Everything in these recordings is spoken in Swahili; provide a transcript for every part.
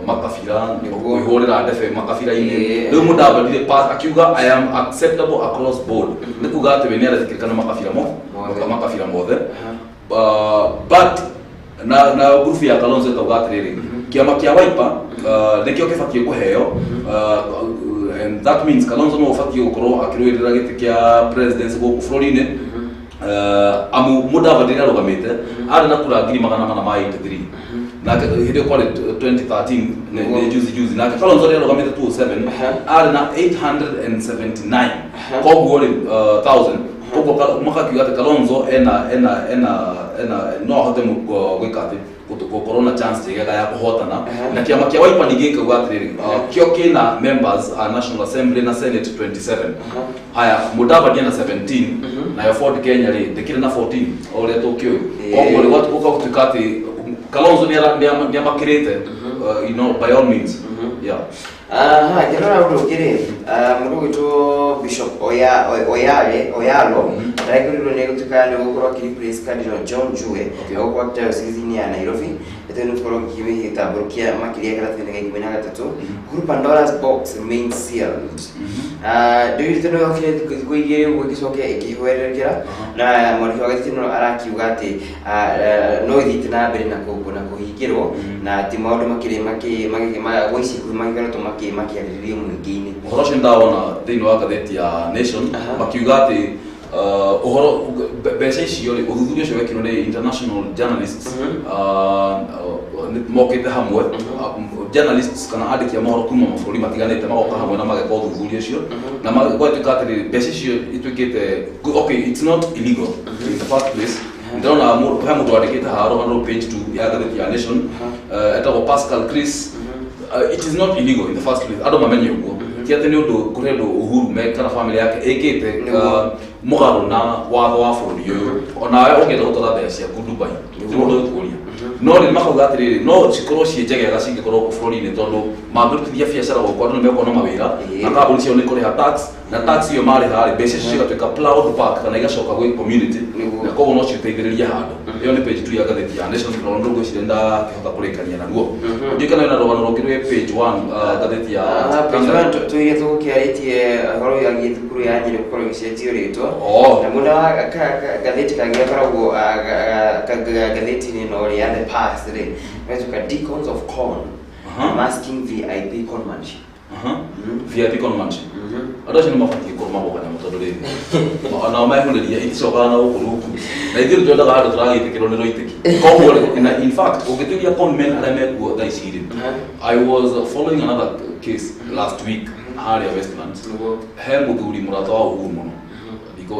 makafira ni kuhorera ndefe makafira ine rero mudabadire pass akiuga I am acceptable across board nikuga ate bene arathikirikana makafira mothe but na group ya Kalonzo kauga atiriri kiama kia Wiper nekio kifatie kuheo and that means Kalonzo no fatie gukoro akirwirira giti kia presidency go Florine amu mudabadire arogamite ari na kura 483 na hide kwa 2013 ne juzi na Kalonzo lero gamete 27 ari na 879 kwa gole 1000 kwa mwaka kiwa Kalonzo ena no hate mu gwikati ko corona chance ya kuhotana na kiama kia Wiper nigeka gwatiriri kio kina members a National Assembly na Senate 27 haya Mudavadi na 17 na ya Ford Kenya ri dekire na 14 ole Tokyo kwa wale watu kwa kutikati Kalonzo ni makirete you know by all means yeah General Rukiri, Muruto Bishop Oyalo, regularly negotiated over Place Cardinal John Jue, or season in Nairobi, then for giving it a Burkia Makia Minagato, Group Pandora's box remains sealed. Do you know okay? Gikuyu Ruciini Kamau, na Mwangi Araki Ugati, no Ditna Benako, Hikiro, na Timor Maki voice makiarĩrĩrie mũingĩ-inĩ ũhoro ũcio ndawona thĩinĩ wa ngathĩti ya Nation makiuga atĩ ũhoro mbeca icio rĩ ũthuthuria ũcio wekirwo nĩ international journalists mokĩte hamwe journalists kana andĩki a mohoro kuma mabũrũri matiganĩte magoka hamwe na mageka ũthuthuria ũcio na magatuĩka atĩ mbeca icio ituĩkĩte okay it's not illegal in the first place ndona mũndũ wandĩkĩte haha page 2 ya ngathĩti ya Nation etagwo Pascal Chris it is not illegal in the first place. I don't mamenye ugo. Kiate ni undu kurendo Uhuru me kana family yake ekete mugaro na watho wa bũrũri ũyũ. Ona we ũngĩenda gũtwara mbeca ciaku Dubai. Ti mũndũ ũkũria. No ni makauga atĩrĩrĩ no cikorwo ciĩ njegega cingĩkorwo bũrũri-inĩ tondũ mangĩrutithia biacara gũkũ andũ nĩ mekũona mawĩra na kambuni ciao nĩ kũrĩha tax na tax iyo marĩha mbeca icio cigatuĩka plowed back kana igacoka gwĩ community na koguo no citeithĩrĩrie handũ. Iyo nĩ page 2 ya ngathĩti ya Nation na ndũgũ icio ndakĩhota kũrĩkania naruo. Ndikana na rũgano rũngĩ page 1 ngathĩti ya page 1 tuirie tũgũkĩarĩtie horo ya gĩthukuru ya Nyĩrĩ gũkorwo gĩcenjio rĩtwa na mũna wa ngathĩti kangĩ gakoragwo ngathĩti-inĩ no rĩa the past rĩ metuka Deacons of Corn masking VIP conmanship VIP conmanship andũ acio nĩ mabatiĩ gũkorwo magoka nyamũ tondũ rĩrĩ ona mehũrĩria iticokaga na gũkũ rungu na ithuĩ twendaga handũ tũragĩtĩkĩrwo nĩ rũitĩki koguo in fact ũngĩtuĩria conmen arĩa mekuo thaa ici rĩ I was following another case last week harĩa Westlands he mũthuri mũrata wa Uhuru mũno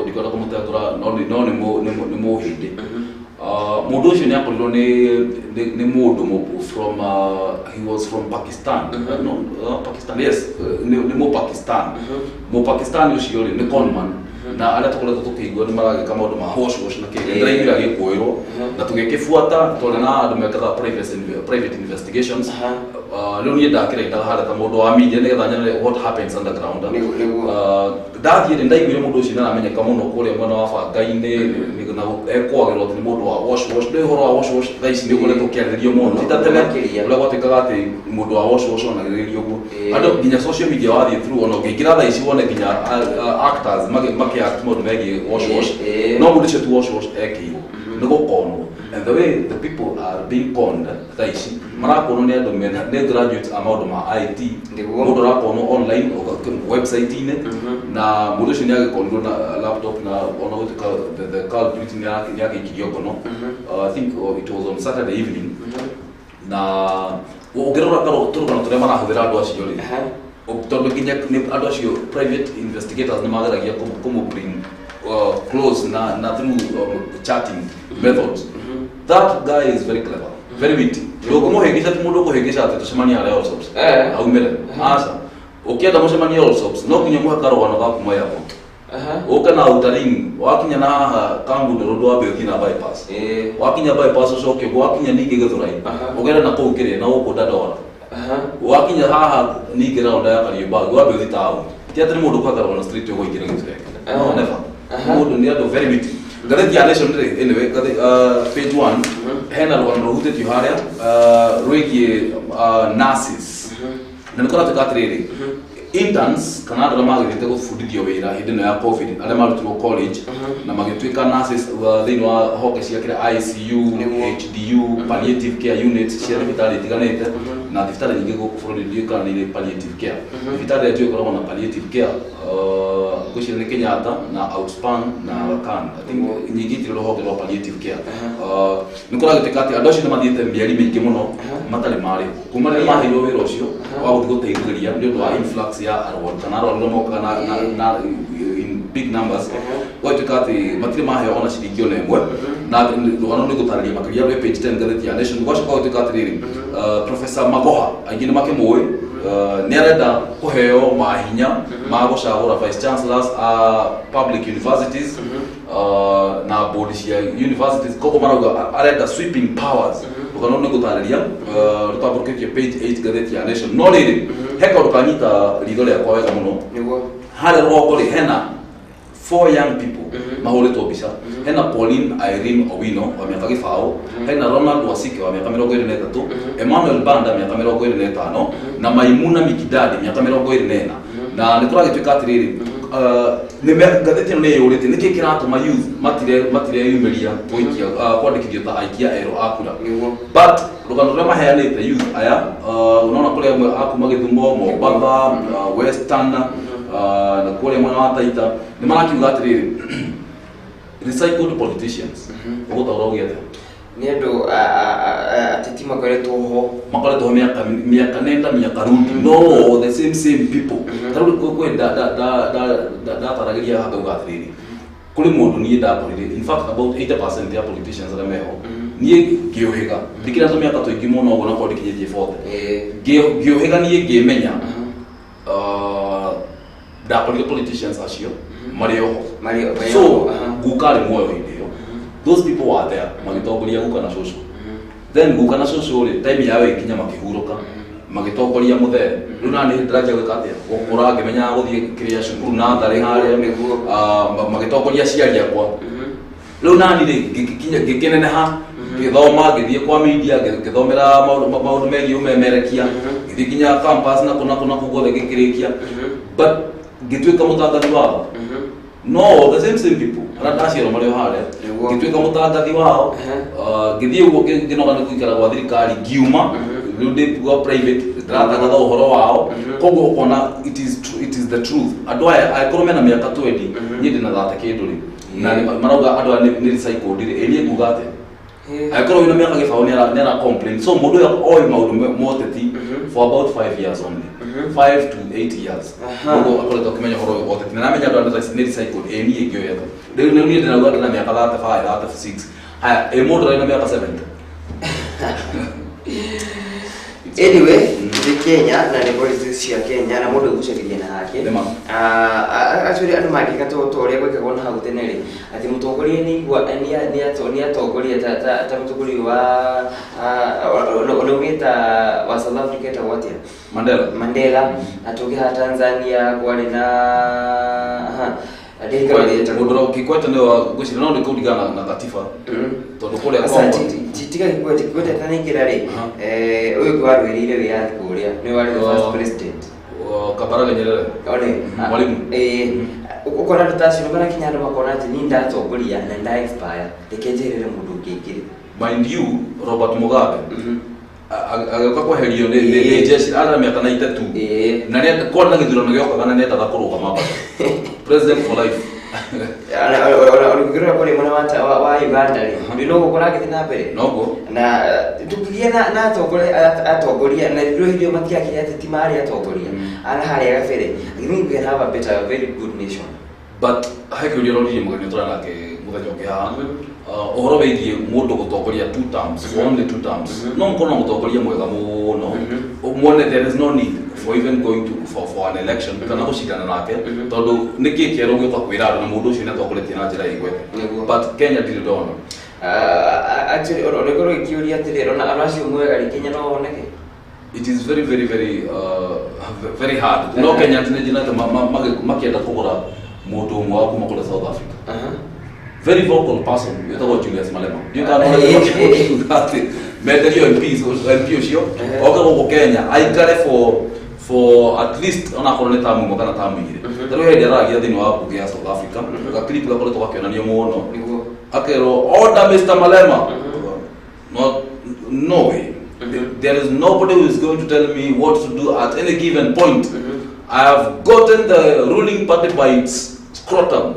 ndikwenda kũmũtengũra no nĩ mũhĩndĩ mũndũ ũcio nĩ akorirwo nĩ mũndũ from he was from Pakistan Pakistan yes nĩ Pakistan ũcio rĩ nĩ conman na arĩa tũkoretwo tũkĩigua nĩ maragĩka maũndũ ma hosh na kĩrĩa ndĩraiguire agĩkũĩrwo na tũgĩkĩbuata tondũ na andũ mekaga private investigations rĩu niĩ ndakĩrĩndaga harĩa ta mũndũ wa media nĩgetha nyone what happens underground ndathiĩ ndaiguire mũndũ ũcio nĩ aramenyeka mũno kũrĩa mwena wa Banga-inĩ na ekwagĩrwo atĩ nĩ mũndũ wa wash nĩ ũhoro wa wash thaa ici nĩ ũkoretwo ũkĩarĩrĩrio mũno ti ta tene ũrĩa gwatuĩkaga atĩ mũndũ wa wash onagĩrĩrio ũguo andũ nginya social media wathiĩ through ona ũngĩingĩra thaa ici wone nginya actors makĩact maũndũ megiĩ wash no mũndũ ũcio tu wash ekĩirwo nĩ gũkonwo and the way the people are being conned thaa ici marakonwo nĩ andũ nĩ graduates a maũndũ ma IT mũndũ arakonwo online website-inĩ na mũndũ ũcio nĩ agĩkorirwo na laptop na ona gũtuĩka the culprit nĩ agĩikirio ngono I think it was on Saturday evening na ũngĩrora tũrũgano tũrĩa marahũthĩra andũ acio rĩ tondũ nginya andũ acio private investigators nĩ mageragia kũmũ-bring close na through chatting methods. That guy is very clever, very witty. Ũkũmũhĩngĩca ti mũndũ ũkũhĩngĩca atĩ tũcemanie harĩa Allsops aumĩre aca ũkĩenda mũcemanie Allsops no nginya mũhe karũgano ga kuma airport ũke na outer-ring wakinya na haha Kangundo Road wambe ũthiĩ na bypass wakinya bypass ũcoke wakinya ningĩ Gĩthũrai ũgere na kũu kĩrĩa na gũkũ Dandora wakinya haha ningĩ raunda ya Kariobangi wambe ũthiĩ town ti atĩ nĩ mũndũ ũkũhe karũgano street ũgũingĩra Gĩthũrai no never mũndũ nĩ andũ very witty ngatheti ya Nation ri anyway page 1 hena rwanda ruthetio haria rwigie nurses na nikora tukatiriri interns kana andå arä a magä gũbundithio wä ra hĩndĩ ĩno ya covid arä a marutirwo college na magĩtuĩka nurses thĩinĩ wa honge cia kĩrĩa ICU, HDU, palliative care units cia thibitarĩ itiganĩte na thibitarĩ nyingĩ gũkũ bũrũri-inĩ kana nĩ irĩ palliative care. Thibitarĩ ĩrĩa njũĩ ĩkoragwo na palliative care ngwĩciria nĩ Kenyatta na Outspan na Khan nyingĩ itirĩ rũhonge rwa palliative care. Nĩ kũragĩtuĩka atĩ andũ acio nĩ mathiĩte mĩeri mĩingĩ mũno matarĩ marĩ kuma rĩrĩa maheirwo wĩra ũcio wa gũthiĩ gũteithĩrĩria nĩ ũndũ wa influx ya arwaru kana arwaru moka na in big numbers gwatuĩka atĩ matirĩ maheo ona ciringi ona ĩmwe na rũgano nĩ gũtarĩria makĩria rwĩ page 10 ngathĩti ya Nation gwacoka gũtuĩka atĩrĩrĩ Professor Magoha aingĩ nĩ makĩmũĩ nĩ arenda kũheo mahinya ma gũcagũra vice chancellors public universities na board cia universities koguo marauga arenda sweeping powers rũgano nĩ gũtarĩria rũtambũrũkĩtio page 8 ngathĩti ya Nation no rĩrĩ he kaũndũ kanyita ritho rĩakwa wega mũno harĩa rũgongo rĩ hena 4 young people mahũrĩtwo mbica hena Pauline Irene Owino wa mĩaka gĩbaũ hena Ronald Wasike wa mĩaka 23 Emmanuel Banda mĩaka 25 na Maimuna Mikidadi mĩaka 24 na nĩ tũragĩtuĩka atĩrĩrĩ ngathĩti ĩno nĩ yũrĩte nĩkĩ kĩratũma youth matireyumĩria gũikia kwandĩkithio ta aikia erũ a kura but rũgano rũrĩa maheanĩte youth aya unaona kũrĩa amwe akuma Gĩthumo, Mombatha, Western na kũrĩa mwena wa Taita nĩ marakiuga atĩrĩrĩ recycled politicians ũgũtaũra ũgĩete nĩ andũ ateti makoretwo ho mĩaka nenda mĩaka rundi no the same people tarĩu kwĩ ndataragĩria hakauga atĩrĩrĩ kũrĩ mũndũ niĩ ndakorire in fact about 80% ya politicians arĩa meho niĩ ngĩũhĩga ndikĩratwo mĩaka tũingĩ mũno ũguo nakorwo ndĩkinyĩtie 40 ngĩũhĩga niĩ ngĩmenya ndakorire politicians acio marĩ oho so guka arĩ muoyo hĩndĩ ĩyo those people were there magĩtongoria guka na cũcũ then guka na cũcũ rĩ time yao ĩkinya makĩhurũka magĩtongoria mũthee rĩu na nĩ ndĩranjia gwĩka atĩa gũkũra ngĩmenya gũthiĩ kĩrĩa cukuru na tharĩ harĩa nĩguo magĩtongoria aciari akwa rĩu nani rĩ ngĩkĩneneha ngĩthoma ngĩthiĩ kwa media ngĩthomera maũndũ megiĩ ũmemerekia ngĩthiĩ nginya campus na kũu guothe ngĩkĩrĩkia but ngĩtuĩka mũtangathi wao no the same people arĩa ndaciarwo marĩ o harĩa ngĩtuĩka mũtangathi wao ngĩthiĩ ũguo ngĩnoga nĩ gũikara gwa thirikari ngiuma rĩu ndĩ gwa private ndĩratangatha ũhoro wao koguo ũkona it is the truth andũ aya angĩkorwo mena mĩaka 20 niĩ ndĩnathate kĩndũ rĩ na marauga andũ aya nĩ recycled rĩ niĩ nguga atĩa angĩkorwo wĩna mĩaka gĩbaũ nĩ ara complain so mũndũ ũyũ oĩ maũndũ moteti for about 5 years only 5 to 8 years koguo akoretwo akĩmenya ũhoro ũyũ woteti na namenya andũ nĩ recycled niĩ ngĩoya rĩu niĩ ndĩrauga ndĩna mĩaka 35 36 haya mũndũ arĩ na mĩaka 70 anyway nĩ Kenya na nĩ politics cia Kenya na mũndũ ũgucagĩria na hake actually andũ mangĩka ta ũrĩa gwĩkagwo na hau tene rĩ atĩ mũtongoria nĩ igua nĩ atongoria ta mũtongoria wa ũgĩta wa South Africa etagwo atĩa Mandela atũngĩha Tanzania kwarĩ na mũndũ Kikwete nĩwe ngwĩciria no nĩ kũringana na katiba tondũ kũrĩa tiga Kikwete atanaingĩra rĩ ũyũ warũĩrĩire wĩyathi kũrĩa nĩ warĩ the first president Kambarage Nyerere mwalimu ũkona andũ ta acio marakinya andũ makona atĩ niĩ ndatongoria na nda expire reke njerere mũndũ ũngĩ ingĩ mind you Robert Mugabe agĩũka kweherio nĩ jeshi arĩ mĩaka 92 na nĩ kwarĩ na gĩthurano gĩokaga na nĩendaga kũrũgama president for life ũrĩgĩrĩra kũrĩ mwena wa Uganda rĩ no gũkora agĩthiĩ na mbere noguo na tũkĩgĩa na atongoria na rĩu hĩndĩ ĩyo matiakire atĩ ti marĩ atongoria ana harĩa gabere I think we have a better very good nation but he kĩũria roririe mũgeni ũtũra nake mũthenya ũngĩ haha ũhoro wĩgiĩ mũndũ gũtongoria 2 terms only 2 terms no mũkorwo na mũtongoria mwega mũno muone there is no need for even going to for an election kana gũcindana nake tondũ nĩkĩ kĩerũ gĩũka kwĩra andũ na mũndũ ũcio nĩ atongoretie na njĩra ĩgwete but Kenya ndĩrĩ ndona actually ũrĩkorwo gĩkĩũria atĩrĩrĩ ona acio mwega rĩ Kenya no woneke it is very very very very hard no Kenya nĩ njĩra makĩenda kũgũra mũndũ ũmwe wa kuma kũrĩa South Africa very vocal person yetagwo Julius Malema ndikana meterio MP ucio oka go Kenya aikare for at least ona korone tamu mo kana tamu igire tero hindi aragia thini wa bunge ya South Africa ga clip ga koretwo gakionanio muno akero order Mr. Malema no way. There is nobody who is going to tell me what to do at any given point. I have gotten the ruling party by its scrotum.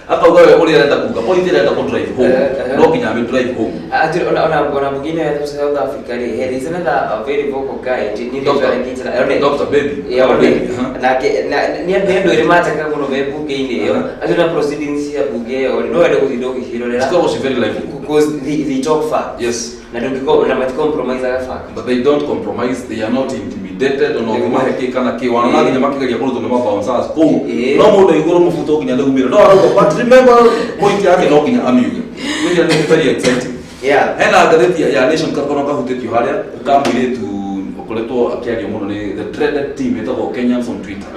Apa gawe uri anaenda kuga point ile anaenda drive home. No kinyame drive home. Actually ona mwingine ya South Africa there is another very vocal guy ni Dr. Baby. Yeah, na ni ndo ile mata kama no be bunge ile yo. Azuna proceedings ya bunge no ile kuzidoki hilo le. It was very lively because they talk fact. Yes. Na ndio na compromise ya fact. But they don't compromise. They are not intimidated or no maheke kana ke wana ngi nyamakigaria kuruto ne mabouncers ko no mundo igoro mufuto kinya ndegumira no arauga but remember point yake no kinya amiuga which is very exciting. Yeah. Hena gatheti ya Nation kakono kahutitio haria kamwire tu okoretwo akiaria muno ni the dreaded team etagwo Kenyans on Twitter.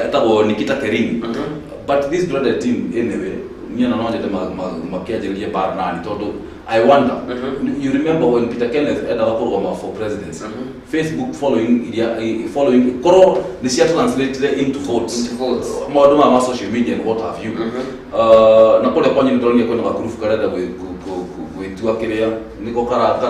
Etagwo Nikita Kering. But this dreaded team anyway niana no njete makiajeria bar nani todo. I wonder, you remember when Peter Kenneth had a program for presidency, Facebook following Koro, the share translated into votes. More social media and what have you. Napole kwa nyini ndoni kwa kurufu karada with tuakirea niko kara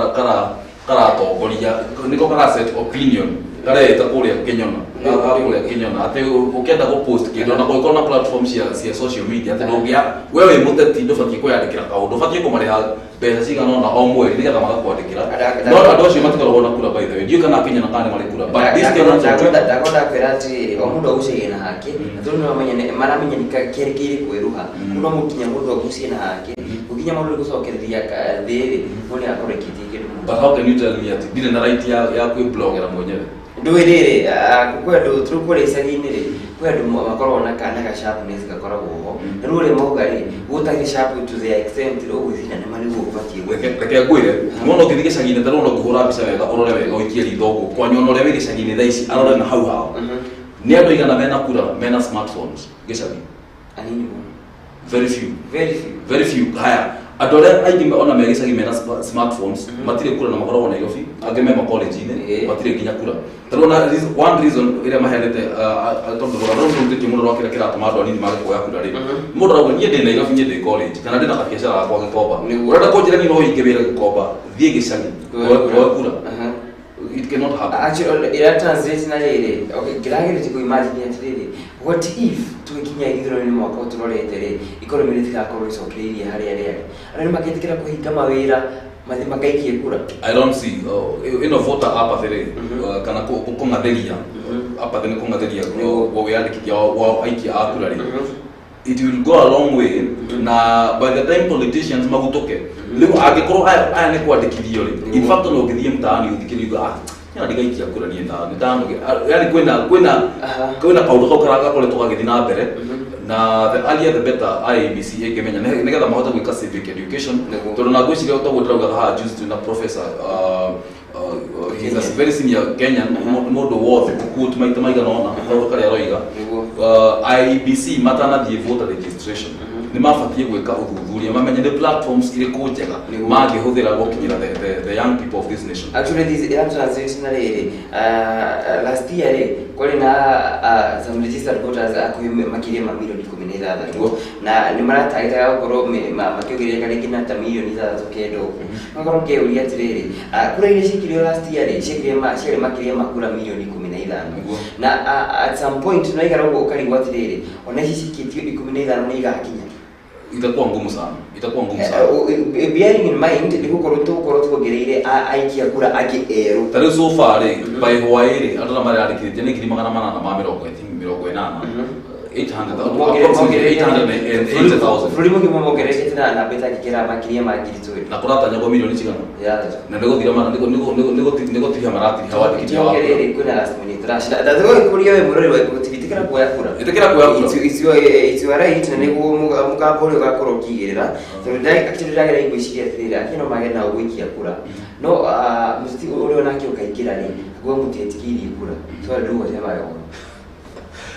tokolia niko kara set opinion kare itakuria Kenyana ate ukienda go post kido na kwa platforms ya social media ate ndogia wewe muteti ndofati kwa yandikira kaundu fati ko mariha pesa cigana na omwe ndiga kama kwandikira no adoshi matikoro bona kura by the way ndio kana Kenya na kana mali kura but this cannot ndakonda kwerati omundu agucie na haki ndono amenya maramenya nikakerekire kweruha no mukinya mundu agucie na haki ukinya mundu gucokereria thiri moni akorekiti kidu. But how can you tell me that didn't right ya ku blogera mwenyewe nduirire kwendo turukore isagini ri kwendo makorwo na kana ga sharpness gakoragwo na rure mogari gutari sharp to the extent ro gwithina ne mari gubatie reke ngwire muno kithige sagini taruno kuhura mbica wega urore wega uikie rithogo kwanyo no rewe sagini thaici arore na hau ni andu igana mena kura mena smartphones gicagi anini very few haya adore aigi ona megicagi mena smartphones matire kura na makorwo na igofi ageme ma college ine matire ginya kura tarona one reason ire mahenete tondu gora no ndike mundu wakira kira tamado nini mari kwa kura ri mundu rawo nyende na igofi nyende college kana ndina ka biashara kwa gikoba urada ko jira ni no igebera gikoba thie gicagi kwa kura it cannot happen. Actually, it translates na lele. Okay, kiragire tiko imagine atirere. What if tukinya igithiro ni mwaka uturoretere economy tika isokerie hari. Ari maketikira kuhinga mawira mathi makaikie kura. I don't see voter apathy kana kungatheria apathy ni kungatheria wo yandikithia wa aiki akura ri. It will go a long way na by the time politicians magutoke leo agikorwo aya ni kwandikithio ri in fact no ngithie mtaani uthikiriga yana digaikia kura ni ndano yani kwena kaundu kau karaga koretwo gagithi na mbere na the earlier the better IEBC egemenya nigetha mahota gwika civic education tondu na gwiciria utagwo ndirauga ha just na professor he is a very senior Kenyan mundu wothe kukutu maita maigana ona kaundu karia roiga IEBC matana thie voter registration ni mafatie gwika uthuthuria mamenye the platforms ile kujega magihuthira gukinyira the young people of this nation. Actually this transitional last year kuri na some registered voters makiria mamilioni 16 na ni marataita gukoro makiogeria kare kina ta milioni 3 kendo ngoro ke uri atiriri kura ile shikirio last year shikiria makiria makura milioni 15 na at some point no igara ukari atiriri ona shikitio 15 ni igakinya itakuwa ngumu sana bearing in mind ndikukorwo tugereire aikia kura agi eru tare so far by Hawaii andana mari arikirite ni 880 Fulimo kimo mogerete na beta kikira makiria magiri tu na kurata nyago milioni cigana na nego thira mana nego tiria marati hawa dikitia ogerere kuna last minute rush ndazo kuria we murori wa kutibitikira kuya kura it's right na nego mugabore gakoro kigirira so ndai actually ndagera igwishiria tirira akino magena gwikia kura no musti uri ona kio kaikira ni gwo mutetikiri kura so ndugo sema yo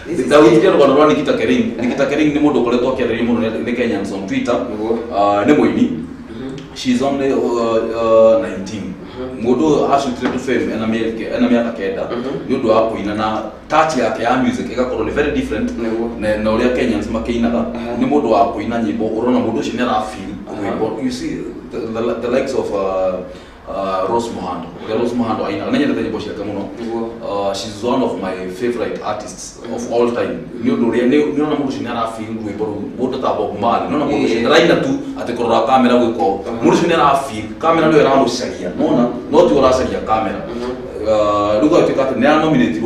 Da wiki ro kana Nikita Kering ni mundu koletwa kiarĩria muno ni Kenyans on Twitter ni muini she's only 19 mundu ashutire to fame ena miaka kenda ni undu wa kuina na touch yake ya music igakorwo ni very different na uria Kenyans makeinaga ni mundu wa kuina nyimbo urona mundu ucio ni arafeel you see the likes of Rose Muhando aina nanya ndete nyimbo ciake muno she's one of my favorite artists of all time ni undu uria ni ona mundu ucio ni arafeel rwimbo mundu ta Bob Marley nona mundu ucio ndaraina tu ati kurora kamera gwiko mundu ucio ni arafeel kamera ndio iramucaria nona no tu uracaria kamera ruga tuka ati ni nominated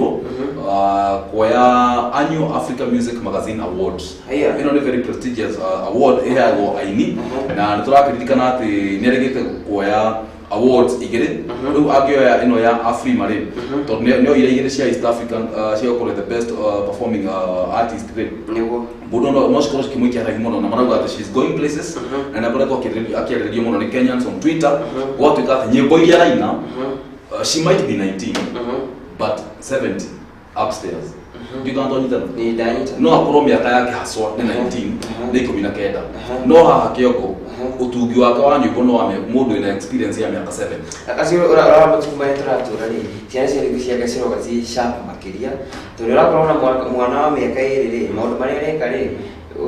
kwa annual Africa Music Magazine Awards. You know, very prestigious award go aini na niturakiririkana ati ni aregete kwa awards igire riu agioya ino ya Afrimare to no ire igire cia East African cia ko the best performing artist nigo budo no skoro kimwikia ra himono na marauga ati she's going places na nabora ko akiririo muno ni Kenyans on Twitter what we got nyimbo iria raina she might be 19 but 70 upstairs. You can't only tell. No akorwo miaka yake haswa ni 19 ni 19 no haha kioko utugi wake wa nyimbo no ame mundu ina experience ya miaka 7 akasi ora mutukuma eturatura ri ciana cia rigu cia gaciro gaci sharp makiria to ri urakorwo na mwana wa miaka iri maundu mari areka ri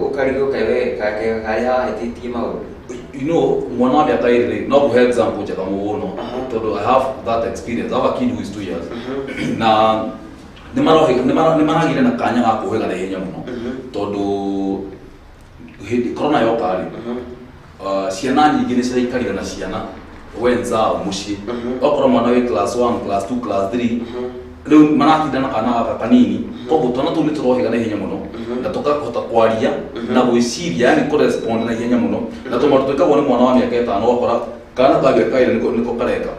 ukarigo kawe kari ha hetitie maundu you know mwana wa miaka iri no ku example jaka muono to I have that experience I have a kid who is 2 years na ni maragire na kanya ga kuhega na hinya muno tondu hindi corona yokari ciana nyingi ni ciraikarira na ciana wenza muci okoro mwana we class 1 class 2 class 3 riu maratinda na kana kanini koguo twana tu ni turohega na hinya muno na tukahota kwaria na gwiciria yani correspond na hinya muno na tumaruteka wone mwana wa miaka 5 okora kana kabia kaire niko kareka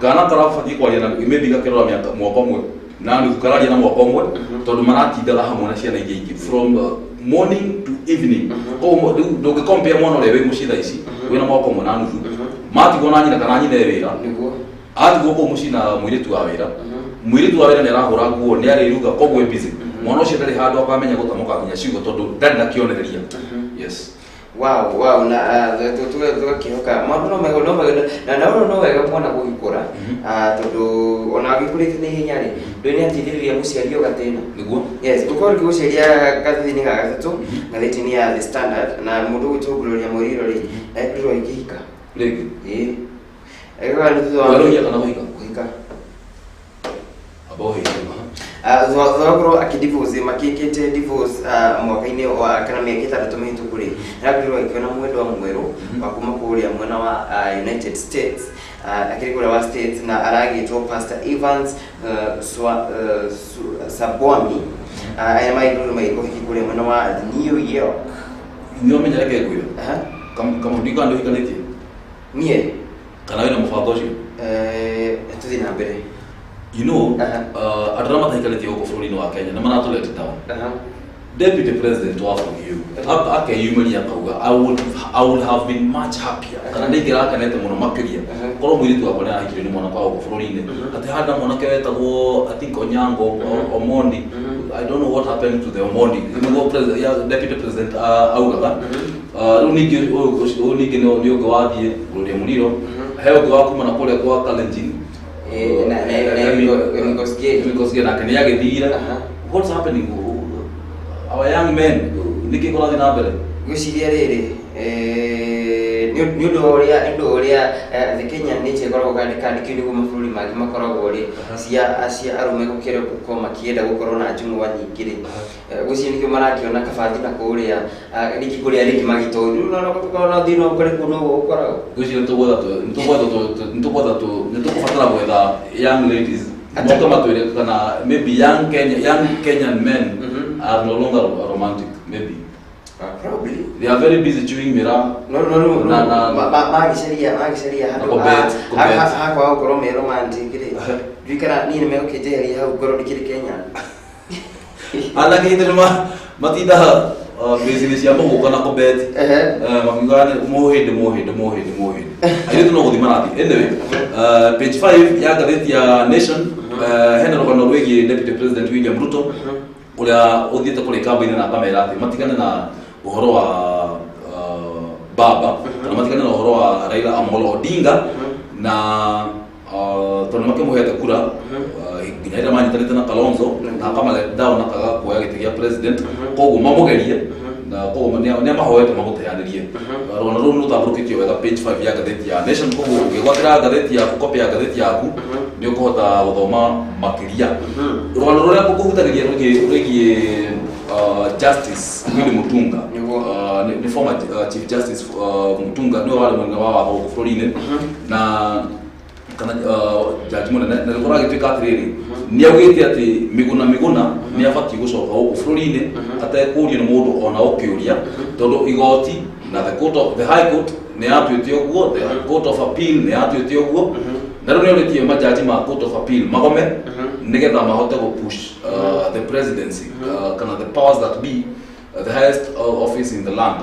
kana karafati kwaria na maybe gakirora miaka mwaka mwe na ndukararia na mwaka mwe tondu maratindaga hamwe na ciana ingi from morning to evening ko ndoge compare mwana ule we mucitha ici wena mwaka mwe na nuthu matigona nyina kana nyina wira niguo atigwo ko mucina mwiritu wa wira ni arahura nguo ni ariruga kogwe busy mwana ucio ndari handu akamenya gutamuka nginya ciugo tondu ndari na kionereria yes wow na tuga kihoka maundu no mego no wega mwana guhikura tondu ona gikurite ni hinya ri ndoni atithiriria muciario gatena niguo yes ukori guciaria gathini ga gatatu gathini ya The Standard na mundu gutugururia mwiriro ri ndiro ikihika rigi ega ndu wa kana kuhika abohi Zogro akidivorce makikete divorce mwaka-ini wa kana miaka 3 mihitũkuri nagirwo ikiona mwendo wa mweru wa kuma kuria mwena wa United States akiri kuria wa States na aragitwo Pastor Evans Sabwami aya maiduru maiko kuria mwena wa New York ndio menya yake kuyo kama ndika ndio hikaneti nie kana wena mfadho cio tuthi na mbere you know adrama tahikaleti huko fulani wa Kenya na maana tulete down deputy president wa you aka yumeli yakauga I would have been much happier kana ndigira kanete muno makiria koro mwiritu wa kona hikiri ni mwana kwa huko fulani ati hada mwana kewetagwo I think Onyango Omondi I don't know what happened to the Omondi the president deputy president auga unigi ndio gwathie guria muriro heo gwa kuma na kule kwa Kalenjin because na kenya githira what's happening our young men niki kola dina bere guciria riri ni undu uria the Kenya nature koragwo kandikini kuma bũrũri mangĩ makoragwo ri cia arume gukire gukoma kienda gukorwo na njung'wa nyingĩ ri guciria nikio marakiona kabathi na kuria riki kuria riki magito no tukona thino kuri kuno gukoragwo guciria nitugwetha nitukubatara gwetha young ladies kama tuere kana maybe young Kenyan men are no longer romantic maybe probably they are very busy chewing mira no magiseria ha kwa ukoro me romantic ri vikara nini me okejeri ha ukoro dikiri Kenya ala kidirma matida business ya mo kana ko bet makingane mohede I don't know gudimarathi anyway page 5 ya gazeti ya Nation Henry Norwegi deputy president William Ruto uria uthiete kuri campaign na kamera ati matigane na uhoro wa baba na matigane na uhoro wa Raila Amolo Odinga na tondå makämuhete kura nginya ä rä a manyitanä na Kalonzo na kama let down na kaga kuoya gä tä gä a president koguo mamå na koguo nä amahoete mamå teanä rie rona rå nä rå tambå rå kä tio wega page 5 ya ngathäti ya Nation koguo å gä gwatä ra ngathäti yaku kopi ya ngathäti yaku nä å kå hota gå thoma makä ria rwano rå rä a kå hutagä ria rå giä Justice Willy Mutunga nä former Chief Justice Mutunga nä warä mwena wa watho gå bå rå-inä na kana jaji munene na rikora gituika atiriri ni augite ati miguna ni abati gucoka guku bururi-ini atekurio ni mundu ona ukiuria tondu igoti na the high court ni atuite uguo the court of appeal ni atuite uguo na riu ni uritie majaji ma court of appeal magome nigetha mahote go push the presidency kana the powers that be the highest office in the land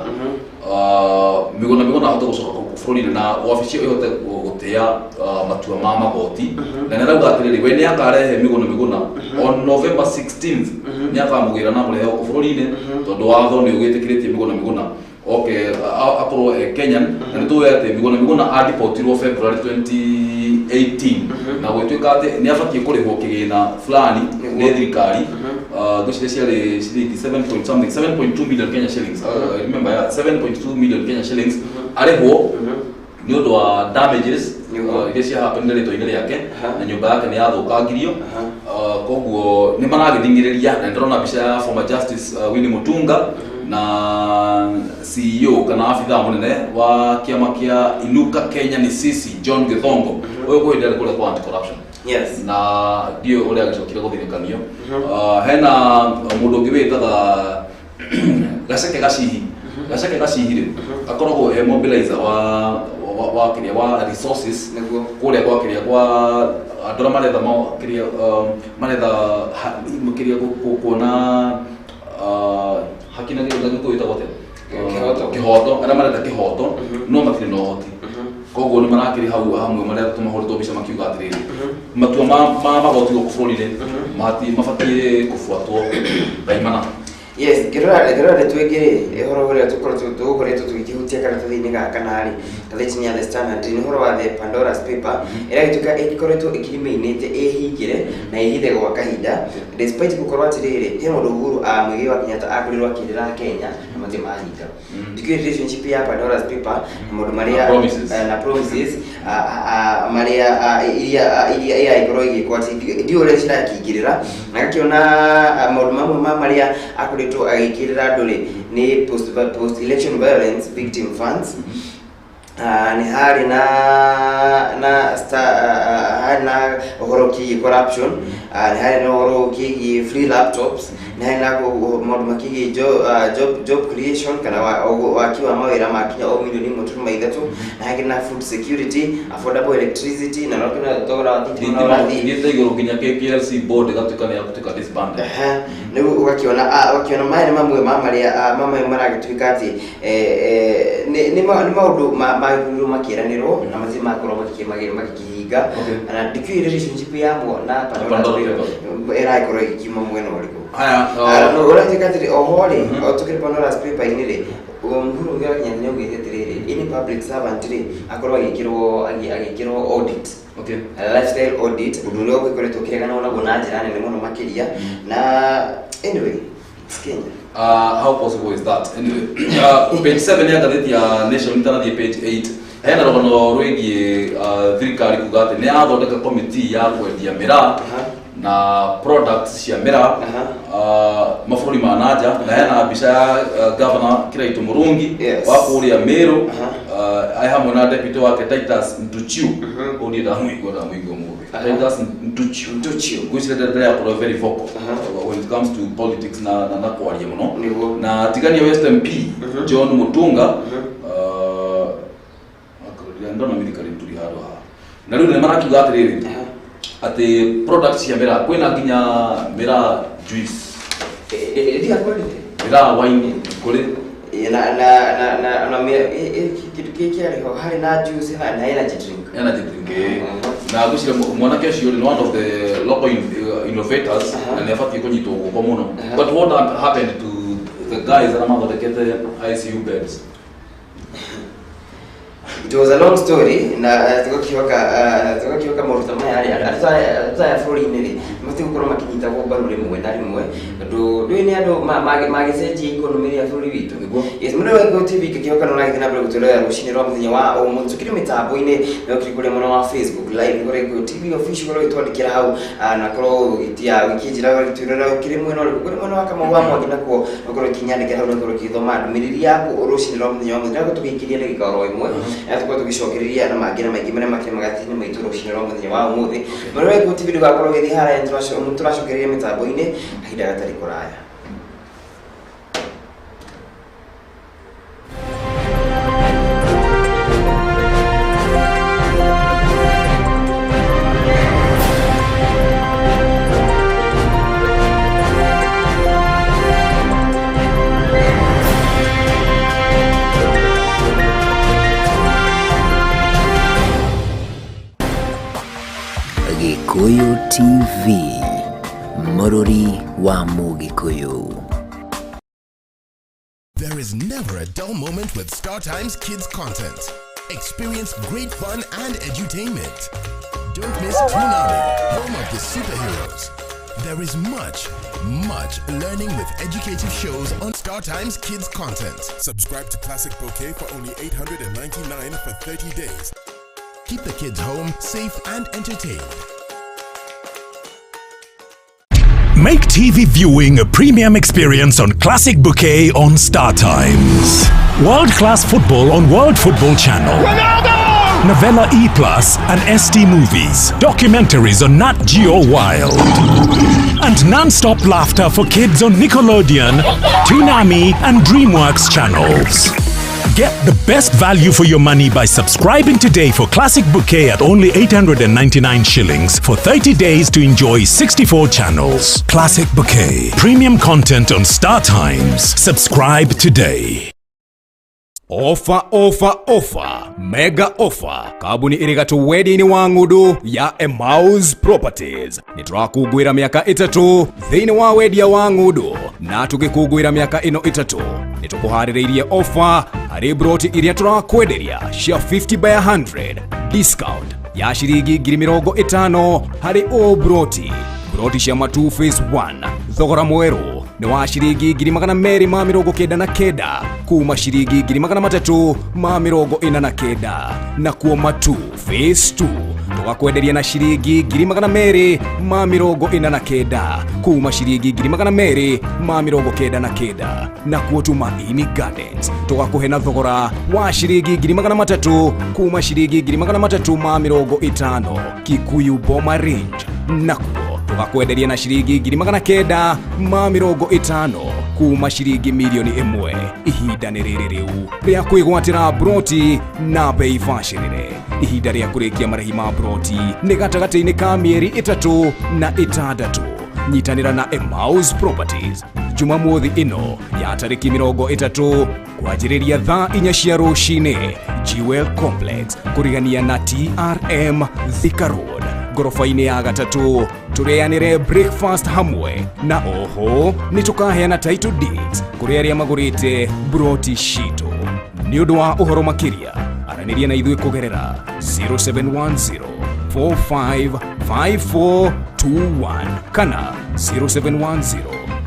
miguna ahote gucoka guku bururi-ini na wabici ihote gutia matua ma magoti na nirauga atiriri we ni akarehe miguna on November 16th ni akamugira na murehe guku bururi-ini tondu watho ni ugitikiritie miguna okay akorwo Kenyan na nituwe ati miguna adipotirwo February 2018 na gwituika ati ni abatie kurihwo kigina fulani ni thirikari gucire ciari 7.2 million Kenya shillings I remember 7.2 million Kenya shillings arihwo ni undu wa damages iria cia happened rito-ini riake na nyumba yake ni yathukangirio koguo ni maragithingiriria na ndĩrona mbica ya former Justice Willy Mutunga na CEO kana afitha munene wa kiama kia Inuka Kenya ni sisi John Githongo uyu kwendele kule kwa anti corruption yes na dio uria agicokire guthirikanio hena mundu ungi witaga Gaceke Gacihi akoragwo e mobilizer wa kiria wa resources kuria kwa kiria kwa andora maretha kiria maretha kiria kuona hakina nä å gwä tagwo kä hoto arä a marenda kä hoto no matirä na å hoti koguo nä marakä rä hau hamwe marä a tå mahå rä two mbica makiuga atä rä rä matua ma magoti gå kå bå rå-inä mabatiä kå buatwo ndaimana yes gerora twegere ehoro hore tukoretwo tugikihutia karatathi-ini gaka nari gatheti-ini ya The Standard ni horo wa the Pandora's paper ira gituka ikoretwo ikiriminite ehingire na ihithe gwa kahinda despite gukorwo atiriri he mundu Uhuru Muigai wa Kenyatta akurirwo akirira Kenya na mati mahita dikio relationship ya Pandora's paper mundu maria na promises maria iria ikorwo igikwo ati ndio ule cirakingirira na gakiona mundu mamwe maria akurirwo agikirira nduri ni post election violence victim funds ni hari na uhoro ki corruption ni hari na uhoro ki free laptops ni hari na maundu makigi job creation kana wakiwa mawira makinya o milioni muturu maithatu na hari na food security affordable electricity na nokina togora wathi ni tegoro kinya KPLC board gatukana ya kutuka disband ni ugakiona maire mamwe mamaria maragituika ati ni maundu makiranirwo na mazi makorwo makihinga na dikio relationship yamo na Pandora era ikorwo ikima mwena uriko aya no uratika ati ohori otukire Pandora's paper inire Uhuru Muigai wa Kenyatta ni ugite tiriri ini public servant ri akorwo agikirwo audit okay lifestyle audit udule okikoretwo kiregana ona gona njira nene muno makiria na anyway it's Kenya. How possible is that? Anyway, page 7 ya gatheti ya Nation International page 8 hena rogano rwĩgiĩ thirikari kuga atĩ nĩ yathondeka committee ya kwendia mĩraa na products cia mĩraa mabũrũri ma nanja na hena mbica ya governor Kiraitu Murungi wa kũrĩa Meru ai hamwe na deputy wake Titus Ntuchiu ũrĩa ndamũigua mũthĩ Titus Ntuchiu gwĩcirĩria yakorwo very vocal when it comes to politics na kwaria mũno na tigania West MP John Mutunga ndona thirikari turi handu haha na riu ni marakiuga atiriri ati products cia mĩraa kwina nginya mĩraa juice ndia kweli mĩraa wine kuri na kitu kiki ari ho hari na juice na energy drink na gushira mwana kesho ni one of the local innovators and effort konyito kwa muno. But what happened to the guys that are the ICU beds? It was a long story na tukokihoka maruta maya ataya flori nili mati gukoro makinyita go barure mwe na rimwe ndo ni ando magiseji economy ya flori witu yes muno wa TV kihoka no like na bro gutolera rushini rwa muthenya wa umuntu kiri mitambo ine no kiri kuri muno wa Facebook live kuri go TV official ro itwandikira hau na koro itia wikijira gutolera kiri muno kuri muno wa kama wa Mwangi nako koro kinyandikira hau koro kithoma miriri yako rushini rwa muthenya wa muthenya tukikiria ni gikaro imwe tukwa tugishokereria na magina maingi mane makire magatini maituro shinero muthenya wa umuthi mara we kuti video gakoro gethi hara turashokereria mitambo ine ahida gatari kuraya Gikuyu TV, Morori wa Mugikuyu. There is never a dull moment with StarTimes Kids content. Experience great fun and edutainment. Don't miss Tsunami, home of the superheroes. There is much learning with educative shows on StarTimes Kids content. Subscribe to Classic Bouquet for only $899 for 30 days. Keep the kids home, safe and entertained. Make TV viewing a premium experience on Classic Bouquet on StarTimes. World-class football on World Football Channel. Ronaldo! Novella E+, and ST Movies. Documentaries on Nat Geo Wild. And non-stop laughter for kids on Nickelodeon, Toonami, and DreamWorks channels. Get the best value for your money by subscribing today for Classic Bouquet at only 899 shillings for 30 days to enjoy 64 channels. Classic Bouquet. Premium content on StarTimes. Subscribe today. Offer, mega offer. Kabuni irigatu wedding wa ngudu ya Emmaus Properties. Nitrakugwira miaka 3 thini wa wedia wa ngudu na tukikugwira miaka ino 3. Nitukuhaririria offer hari broti iria turakwenderia cia 50 by 100 discount ya shirigi 50 hari o broti cia matu phase 1 thogora mweru ni wa shirigi 299 kuma shirigi 349 na kuo matu phase 2 tukakwenderia na shirigi 249 kuma shirigi 299 na kuo Tumaini Gardens tukakuhe na thogora wa shirigi 300 kuma shirigi 350 Gikuyu Boma Range na kuo tukakwenderia na shirigi 950 kuma shirigi milioni 1 ihinda ni riri riu ria kwigwatira broti na bei bacirire. Ihinda ria kurikia marĩhi ma broti ni gatagati-inĩ ka mieri 3 na 6. Nyitanira na Emmaus Properties Jumamothi ino ya tariki 30 kwanjĩrĩria thaa 4 cia rũcinĩ Jewel Complex kurigania na TRM Thika Road gorofa-inĩ ya 3 tureanire breakfast hamwe na oho nitukaheana title deeds kuri aria magurite broti shito. Ni undu wa uhoro makiria araniria na ithui kugerera 0710 455421 kana 0710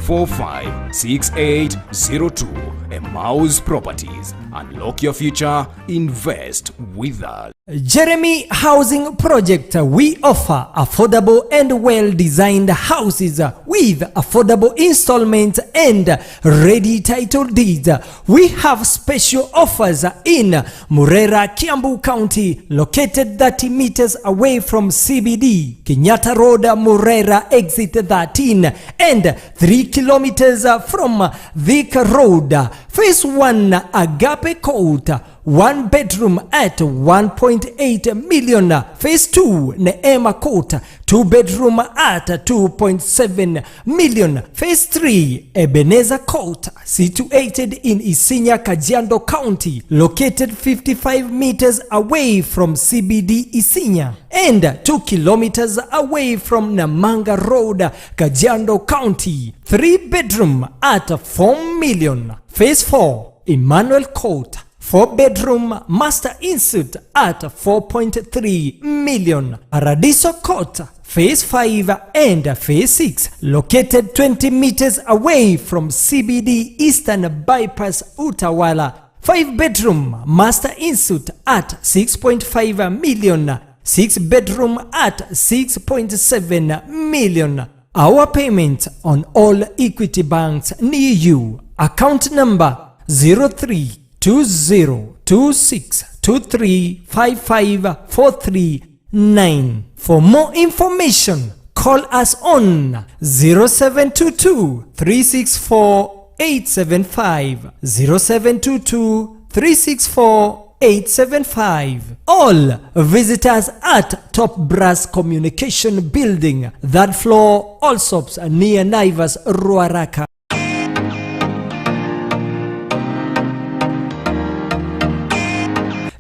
456802. Emmaus Properties. Unlock your future. Invest with us. Jeremy Housing Project. We offer affordable and well-designed houses with affordable installments and ready title deeds. We have special offers in Murera, Kiambu County, located 30 meters away from CBD, Kenyatta Road, Murera, exit 13, and 3 kilometers from Thika Road. Phase 1, Agape Court, 1 bedroom at 1.8 million. Phase 2 Neema Court, 2 bedroom at 2.7 million. Phase 3 Ebenezer Court, situated in Isinya, Kajiado County, located 55 meters away from CBD Isinya and 2 kilometers away from Namanga Road, Kajiado County. 3 bedroom at 4 million. Phase 4 Emmanuel Court, 4 bedroom master insert at 4.3 million. Paradiso Court, Phase 5 and Phase 6, located 20 meters away from CBD Eastern Bypass, Utawala. 5 bedroom master insert at 6.5 million. 6 bedroom at 6.7 million. Our payment on all Equity banks near you. Account number 032026235549. For more information, call us on 0722-364-875, 0722-364-875. All visit us at Top Brass Communication Building, that floor, Allsops near Naivas, Ruaraka.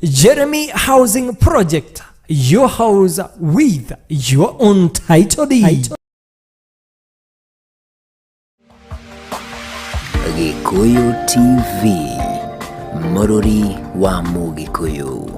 Jeremy Housing Project, your house with your own title deed. Gikuyu TV, Mururi wa Mugikuyu.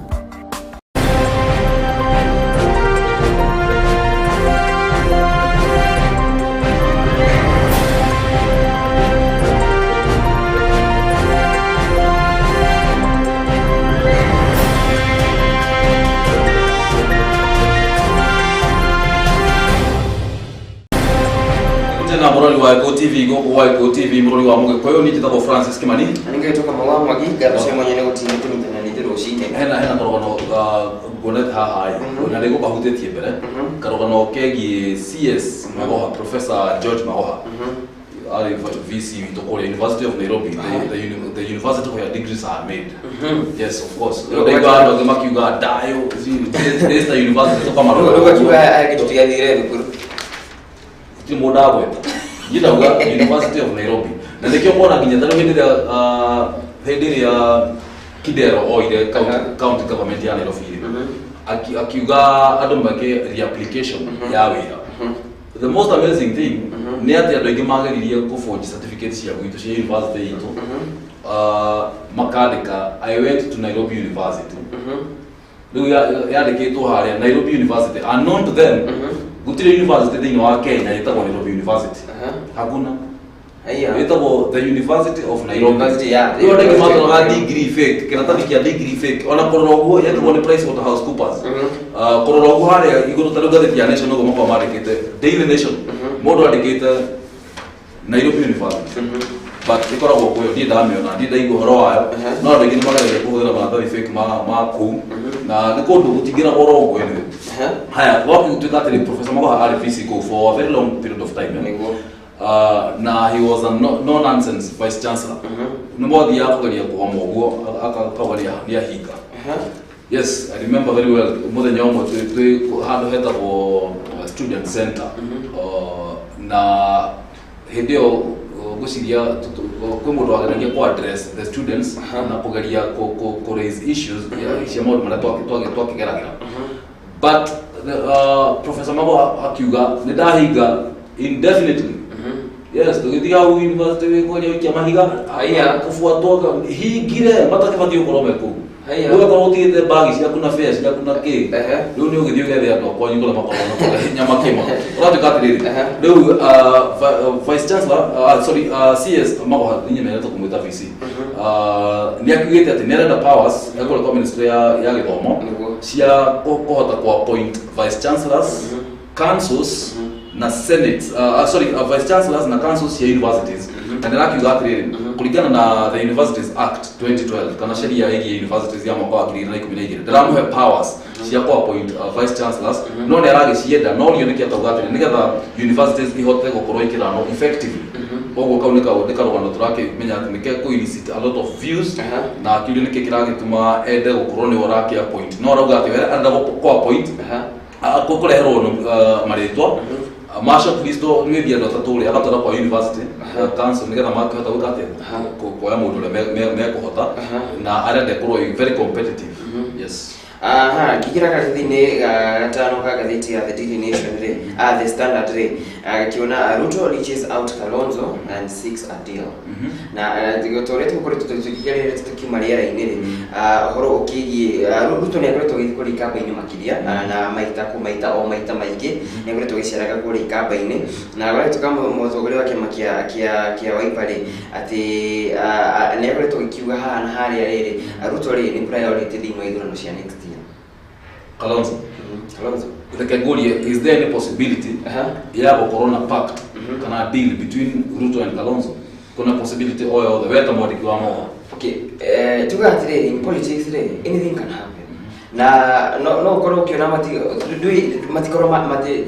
Na murori wa GoTV wa GoTV murori wa Mugikuyu ni jitako Francis Kimani Ningetoka Mwangi garushe mwenye nego tini kunyitana ni Ruciini. hena karogano gonet haha na lego bahutetie bere karogano kegi CS Magoha Professor George Magoha ari VC to University of Nairobi, the university where degrees are made. Yes, of course. They go out the make you go die. This the university to come around. What you are get to the Timodawe. You know what? University of Nairobi. Na dekio mona kinyatano hindi ya Kidero or the county government ya Nairobi. Akiuga adomake reapplication yawe. The most amazing thing, neati adoigi magari go for certificates ya to share university ito. Makadika, I went to Nairobi University. Ya de to hare Nairobi University. Unknown to them, Gutire University thing wa Kenya ita Nairobi University. Hakuna. Ita the University of Nairobi. University ya. Yo de kama degree fake, kinataka kia degree fake. Ona kororogo ya kwa price water house coopers. Kororogo hare igoro taruga de ya nation go mako market. Daily Nation. Modo adikete Nairobi University. But ikora go yo di da me na di da igo horo ayo. No de kini magare ko hora ba da fake ma ku. Na niko ndo utigira horo go ene. Haya, working together with Professor Magoha RFC for a very long period of time. Now he was a no-nonsense vice chancellor. Nobody actually Yes, I remember very well. More than young, we had head of a student center. Na hedio gusiria kumudwa kwa address the students na kugalia ko raise issues ya shamo marato kigeragira. But Professor Magoha akiuga nedahiga indefinitely. Yes, the university ko nyo kiamahiga aya kufuatoka higire matakifati ukoromeko. Wewe kwa uti the bag ya kuna face ya kuna cake. Leo ni ugidio gade ya kwa nyingo la makolo na nyama kema. Rati katriri. Leo vice chancellor CS Magoha nyine to kumuita VC. Ni akigete ati nera the powers ya kwa ministry ya githomo. Cia kohota kwa appoint vice chancellors, councils na senate vice chancellors na councils ya universities. And then actually kulingana na the Universities Act 2012 kana sheria ya universities ya mwaka wa 2012 ndio have powers cia kwa appoint vice chancellors no ne aragicienda no rio niki atauga atiri nigetha universities ihote gukorwo ikirano effectively ogo kaunika rugano turake menya ati nike ku elicit a lot of views na kiuria niki kiragituma ende gukorwo ni orake appoint no rauga ati enda ku appoint kukureherwo maritwa Masha Kristo ni bia ndo taturi agatara kwa university council nigetha makihota gukate kuoya mundu me kuhota na arende kurwo very competitive. Yes. Kikira kathini gatano ka gatheti ya The Daily Nation the Standard kiona Ruto reaches out Kalonzo and seeks a deal. Na tigotoretu kuri tutukigere tukimaliera inere horo okigi Ruto ni akoretwo gikuri kamba-ini makiria na maita maingi ni akoretwo giceraga kuri kamba-ini na akoretwo kama mutogore wake kia Waipare ati ni akoretwo gikiuga haha na haria riri Ruto ri ni priority thini wa ithurano cia next year. Kalonzo. Is there any possibility ya corona pact kana deal between Ruto and Kalonzo? Kuna possibility oyo the way tamwandiki wa mo. Okay, tugatire in politics anything can happen. Na no ukoro ukiona matikoro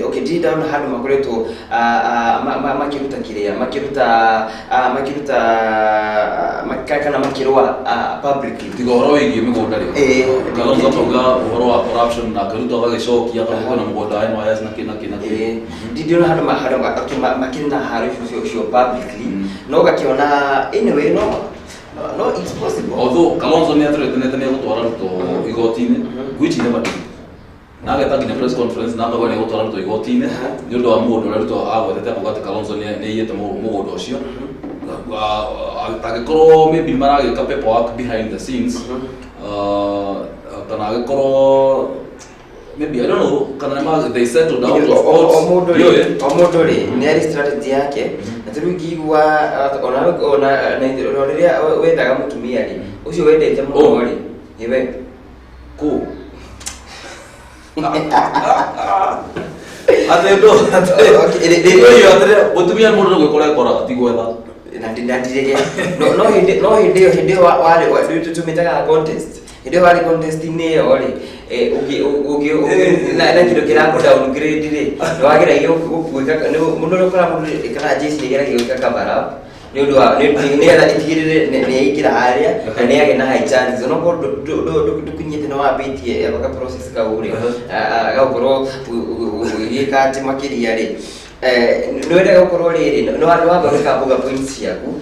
okay deep down hadu makoreto makiruta kirea makiruta makakana makirwa publicly tigoro wigi migunda ri Kalonzo toga uhoro wa corruption na karuta gagicokia kana mugunda eno ayas na kina ndio hadu makina haru sio publicly no gakiona anyway no it's possible. Although Kalonzo ni atrete ne gutwara Ruto igotini which never did. Na geta press conference na ngabone gutwara Ruto igotini ni ndo amundu Ruto agwetete kugata Kalonzo ni yete mugundu ucio agikoro maybe maragika paperwork behind the scenes kana agikoro maybe I don't know kana they settled down to omodo ri ni ari strategy yake atirugigwa ona na riria wendaga mutumia ri ucio wendete muno ri iwe ku atendo atendo mutumia mundu gwikora ekora tigwetha na ndindirege no hindi wale tumitaga contest hindi wale contest ni yo ri ugi na kido kirako downgrade ri wagira iyo kuika mundu ukora mundu kana jeshi ni gerage gwika kabara ni undu wa ni ala itigirire ni ikira haria na ni yage na high chances no ko dukunyite no abitie yabaka process ka uri gakoro yikati makiria ri nwere gukoro riri no andu wathondeka mboga points yaku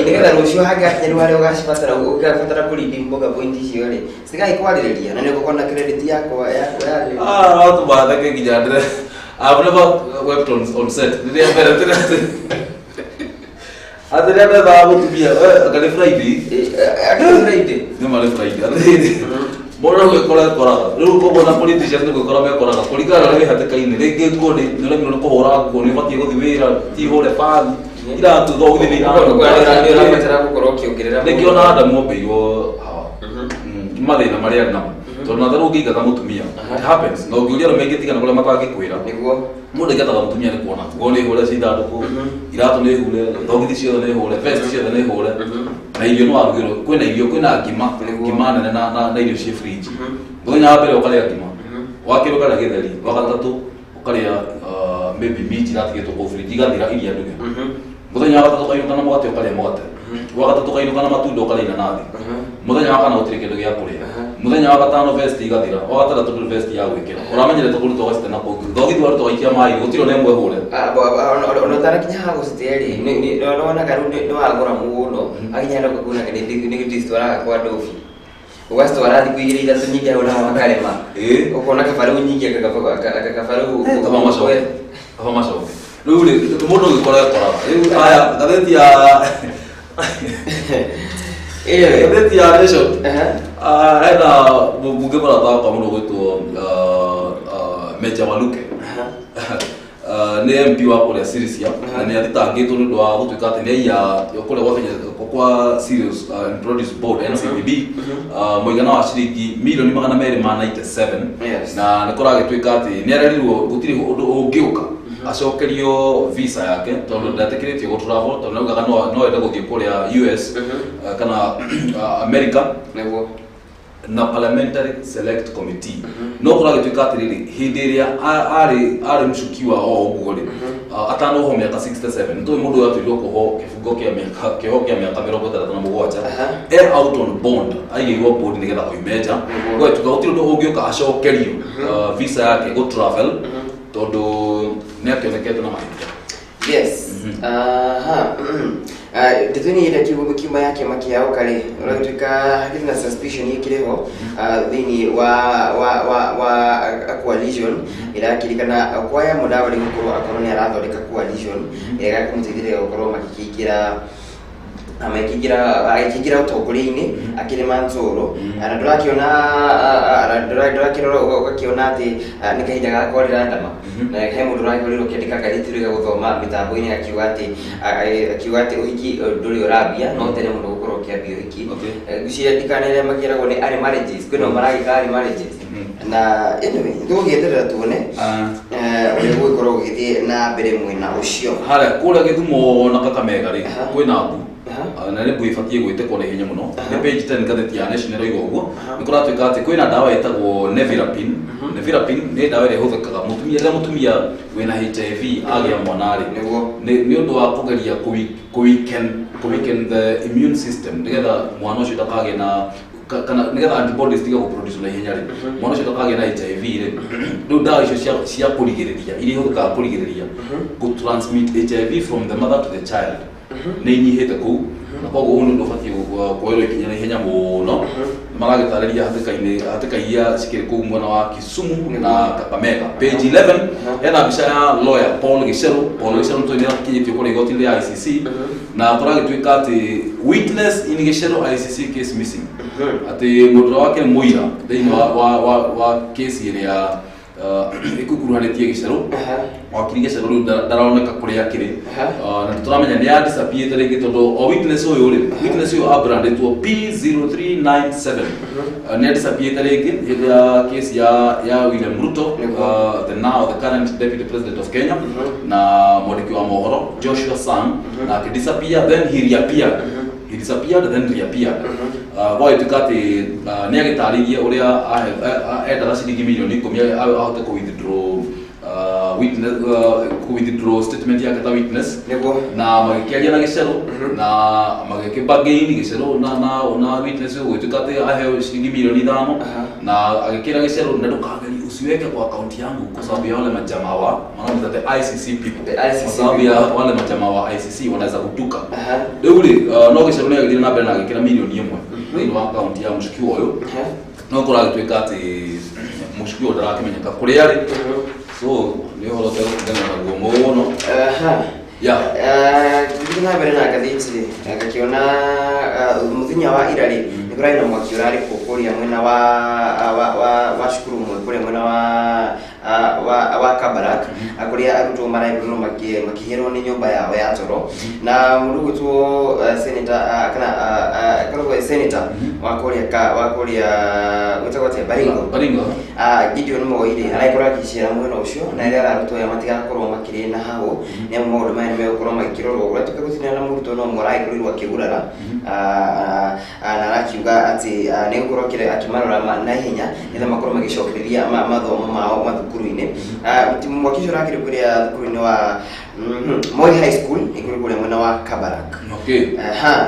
nigetha rucio hanga ni wale ugacibatara ugabatara kurindi mboga points icio ri sigai kwaririria na ni gukona credit yako yari watu baadhi kijandire I've never worked on set ndio mbele Adria na babu tubia akale Friday ni male Friday Bora gwikora riu ko bona politicians ni gwikora mekora kurigana na hatikaini ringi ngoni nire mino ko hora ngoni batie guthi wira ti hore fan ira tu thogithi ni na matara gukorwo kiongerera nikio na ada mobeiwo mathina maria na to na daru giga mutumia it happens no ngiuria no mengitiga na kuria matagikwira niguo mundu getaga mutumia ni kuona ngoni hore cida nduku iratu ni hure thogithi cio ni hure vest cio ni hure na irio no arugiro kwina irio kwina ngima na irio cie fridge ngonya mbere ukaria ngima wakiro kana githeri wagatatu ukaria maybe meat iratigitwo ku fridge igathira iria nduge muthenya wagatatu kainuka na mugate ukaria mugate wagatatu kainuka na matunda ukaria inanathi muthenya wa kana utire kindu gia kuria muthenya wa gatano vest igathira wagatatu ndu vest ya gwikira uramenyere tukuru togacite na kugu thogithi waru togaikia mai gutiro nemwe hure ono tarakinya ha gusteri ni ona garu no agora muno aginyara kuguna ni gitistwara kwa dofi ugasitwara thiku igiri ithatu nyingi ona makarema ukona kafaru nyingi akafaru kama macoke riu ri mundu gikora riu aya gatheti ya gatheti ya Nation ena bunge bara kwa mundu gwitwo Meja Waluke ni MP wa kuria Sirisia na ni athitangitwo ndu wa gutuika ati ni ya kuria gwa Kenya kwa Serious and Produce Board NCBB muigana wa ciringi milioni 297 na nikora gituika ati ni arerirwo gutiri undu ungiuka acokerio visa yake tondu ndatekiritio go travel tondu naugaga no ende guthie kuria US kana America neguo na parliamentary select committee no kora gituika atiriri hindi iria ari mshukiwa o ugori atano ho miaka 67 ndo mundu atuirwo kuho kifungo kia miaka 37 out on bond aigirwo bond nigetha oimeja gwe tukautiro ndo ungioka acokerio visa yake go travel tondu ni akionekete na mahithia. Yes. Detoni ile kima yake makiao kale unataka hakika na suspicion hii kileho dhini wa coalition ila kilikana kwa ya muda wali mkuru akoroni arathondeka coalition ega kumutithire gukoro makikigira akigira utogori-ini akirima nzuru na ndurakiona ati ni kahinda gakorira ndama na he mundu urakorirwo kiandika gathiti riga guthoma mitambo-ini akiuga ati uhiki nduri urabia no tene mundu gukorwo kiambia uhiki gucia ndikanere makiragwo ni ari marriages kwino maragika ari marriages na anyway ndugienderera tuone uri gukorwo githie na mbere mwena ucio hara kuria Githumo na Kakamega ri kwina mbu na ribu ifatie gwitekwo na hinya muno ni page 10 gatheti ya National igo uguo nikuratuika ati kwina dawa itagwo nevirapine ni dawa ire huthikaga mutumia wina HIV agia mwanari ni undu wa kugeria weaken the immune system nigetha mwana ucio ndakage na kana nigetha antibodies tiga guproduce na hinya ri mwana ucio ndakage na HIV ri ndo dawa icio cia kurigiriria iri huthikaga kurigiriria ku transmit HIV from the mother to the child ni nyihite ku na koguo unu ndo fatie kuoerwo ikinya na ihenya muno maragitariria hatikaia cikiri kuu mwena wa Kisumu na Kakamega. Page 11 hena mbica ya lawyer Paul Gicero ndo ni akinyitio kuri igoti ya ICC na kuragituika ati witness in Gicero ICC case missing ati mundu wake muira thiini wa case iria ikukuruhanitie Gicero wakiri Gicero ndaroneka kuri akiri na turamenya ni disappear rigi tondu o witness uyu abrandetwo P0397 ni disappear rigi ya case ya William Ruto the current deputy president of Kenya na mwandiki wa mohoro Joshua Sang na disappear then he reappeared then reappeared boy tukati ni agitaririe uria enda ciringi milioni 10 ahote ku withdraw statement yake ta witness na magikiaria na Gicero na magikibagaini Gicero na witness uyu tukati aheo ciringi milioni 5 na agikira Gicero na ndukageri usiweke kwa account yangu kwa sababu ya wale majamaa wa maana the ICC people kwa sababu ya wale majamaa wa ICC wanaweza kutuka deuli no Gicero ni agithira na mbere na agikira milioni 1 ni wa account ya mshukiwa uyu no kuragituika ati mshukiwa ndarakimenya kuri yari so ni horo tero kugana na guo muno ndina mbere na gathiti agakiona muthinya wa irari ni kurai na mwaki urari kukuria mwena wa shukuru mwe kuria mwena wa Kabarak akuria arutwo maraiburo makiherwo ni nyumba yao ya toro na murugutwo senator kana senator wakuria utagwate Baringo Gideon Moire araikora kishira mwena ucio na ira arutwo ya matiga korwo makiri na hao ni maundu maya me ukorwo makirorwo uria tukaguthina na murutwo no muraikurirwo akigurara na arakiuga ati ni gukorwo kire akimarora na hinya nitha makorwo magicokereria mathomo mao mathukuru-ini mwakisho rakire kuria thukuru-ini wa Moi High School ikuri kuria mwena wa Kabarak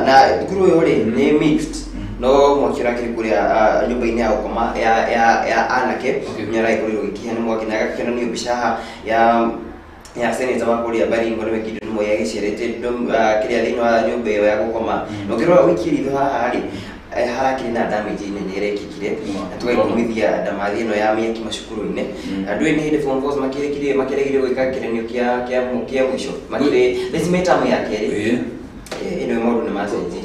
na thukuru uyu ri ni mixed no mwakira kiri kuria nyumba-ini ya ukoma ya anake nyara ikurirwo gikiha ni mwakina gakena ni bishaha ya senator wa kuria Baringo ni Gideon Moya gicirete kiria thini wa nyumba iyo ya gukoma no kirwa wikiri tho haha hari harakiri na damage nene irekikire tugakumithia ndamathi ino ya miaki macukuru-ini andu ni hindi form force makiregire gwika kirenio kia mwisho makire legislator ya keri ino modu ni masenji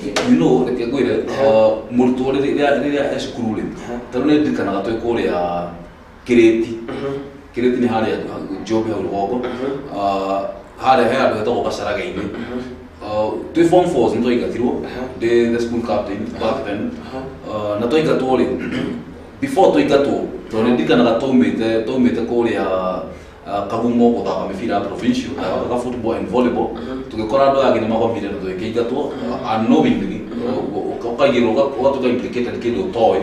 reke gwire murutwo riria ecukuru ri taru ni ndikanaga twi kuria kireti ni haria jobe urugo haria he andu hetagwo Gacaraga-ini twi form 4 ndo igathirwo the school captain back then na toigatwo ri before toigatwo to ndikanaga tumite kuria kagumo gũthaka mĩbira provincial ga football and volleyball tũgĩkora andũ angĩ nĩ makomire na tũgĩkĩingatwo unknowingly ũkaigĩrwo ũgatuĩka implicated kĩndũ ũtoĩ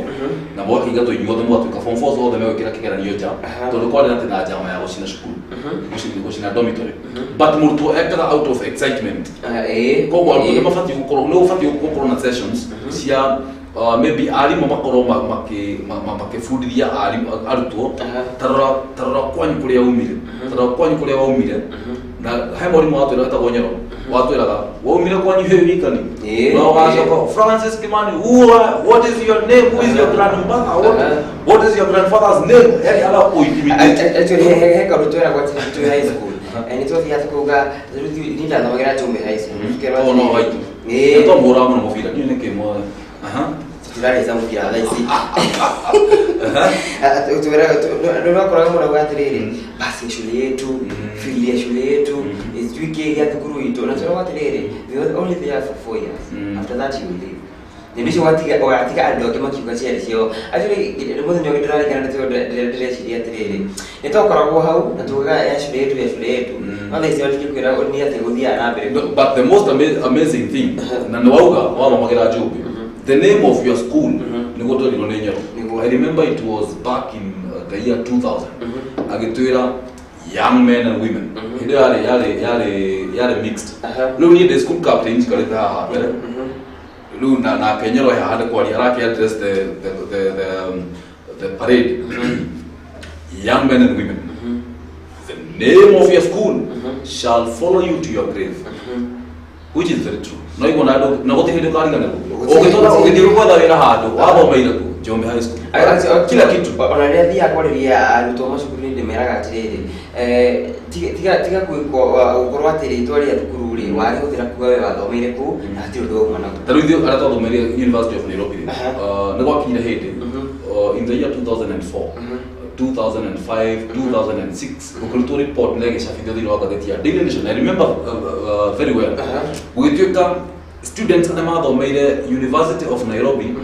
na mũgakĩingatwo inyuothe mũgatuĩka form 4 othe megwĩkĩra kĩgeranio nja tondũ kwarĩ atĩ na njama ya gũcina cukuru gũcina dormitory but mũrutwo ekaga out of excitement koguo arutwo nĩ ũbatiĩ gũkorwo na sessions cia maybe arimũ makorwo makĩbundithia arutwo tarora kwanyu kũrĩa waumire na he mwarimũ watwĩra wetagwo Nyoro watwĩraga waumire kwanyu he wikani no gacoka Francis Kimani what is your name, who is your grandmother, what is your grandfather's name, yani ala kuintimidate actually he karutwera kwa tu high school and it was ya tukuga nita thomagĩra Njumbe high school no right to mura mũno mũbira ni nĩkĩ mwa Tirare za mpira laisi. Ndio kwa mwana watiriri basi shule yetu filia shule yetu is wiki ya thukuru ito na sio watiriri we were only there for 4 years after that you will leave. Nimisho watika ando kama kikwachia sio actually ndio ndio ndio kana ndio shida tiriri nitokoragwo hau na tuga ya shule yetu wale sio tukikwira ni ate guthia na mbere but the most amazing thing na nwauga wa magira Njumbe the name of your school Nigoto Nyoro. I remember it was back in the year 2000. Agitwira young men and women. Yale mixed. Lu ni the school captains kaleta ha. Lu na Kenyero had kwali arake address the parade. Young men and women. The name of your school shall follow you to your grave. Which is very true. No iko na gote hilo kali ngana. Ogitira kwa dawira hado wabo maira ku Njumbe high school. Kila kitu. Onaria kwaria arutwo macukuru ni meraga atiriri. Tiga gukorwo atiri itwaria thukuru ri wari guthira kuga we wathomeire ku na ati undu umwe na. Taru ithio ara twathomeire University of Nairobi. Ni gwakinyira hindi in the year 2004. 2005, 2006, ukulito report nege shafidyo dhino wakadeti ya Daily Nation. I remember very well. Ugituika students na mathomeire University of Nairobi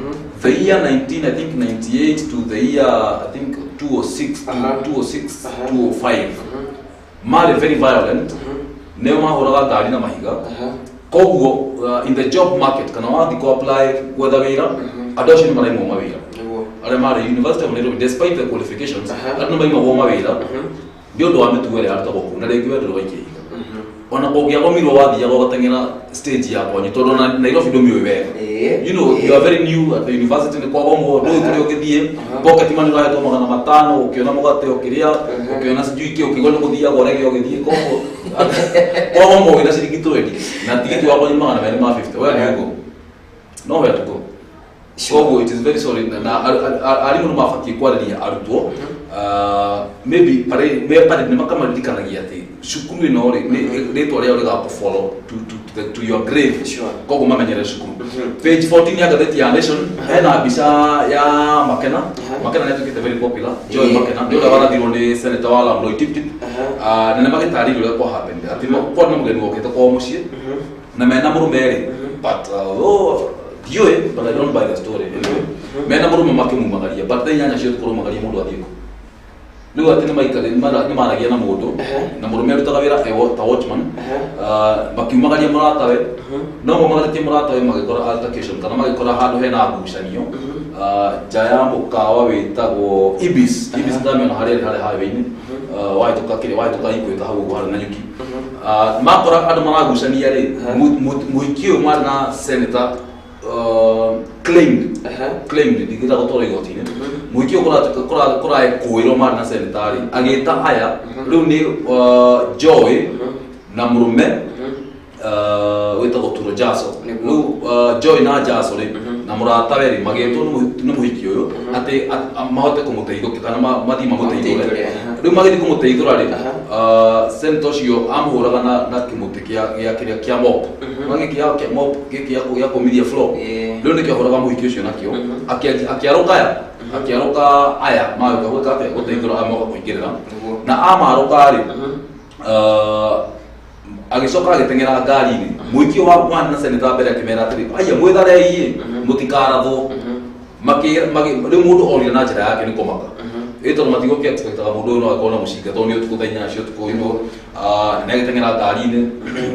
the year 1998 to the year I think 205. Mari very violent. Neo mahuraga gari na mahiga. Koguo in the job market kana wathi ko apply whether wira adoshi ni maraimu mawira. Alemare University of Nairobi despite the qualifications atno mai mawoma wira ndio ndo ametuwele arata goku na regi wedo waike ona kogia gomirwo wathi ya gotengera stage ya kwanyu tondo na Nairobi ndo miwe wega you know you are very new at the university ni kwa gomo ndo kuri okithie pocket money ra to magana matano ukiona mugate okiria ukiona sijui ki ukigona kuthia gorege okithie komo kwa gomo ina shilingi 20 na tikiti wako ni magana 250 where do you go nowhere to go. So it is very sorry na arimu no mafaki kwariria arutwo maybe pare ni makama ndikanagia ati shukuru ino ri retwa ria uri ga follow to your grave kogo mamenyere shukuru page 14 ya gazeti ya Nation ena bicha ya Makena netu kite very popular Joy Makena ndio warathirwo ni senator wala Mloitip na ne magitari ria kwa happen ati kwa no mugeni wokete kwa mucie na mena murumeri but but I don't buy the story anyway. Mena murume make mumagaria but then nyanya cio tukuru magaria mundu athiko. Nigo atine maikare ni maragia na mundu na murume arutaga wira ta watchman makiumagaria muratawe no mumagaria muratawe magikora altercation kana magikora handu hena ngucanio jaya mukawa witagwo Ibis ndamyo na harĩa highway-ini waituka ikuĩka hau ũguo harĩ na nyuki makora andũ maragucania rĩ mũhiki ũyũ marĩ na senator claimed digita gutoro igotini muikio kora kuiro mar na senatari agita aya riu ni Joy na murume wita guturo Jaso riu Joy na Jaso ri na murata weri mageto no muhiki uyu ati mahote kumuteithia kana mathi mamuteithia riu mageti kumuteithia ri senator cio amhuraga na kimuti kia mop magi kia mop kia komithia floor riu ni kia huraga muhiki ucio nakio akiaruka aya maga gwikate guteithia amoga kuingirira na amaruka ri agicoka agitengera ngari-ini muikio wa mwana na senator mbere akimera atiri aya mwitharei mutikarathwo riu mundu oria na njira yake ni kumaka ito matigo ke expect ga mundu no akona musika to ni utuko tanya cio tuko ino na gitengera ngari-ini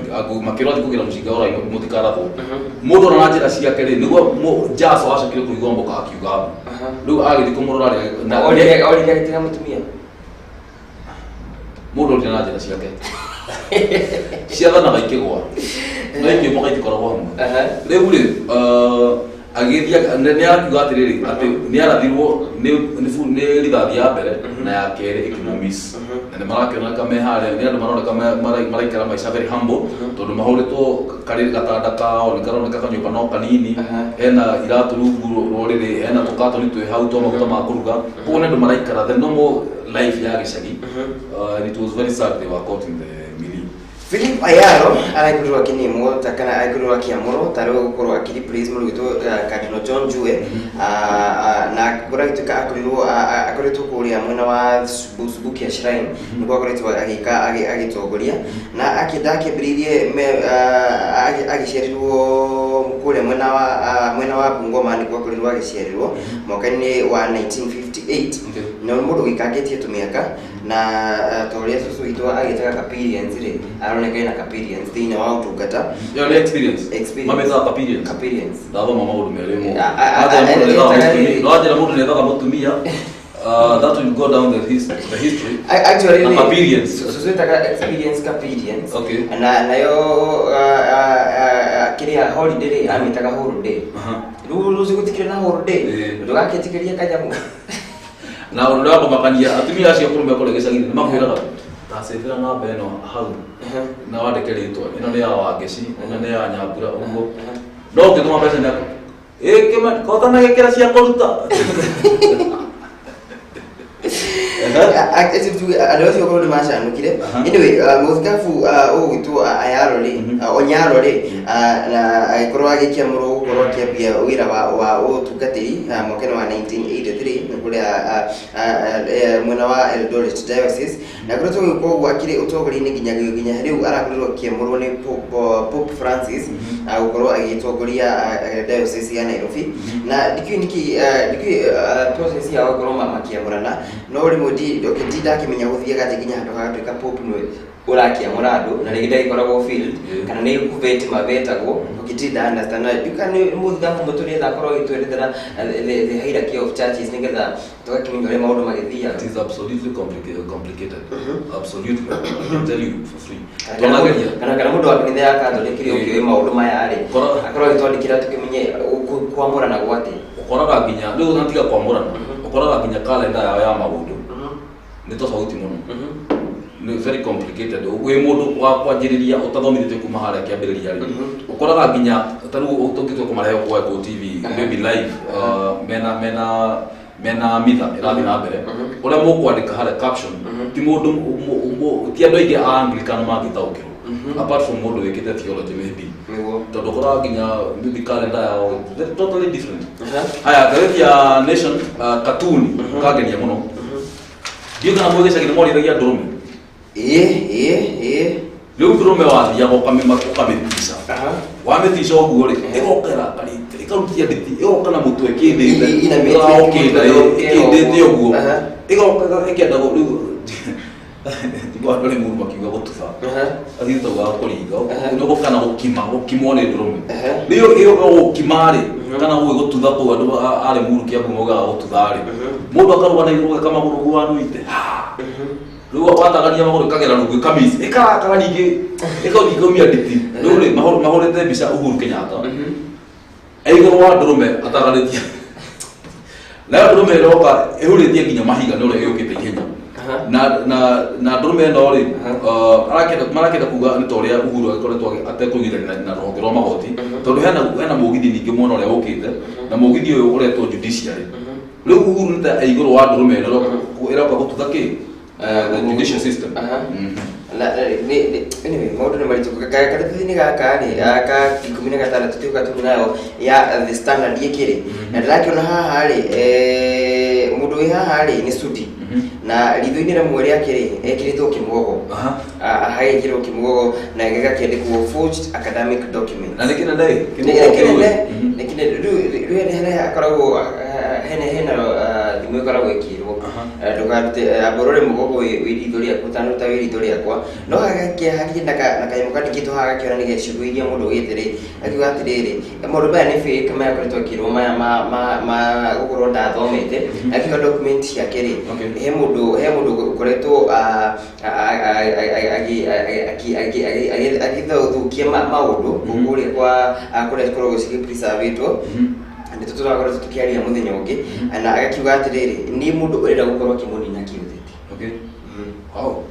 aku makiro atikugira musika ora ino mutikara to mundu na njira ciake ri niguo jaso acokire kuigwa mboka akiuga riu agithii kumurora na oli gitira mutumia mundu ri na njira ciake ciathana baikigwa na ingĩ moka itikoragwo hamwe rĩu rĩ agĩthia nĩ akiuga atĩrĩrĩ atĩ nĩ arathirwo nĩ rithathi ya mbere na ya kerĩ ĩkĩmũmiss na nĩ marakĩoneka me harĩa nĩ andũ maroneka maraikara maica very humble tondũ mahũrĩtwo karĩ gatanda kao nĩ karoneka kanyũmba no kanini hena iratũ rungu rũrĩrĩ hena tũkatoni twĩ hau twa maguta ma kũruga koguo nĩ andũ maraikara the normal life ya gĩcagi and it was very sad they were caught in the Philip Ayaro araigurwa kinimo takana araigurwa kiamuro taro gukorwo akiri praise mu gitu Cardinal John Jue na guragituka akoretwo kuria mwena wa Subuki ya Shrine niko akoretwo agitongoria na akidake bririe agisherirwo kuria mwena wa Bungoma niko akoretwo agisherirwo mwaka-ini wa 1958 na mundu gikagetie tumiaka na toria susu ito agitaga experience ri aroneka ina experience thina wa utungata yo experience mameza experience ndaba mama udu melemo aja mundu nethaga mutumia that will go down the history actually experience susu itaga experience okay na yo kiria holiday ri amitaga holiday ruzi gutikira na holiday ndugaketikiria kanyamu na ndo wako makania atumia acio kurume kole gicagini ni makwiraga tasevira na beno hau na wadekeretwo ino ni ya wangeci ino ni ya nyambura ugo ndo ngituma mbeca nyako Kimani kota na gekera cia kuruta active tu adosi ko ni masha nukire anyway muzikafu ogitu ayarore onyarore na aikorwa gikia muro gukorwa kiambia wira wa utungatiri mwaka wa 1983 nikuria mwena wa Eldoret Diocese na kureto ko gwakire utogori-ini ginya riu arakurirwo kiamurwo ni Pope Francis gukorwa agitongoria Diocese ya Nairobi na diki process ya gukorwa makiamurana no rimodi okitida kimenya guthia gaje ginya handu hagatuika Pope no urakia murado na rigida ikoragwo field kana ni kuveti mabetagwo okitida understand you can mutha muturi tha korwo itwerethera the hierarchy of churches nigetha tukakimenya ore maundu magithia. It is absolutely complicated absolutely I can tell you for free kana mundu akinitha ya katholikiri ukiwe maundu maya ari akorwo itwandikira tukimenye kwamurana gwate ukoraga ginya riu natiga kwamurana ukoraga ginya calendar ya maundu ni tofauti muno ni very complicated we mundu wa kwanjiriria utathomithitio kuma haria kiambiriria ri ukoraga ginya taru utongitwo kumarehe kwa TV maybe live mena mitha irathi na mbere uria mukwandika haria caption ti mundu ti andu aingi Anglican magitaukirwo apart from mundu wikite theology maybe tondu ukoraga ginya maybe calendar yao totally different haya garethi ya nation cartoon kagenia muno dio kana mwege shagini mori ragia ndrume riu ndrume wathiaga ukamĩtisa wamĩtisa ũguo rĩ ĩgokera karĩte ĩkarutia nditi ĩgoka na mũtwe ĩkĩndĩte ĩkĩndĩte ũguo ĩgoka ĩkĩenda rĩu andũ rĩ mũndũ makiuga gũtutha athiĩte wa kũringa nĩgũka na gũkimwo nĩ ndũrũme rĩu gũkima rĩ kana gũgũtutha kũu andũ arĩ mũru kĩambu mogaga gũtutha rĩ mũndũ akarũga na igũrũ geka magũrũ gwanũite riu watagania magũrũ kagera rungu kamisi ikarakara ningĩ ikaumia nditi rĩu rĩ mahũrĩte mbica Uhuru Kenyatta igũrũ wa ndũrũme atagarĩtie nayo ndũrũme ĩroka ĩhũrĩtie nginya mahiga nĩ ũrĩa ĩũkĩte ihenya na ndũrũme ĩno rĩ marakĩenda kuga nĩ ta ũrĩa Uhuru agĩkoretwo atekũigithania na rũhonge rwa magoti tondũ hena mũgithi ningĩ mwena ũrĩa ũkĩte na mũgithi ũyũ ũretwo judiciary rĩu Uhuru nĩ ta igũrũ wa ndũrũme ĩno ĩroka gũtutha kĩ the judicial system anyway maundu ni maritu karatathi-ini gaka ni aka 16 tutuka tunayo ya the standard yekire na ndirakiona haha ri mundu wi haha ri ni sudi na ritho-ini rimwe riakire ekiritwo kimwogo haikirwo kimwogo na gigakendikwo forged academic document na nikina ndai nikine riu akoragwo hena thimũ ĩkoragwo ĩkĩrwo ndukarute aborore mugogo wirithuria kutanuta wirithuria kwa no hagakia hakina na kaimuka nikito hagakiona ni geciguiria mundu gitiri akiuga atiriri mundu baya ni fake kama yakoretwo kiruma ma gukorwo ndathomete akiuga document yake ri he mundu koretwo agithuthukia maundu kuria kwa kuria korwo gicigi preservetwo ndio tutakorwo tukiaria muthenya ungi na agakiuga atiriri ni mundu urenda gukorwo kimunina kiutheti. Okay. Wow.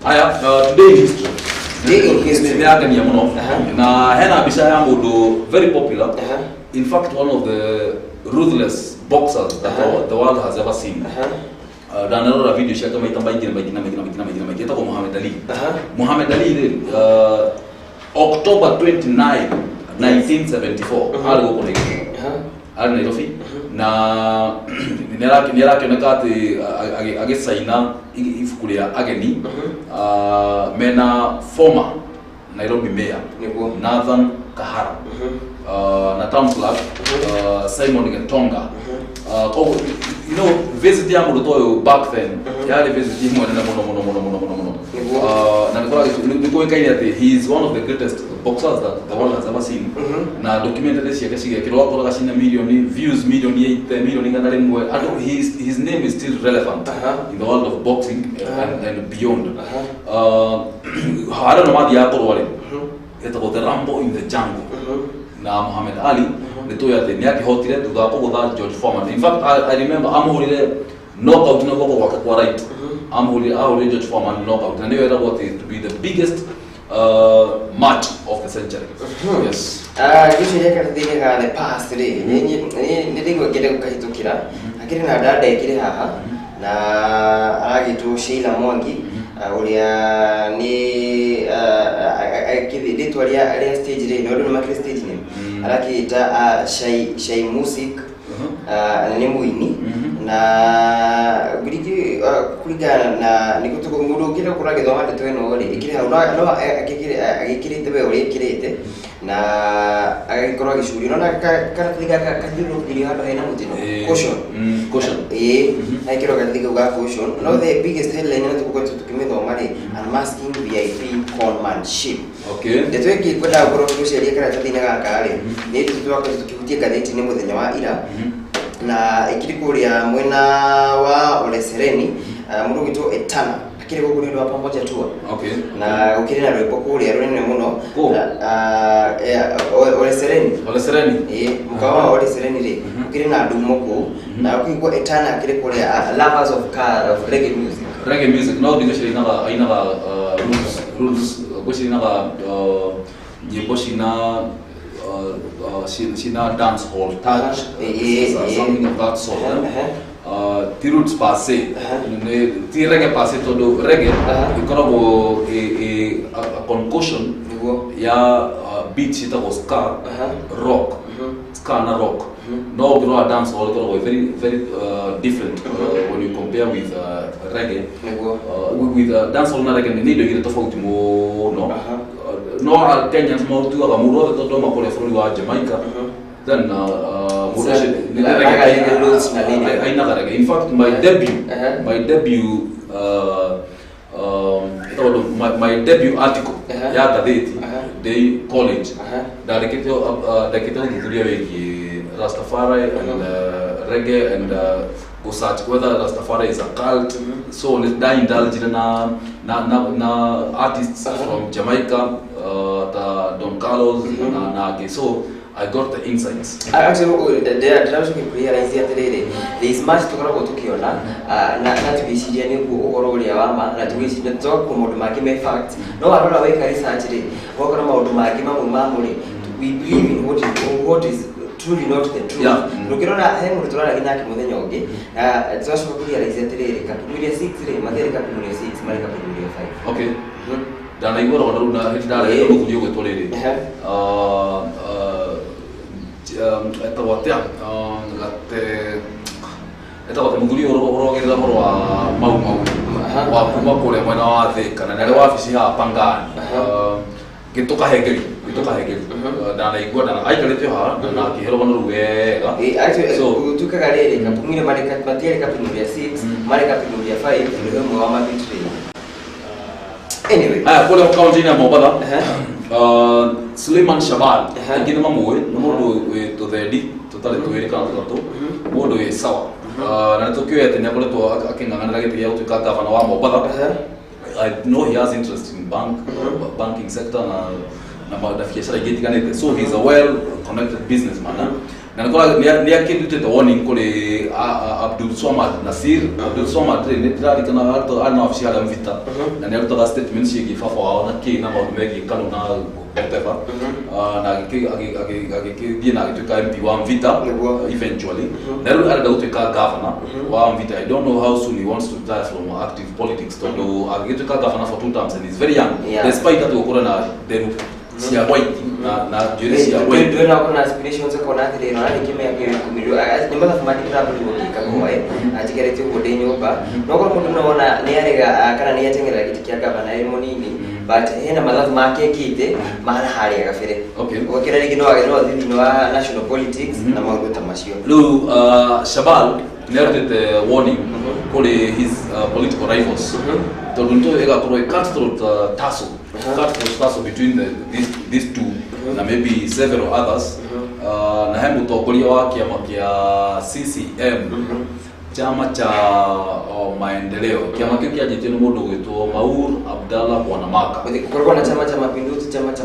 Aya, today in history ni agania muno na hena bisha ya mundu very popular. In fact, one of the ruthless boxers that the world has ever seen. Danarora video shaka maita maigina kwa Muhammad Ali. Muhammad Ali October 29 1974 alikuwa ali Nairobi na nilakioneka ati agisaina ifuku ria ageni mena former Nairobi mayor Nathan Kahara na town clerk Simon Getonga. You know, visit ya mundu toyo back then yali visit him na mono na niko kaini ati he is one of the greatest boxers that the world has ever seen. Na documented this yake kilo kwa kashinda million views, million 8 million ngana lengwe. His name is still relevant in the world of boxing and beyond. Hara no madi yako wale etago the Rambo in the jungle. Na Muhammad Ali nito yate ni akihotire thutha kugutha George Foreman. In fact, I remember amuhurire knockout na kwa right. Amuhurire George Foreman knockout. And they were about to be the biggest match of the century. Yes. Giciri karathini ga the past ri ni ndigo ngende gukahitukira akiri na dada ikiri haha na aragitu Sheila Mwangi uria ni akithinditwa ria stage ri no makire stage name arakita Shay Music ni muini na guriki kurigana na nikutuko mundu kira kuragithoma ndeto eno ri ikiri ha no agikirite we uri ikirite na agikoro gicuri no na kana thiga kathiro kiri hado hena mutino caution aikiro kathiga ga caution no the biggest headline na tuko tukimithoma ri unmasking VIP conmanship. Okay, ndeto iki kwenda gukoro tuciaria kana tathina gaka ri ni tutwa tukihutie gatheti ni muthenya wa ira na ikiri kuria mwena wa Ole Sereni mundu gitu Etana akiri gukurirwa pamoja tu. Okay, na ukiri na rwimbo kuria runene muno Ole Sereni mkawa Ole Sereni ri ukiri na ndumoku na ukigwa Etana akiri kuria lovers of reggae music no digashiri na aina rules goshiri na nyimbo shina dance hall touch something of that sort. The roots passe the reggae passe todo reggae ikorogo a concussion ya beat shita was ska rock ska na rock no grow a dance hall ikorogo very different when you compare with reggae with dance hall na reggae ni ndio ile tofauti mo no Kenyans mo tu aga muro to do makole from wa Jamaica then in fact my debut article ya gazeti they college dakito ngikuria wiki Rastafari and reggae and go search whether Rastafari is a cult. So let's indulge na artists from Jamaica, Don Carlos na so I got the insights. Actually, there are realize that there is much to go to Kiona, not to be seen in Oroyama, not to be seen to talk about Makime facts. No, I don't know where research today. What about Makima Mamuri? We believe in what is truly not the truth. Lukirona hemu rutura inaki muthenya ungi twashoka kurealize atiriri kapimuria 6 matheri kapimuria 6 mari kapimuria 5. Okay. Dana igora wana hitara kuthio gwetolere etawatia etawatia muthuri orogerera horo wa mau wa kuma kule mwena wa Thika na nale wabici ha Pangani gitoka hegeri na naigua na aikarete ha na kihero bano wega so tukaga rere kapungire mareka matiere kapinuria 6 mareka kapinuria 5 ndio mwa wa mabitri anyway kule county ya Mombasa Suleiman Shabal ngine mamwe no mundu to thedi totale twere kana to mundu we sawa na tokyo yete ne koletwo akingangana gite ya utuka gavana wa Mombasa. I know he has interest in banking sector na biashara getikanete, so he's a well connected businessman na nikola ni akindite warning kule Abdul Somad Nasir Abdul Somad ne tari kana alto ana official amvita na ne alto statement shigi fa na ke na megi kanu na whatever na ke dina kutoka MP wa mvita eventually na ru ala kutoka governor wa mvita. I don't know how soon he wants to retire from active politics, though kutoka governor for 2 terms and he's very young despite that ukora na the sia white na jurisdia white ndio na kuna aspirations za kona ile na nikime ya kumilio ni mbona famati na buli bokika kwa ajikarete ngode nyoba no kwa mundu naona ni arega kana ni yatengera gitikia gavana iri munini but hena mathafu make kite mana hari agafire okira rigi no ageno thini wa national politics na maundu ta macio lu Shabal narrated warning kule his political rivals tonto ega pro cutthroat tussle between these two na maybe several others na hemu tokoria wa kiama kia CCM chama cha maendeleo kiama kile kiajitini mundu gwitwo Maur Abdalla Bwanamaka kulikuwa na chama cha mapinduzi chama cha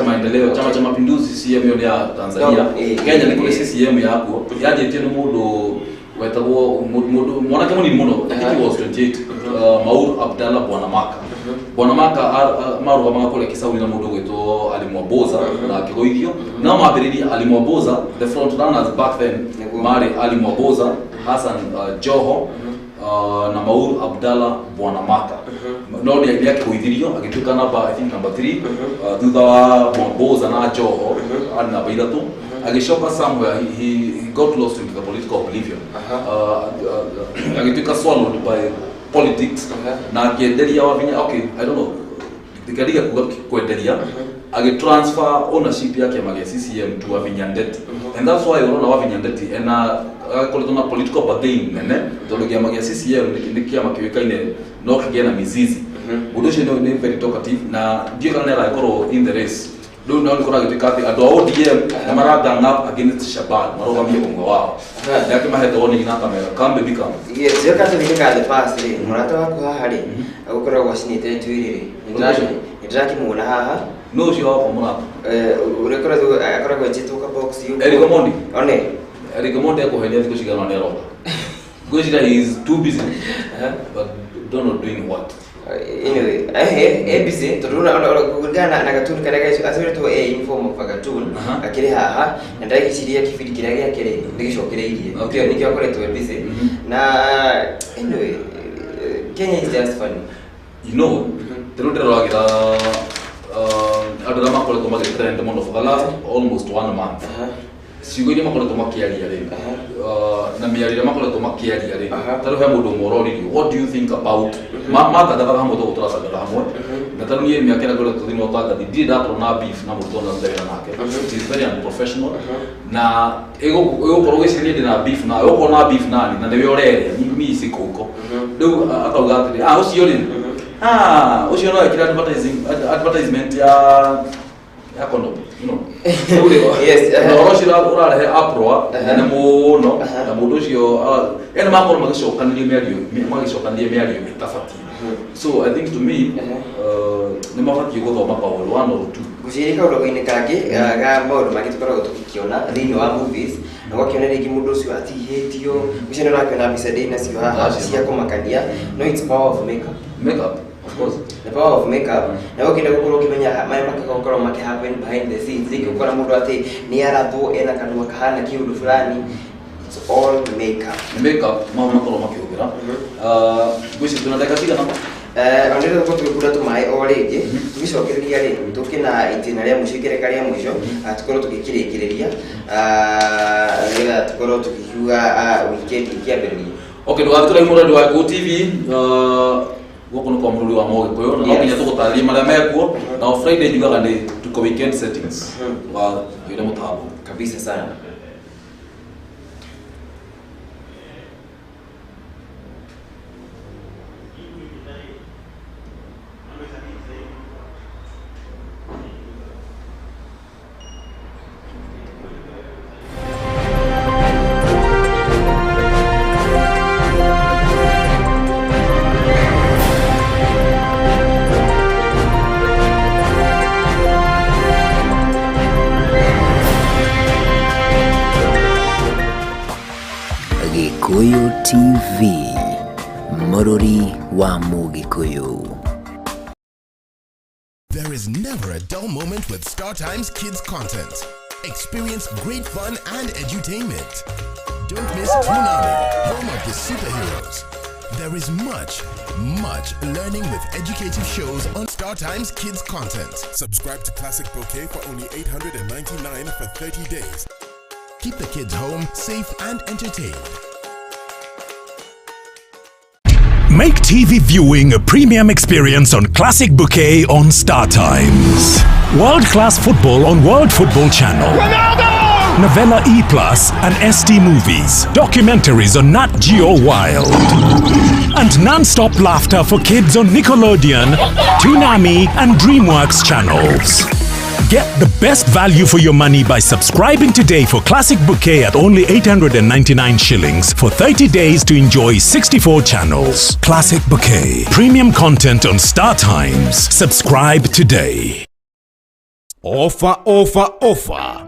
maendeleo chama cha mapinduzi CCM ya Tanzania Kenya ni kule CCM yako yajitini mundu wetagwo mwanake munini muno he was 28 Maur Abdalla Bwanamaka maru kama kule kisauli na mundu gwitwo alimwaboza na kigoithio na mabiriri alimwaboza the front runners back then mari alimwaboza Hassan Joho na Maur Abdalla Bwanamaka no ni yake kigoithirio agituka namba I think number 3 thutha wa mwaboza na Joho ana bairatu agishoka somewhere he got lost into the political oblivion agituka swallowed by politics na kienderia wa vinya I don't know dikadiga kuenderia agitransfer ownership yake ya CCM to Avinyandeti and that's why unaona Avinyandeti ena kolitona political bargain nene tologia magia CCM nikia makiwekaine no kigena mizizi budoshe ni very talkative na ndio kana la ikoro in the race do na nikora gitikati ado ODM na maraga ngap against Shabal maroga miongo wao yake maheta woni ina kamera kambe bika yes yo kato bika the past le murata wako hahari ukora wasinite twirire ndraki muna haha no sio hapo muna urekora do akora kwa jitu ka box yuko Erigomondi one Erigomondi yako henia ziko shigana na roho Gojira is too busy but don't know doing what anyway busy turuna kugana na gatuni karaga asore to inform of gatuni akire haha ndai kiciria kifidi kiraga kire ndigishokereirie okay nikyo akore to busy na anyway Kenya is just funny you know turudera wagira adama kole koma trend mono for the last almost 1 month sigoi makole to makiaria re na miaria makole to makiaria re taru he mundu morori what do you think about mata daga hamo to utrasa daga hamo na taru ye miakera kole to dino taga di da pro na beef na muto na ndera nake it is very unprofessional na ego progress ni na beef na ego na beef na ndewe orere mi sikoko do akauga ati ucio ri ucio no ekira advertisement ya condom you know yes oroshira urare apro na muno na mundu cio ena makoro magishokanire miario mitafati so I think to me ni mafati guthoma Paul 1 or 2 gushirika urogoine kage ga maundu magitukora gutukiona thini wa movies na gwakiona rigi mundu ucio atihetio gushina rakiona bisade na cio haha cia kumakania no it's power of makeup of course the power of makeup na ukenda gukoro kimenya mai makakokoro make happen behind the scenes thiki ukora mundu ati ni aratho ena kanwa kahana kiundu fulani it's all makeup mama makoro makiugira gushi tunataka tiga namba onero tukura tumai orege tugicokereria ri tukina itina ria mushikire karia mwisho atukoro tugikirekireria ila tukoro tukihuga weekend ikiambirĩria okay ndugatukore muradu wa Go TV Wako no kwa mruli wa moge kwa hiyo na kinya tuko talima la meko na Friday juga kandi tuko weekend settings wa ile mtabo kabisa sana. Gikuyu TV, Mururi wa Mugikuyu. There is never a dull moment with Star Times Kids content. Experience great fun and edutainment. Don't miss Toonami, home of the superheroes. There is much learning with educative shows on Star Times Kids content. Subscribe to Classic Bouquet for only $899 for 30 days. Keep the kids home, safe and entertained. Make TV viewing a premium experience on Classic Bouquet on Star Times. World-class football on World Football Channel. Ronaldo! Novella E+, and ST Movies. Documentaries on Nat Geo Wild. And non-stop laughter for kids on Nickelodeon, Toonami, and DreamWorks channels. Get the best value for your money by subscribing today for Classic Bouquet at only 899 shillings for 30 days to enjoy 64 channels. Classic Bouquet. Premium content on Star Times. Subscribe today. Offer,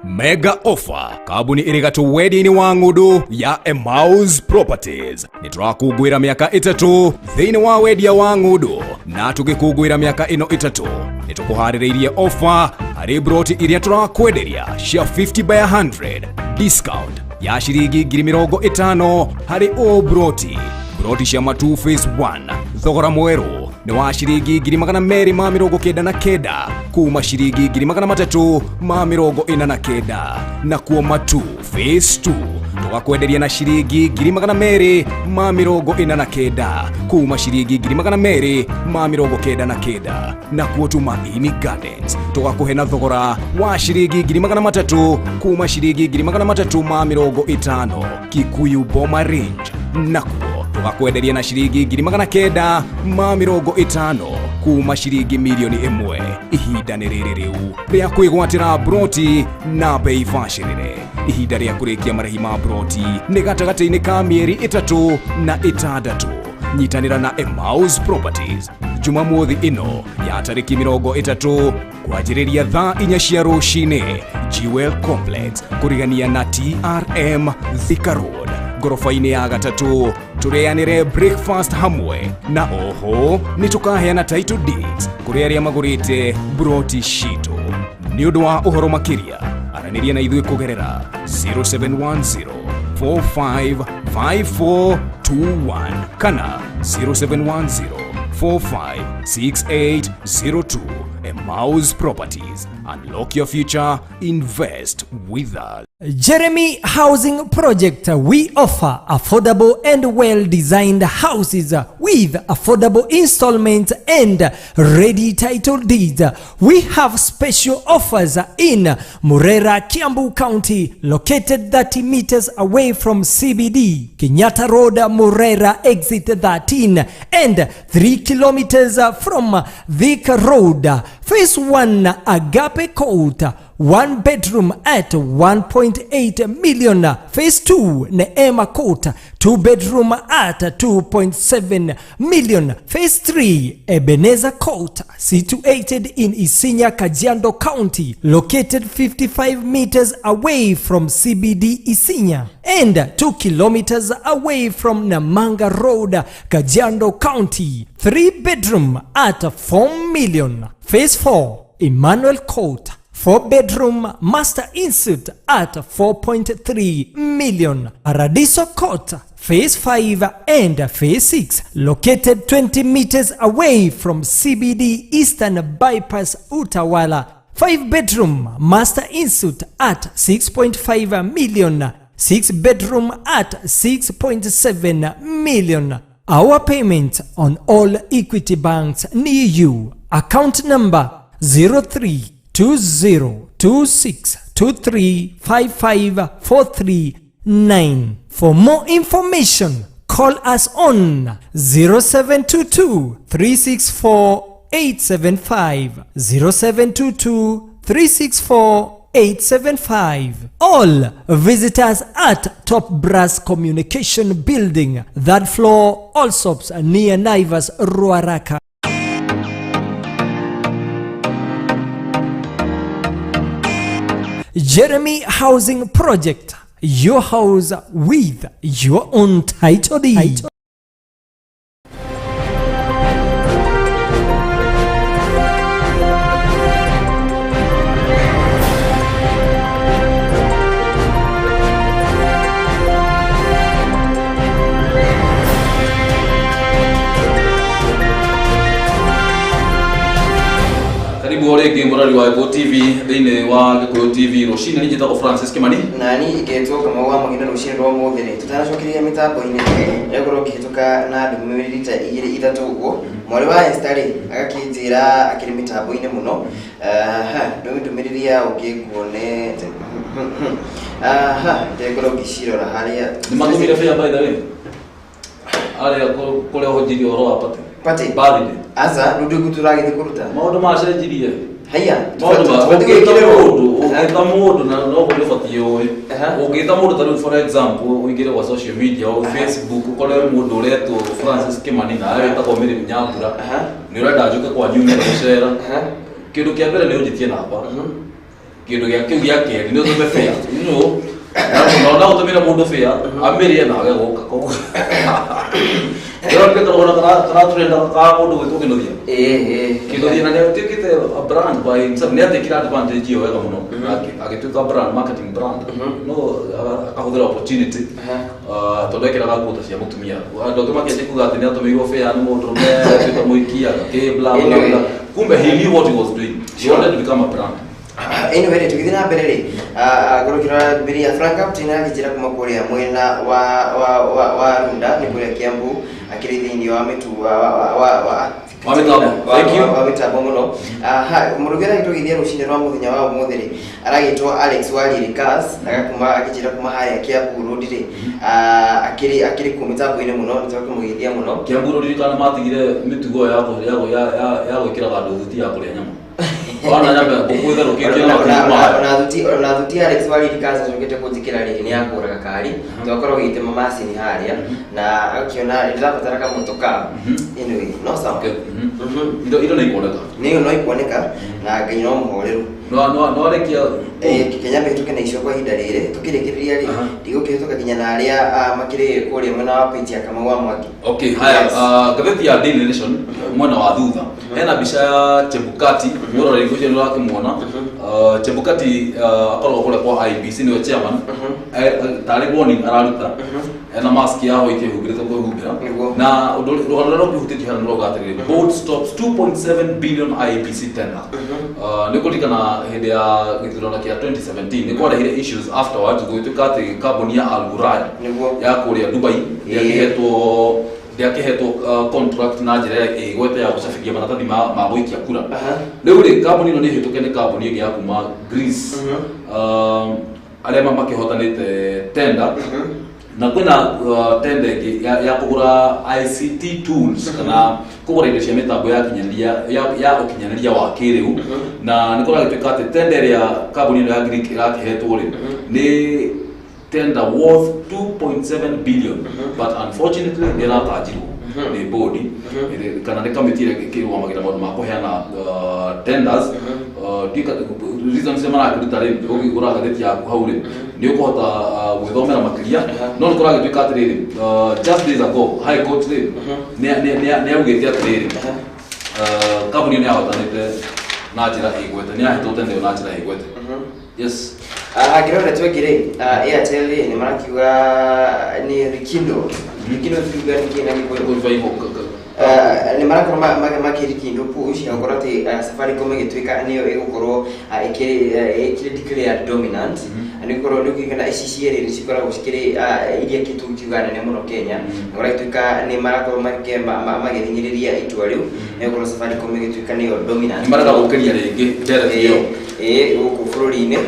mega offer. Kabuni irigatu wedding wa ngudu ya Emmaus Properties. Nitrakugwira miaka 3 thini wa wedia wa ngudu na tugikugwira miaka ino 3. Nitukuhaririirie offer hari broti iria turakwenderia cia 50 by 100 discount ya shiringi 50,000 hari o broti cia matu phase 1 thogora mweru ni wa shiringi 299 kuma shiringi 349 na kuo matu phase 2 tukakwenderia na shiringi 249 kuma shiringi 299 na kuo Tumaini Gardens tukakuhe na thogora wa shiringi 300 kuma shiringi 350 Gikuyu Boma Range na kuo tukakwenderia na shiringi 950 kuma shiringi milioni 1 ihinda nĩ rĩrĩ rĩu rĩa kwĩgwatĩra broti na bei bacĩrĩre. Ihinda rĩa kũrĩkia marĩhi ma broti nĩ gatagatĩ-inĩ ka mĩeri 3 na 6. Nyitanĩra na Emmaus Properties Jumamothi ĩno ya tarĩki 30 kwanjĩrĩria thaa 4 cia rũcinĩ Jewel Complex kũrigania na TRM Thika Road gorofa-inĩ ya 3 tũrĩanĩre breakfast hamwe na oho nĩ tũkaheana title deeds kũrĩ arĩa magũrĩte broti citũ. Nĩ ũndũ wa ũhoro makĩria aranĩria na ithuĩ kũgerera 0710 455421 kana 0710 456802. Emmaus Properties. Unlock your future. Invest with us. Jeremy Housing Project, we offer affordable and well-designed houses with affordable installments and ready title deeds. We have special offers in Murera, Kiambu County, located 30 meters away from CBD, Kenyatta Road, Murera, exit 13, and 3 kilometers from Thika Road. Phase 1, Agape Court, 1 bedroom at 1.8 million. Phase 2, Neema Court, 2 bedroom at 2.7 million. Phase 3, Ebenezer Court, situated in Isinya, Kajiado County, located 55 meters away from CBD Isinya and 2 kilometers away from Namanga Road, Kajiado County. 3 bedroom at 4 million. Phase 4, Emmanuel Court, 4 bedroom master insuite at 4.3 million. Paradiso Court, Phase 5 and Phase 6, located 20 meters away from CBD Eastern Bypass, Utawala. 5 bedroom master insuite at 6.5 million. 6 bedroom at 6.7 million. our payment on all Equity banks near you. Account number 032026235543 For more information, call us on 0722 364 875 0722 364 875. All visit us at Top Brass Communication Building, that floor, Allsops near Naivas, Ruaraka. Jeremy Housing Project, your house with your own title deed. Ore Kimani wa TV thini wa Gikuyu TV Ruciini ni jitako Francis Kimani nani igetwo Kamau wa Mwangi Ruciini rwa muthiri tutanacokiria mitambo-ini egoro kihituka na ndumiri ta igiri ithatu uguo mwari wa Instagram agakinjira akiri mitambo-ini muno ndumiri ya ukikuone egoro gicirora haria ni magumire fia by the way aria kole hojiri oro apate pati bali asa ndugu kuturagithe kuruta maundu macenjirie haya ugita mundu na no kuri fatio ugita mundu tari for example uingire wa social media au Facebook ukore mundu uretwo Francis Kimani na ayo takomire mnyambura ni urenda ajuke kwa nyume gucera kindu kia mbere ni ujitie namba kindu gia kiu gia keri ni utume fair no na utumire mundu fair amirie nawe guka ko Yo que todo para trenda ka mundu gitukinuthia kituthia na ne utikite a brand by himself ne atekira advantage yo wega muno agituka brand marketing brand no akahuthira opportunity tondekira ga kuta cia mutumia andu makete kuga ati ne atumirwo fair ni mundu me tuka muikia ke bla bla kumbe he knew what he was doing. He wanted to become a brand. Anyway, tukithina mbere ri agorokira mbere ya Frank Captain agijira kuma kuria mwena wa Runda ni kuria Kiambu akiri thini wa mitu wa mitambo muno murugera gitugithia Ruciini rwa muthenya wa muthiri aragitwa Alex Walirikas agakuma agijira kuma haya Kiambu Road ri akiri kumitambo-ini muno nitokimugithia muno Kiambu Road kana matigire mitugo ya gwikira gandu thuti ya kuria nyama Wana nyamba kukwetha rukikira na thuti Alex Walirikas acokete kunjikira ri ni yakuraga kari twakorwo gitema macini haria na akiona ndirabatara ka motoka anyway no sound ndo no ikuoneka na ngai no muhoreru no arekia Kenya betuke na icio kwa hinda rire tukirikiria ri digukihituka kinya na aria makiri kuria mwena wa page ya Kamau wa Mwangi. Okay, haya gatheti ya Daily Nation mwena wa thutha ena bica ya Chebukati ngoro ri kucio ndio akimuona Chebukati akorwo kule kwa IBC ni chairman tari warning araruta ena mask ya hoike hugirite kwa hugira na rugano kuhutiti hana roga atiri board stops 2.7 billion IBC tender nikulikana hede ya githurano kia 2017 ni kwa hile issues afterwards guituka ati kambuni ya Al Ghurair ya kuria Dubai yakihetwo contract na njira ya igwete ya gucabiria maratathi ma guikia kura riu ri kambuni ino ni hituke ni kambuni ingi ya kuma Greece aria makihotanite tender na kwina tender ingi ya kugura ICT tools kana kugura indo cia mitambo ya ukinyanĩria wa kiriu na nikora gituika ati tender ya kambuni ino ya Greek irakihetwo ri ni tender worth 2.7 billion but unfortunately they are tajirwo ni body kana ne committee kirwa magira maundu ma kuheana tenders reason sema na kuruta ri ugigura gatheti yaku hau ri ni ukuhota gwithomera makiria no nikora gituika atiriri just days ago high court ri ni augite atiriri kambuni ni ahotanite na njira igwete ni ahitwo tender na njira igwete yes agirora twegire Airtel ni marakiuga ni Rikindo tugani kina revival ni marakorwo makiri kindu push yakora ati Safaricom igituika niyo igukorwo ikiri declared dominant ani korwo ndukikana ICC ni cikoragwo cikiri iria kitugana ne muno Kenya ngora ituika ni marakorwo magithingiriria itua riu yakora Safaricom igituika niyo dominant maraka gukiria ringi ndere guku bururi-ini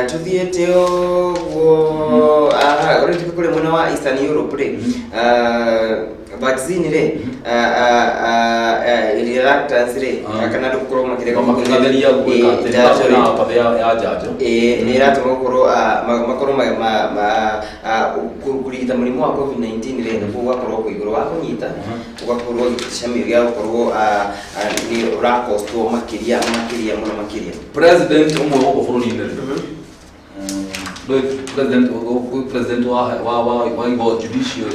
tuthiete uguo uri tukuri mwena wa Eastern Europe ri vaccine re reluctance re kana ndukuru makireka makigatheria gwika na pathe ya jajo ni ratuma gukuru makuru kurigita murimu wa COVID-19 re ndugu gwakorwo kuiguru wa kunyita gwakorwo gicamiria gwakorwo ni urakosto makiria muno makiria president umwe wako bururi-ini president wa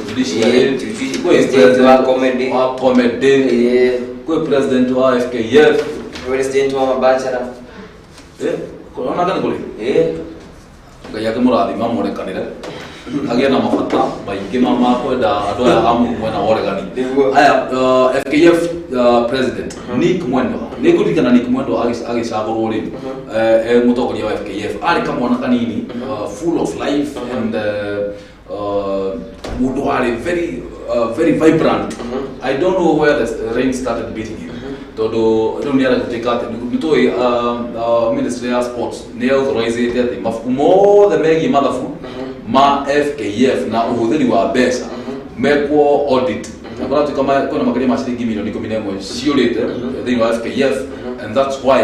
judiciary president wa FKF president wa mabachara korona gani kule ngaya ke murathima murekanire agia na mafata maingi mama kwenda andu aya amwena woregani aya FKF president Nick Mwendo ni kutikana Nick Mwendo agicagurwo ri mutongoria wa FKF ari kamwana kanini full of life and mundu ari very vibrant. I don't know where the rain started beating him. Todo ni ara kutikate nitoi ministry of sports ne authorize ati mafuku mothe megi mathafu ma FKF na uhuthiri wa mbeca mekwo audit na kama kuna makali ma shilingi milioni 11 ciurite thini wa FKF and that's why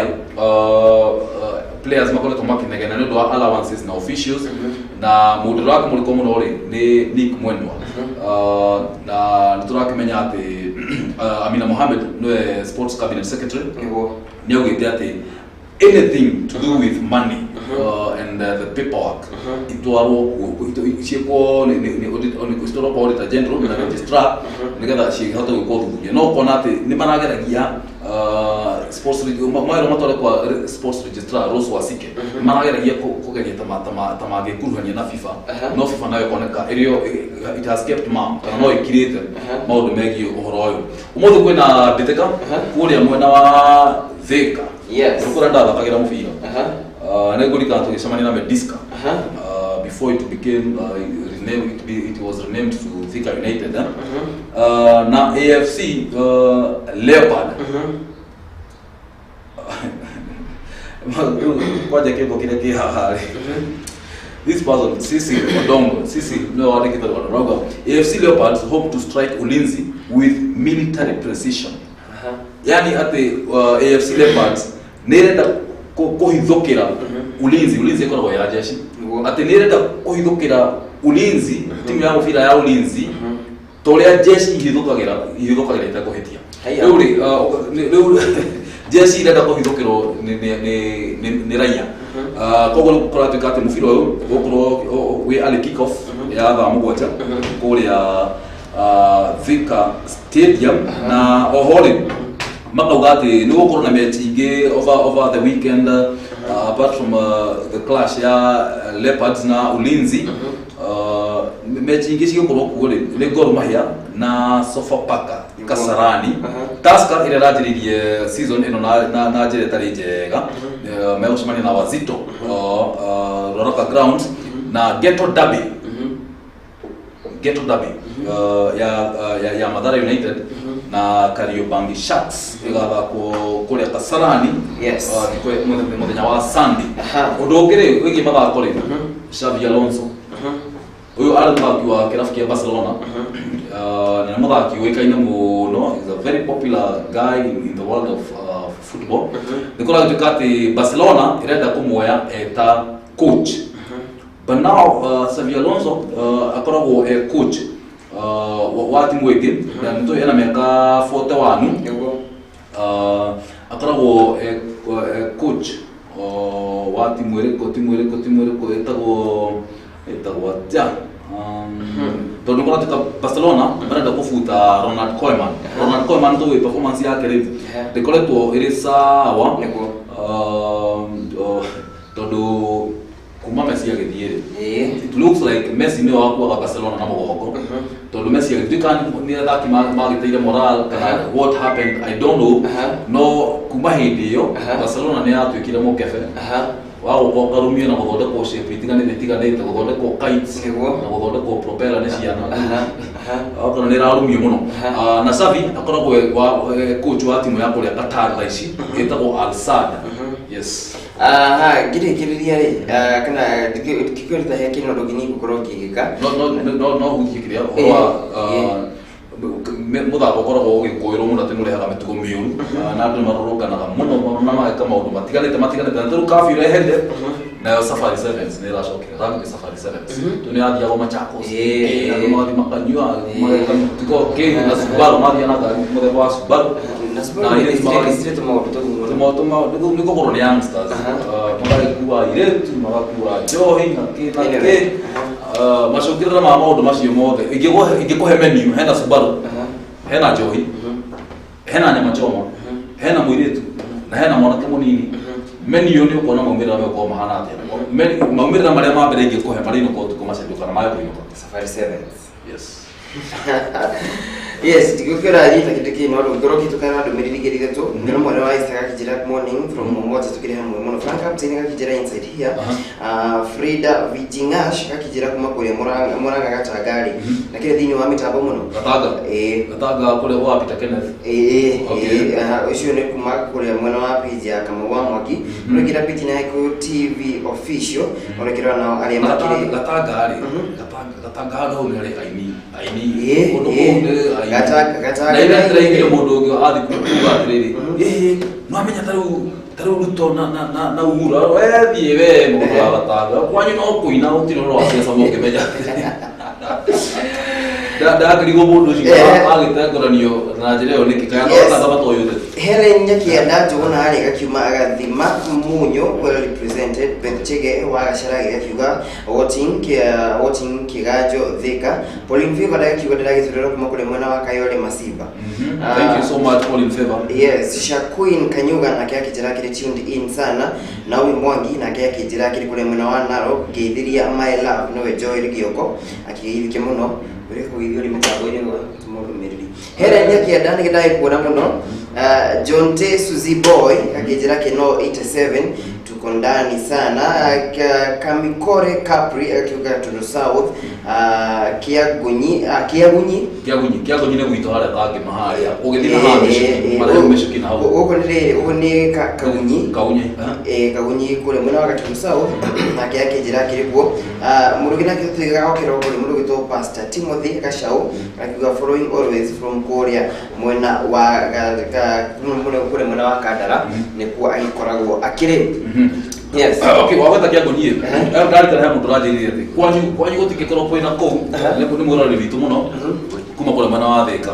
players makole to makinegena ndo allowances na officials na mundu wake muliko muno ri ni Nick Mwendwa na niturakimenya ati Amina Mohamed no sports cabinet secretary ni ogite ati anything to do with money and the paperwork itwaro ichiko ni kustoro auditor general na registrar nigetha hata gukorwo no konate ni manageragia sports mairo matore kwa sports registrar Rose Wasike manageragia kugeria tamage kuruhania na FIFA no FIFA nayo koneka area it has kept mum no ikirete maundu megi uhoro uyu umuthu kwina biteka kuria mwena wa Thika yes ukura ndathakagira mubira na ngurika tugicemania na Mediska before it became renamed it was renamed to Thika United na AFC Leopard kwaje kiko kile kihahari this person Sisi Odongo Sisi no wale kitaro wanaroga AFC Leopards hope to strike Ulinzi with military precision yani ate AFC Leopards nerenda kuhithukira Ulinzi ikoragwo ya jeshi ati nerenda kuhithukira Ulinzi timu ya mubira ya Ulinzi toria jeshi ihithukagira itakuhitia riu jeshi irenda kuhithukirwo ni raia koguo kuratuika ati mubira uyu gukorwo wi early kick off ya thaa mugwanja kuria Thika Stadium na ohori makauga ati ni gukorwo na match ingi over the weekend apart from the clash ya Leopards na Ulinzi match ingi cigukorwo kuuri ni Gor Mahia na Sofapaka Kasarani Tusker ile rajiririe season ino na jere tari njega meucemania na Wazito Roroka Ground na Ghetto Derby ya Mathare United na Kariobangi Sharks igatha kuria Kasarani yes muthenya wa Sunday udokire wigi mathako ri Xavi Alonso uyu ari muthaki wa kirafu kia Barcelona na muthaki wikaine muno is a very popular guy in the world of football nikola tukati Barcelona irenda kumwoya eta coach but now Xavi Alonso akoragwo coach wa timu igi na mtu ena miaka 41 akoragwo coach wa timu iriko etagwo ja tondu kuna tuka Barcelona barenda kufuta Ronald Koeman to performance yake rivi dekoletwo iri sawa tondu kuma Messi agithie it looks like Messi ni wakwa Barcelona na mugongo tondu Messi agithikani ni athaki magiteire moral kana what happened I don't know no kuma hindi iyo Barcelona ni yatuikire mukebe wa gukoka rumio na guthondekwo shape itiganite guthondekwo kites na guthondekwo propeller ni ciana kana ni rarumio muno na Xavi akoragwo coach wa timu ya kuria Qatar thaici etagwo Al Sadd yes giriria ri kana dikikorita he kino ndogini gukorwo ngigika no hukikiria wa muthako ukoragwo ugikuirwo muno ati nurehaga mitugo miuru na andu marorokanaga muno na mageka maundu matiganite na turu kafi irehende nayo Safari Sevens ni iracokera rugby Safari Sevens tu ni athiaga Machakos na mathi makanyua mageka mitugo ke na Subaru mathia na ngari muthemba wa Subaru na Subaru ni district maundu ni kokoro ni youngsters magekuwa iretu magakuwa njohi na ke macokirira ma maundu macio mothe ingikuhe menu hena Subaru hena njohi hena nyama choma hena muiritu na hena mwanake munini menu ni ukona maumira me ko mahana atia maumira maria ma mbere ingikuhe marino ko tukumacendio kana mayo kuino Safari Sevens yes yes tikukira rita kitiki no ndoro kitukana ndumiriri girigetu ngero mwana wa Isaka kijira morning from Momote tukire hamwe muno Frank Kapteni kijira inside here Frida Vijingash kijira kuma kure muranga gatagari na kile thini wa mitambo muno gataga kule wa Peter Kenneth ucio ne kuma kure mwana wa page ya kama wa Mwangi ngira page na Gikuyu TV official onekira na ali makire gataga no ni aini gata na ile mundu ungi athi kuuga atiriri no amenya taru ruto na uhura thie we mundu wa gataga kwanyu no kuina utiroro acia samoke meja ndagirigo mundu ucio agitegoranio na njira yo nikikaya no thaba to yothe here nyakienda njuguna ari gakiuma agathima munyo well represented Benchege wa gacaragira kiuga voting kigajo thika Pauline Favor ndakiuga ndagithurira kuma kuri mwena wa Kayole Masiba thank you so much Pauline Favor yes Shaquin Kanyuga na kia kijira kile tuned in sana na Mwangi na kia kijira kile kuri mwena wa Narok geithiria my love no Joy Gioko akigithike muno ureko githio limetagwo ni wa tumundu miriri here nyakienda ngidai kuona muno John T Suzy Boy akijira kino 87 tuko ndani sana Kamikore Capri akiuga to South Kiagunyi ne gwito hara kage mahali ugithina hawe mara umeshiki na hawo uko ni Kagunyi kule mwana wa to South na akijira kirikuo murugina kithiga okero kule murugito Pastor Timothy Kashau akiuga following always from Korea mwena wa kule mwana wa Kandara ni kuwa agikoragwo akire yes okay waweta Kiagunyi ndari kana mundu rajirire kwanyu gutikikoro kwina ko ni murari bitu muno kuma kule mwana wa Thika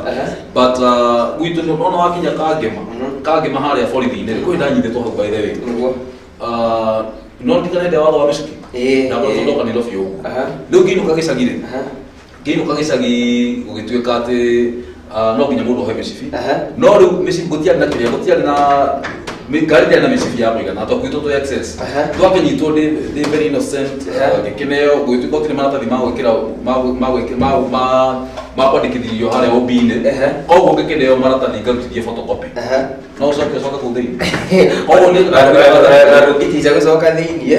but gwitu no wakinya kagema haria borithi-ini kwi ndanyithitwo hau by the way no ndikanende watho wa miciki na guthoka ni rofio riu nginuka gicagi gugituika ati no nginya mundu ohe micibi no riu micibi gutiari na kiria gutiari na ngari na micibi ya kuigana to gwito to access twakinyitwo ndi very innocent gikineo gwituka gutire maratathi ma kwandikithirio haria obine koguo gikineo maratathi ngarutithie photocopy no coka kuu thiini koguo ni gitiza gucoka thiini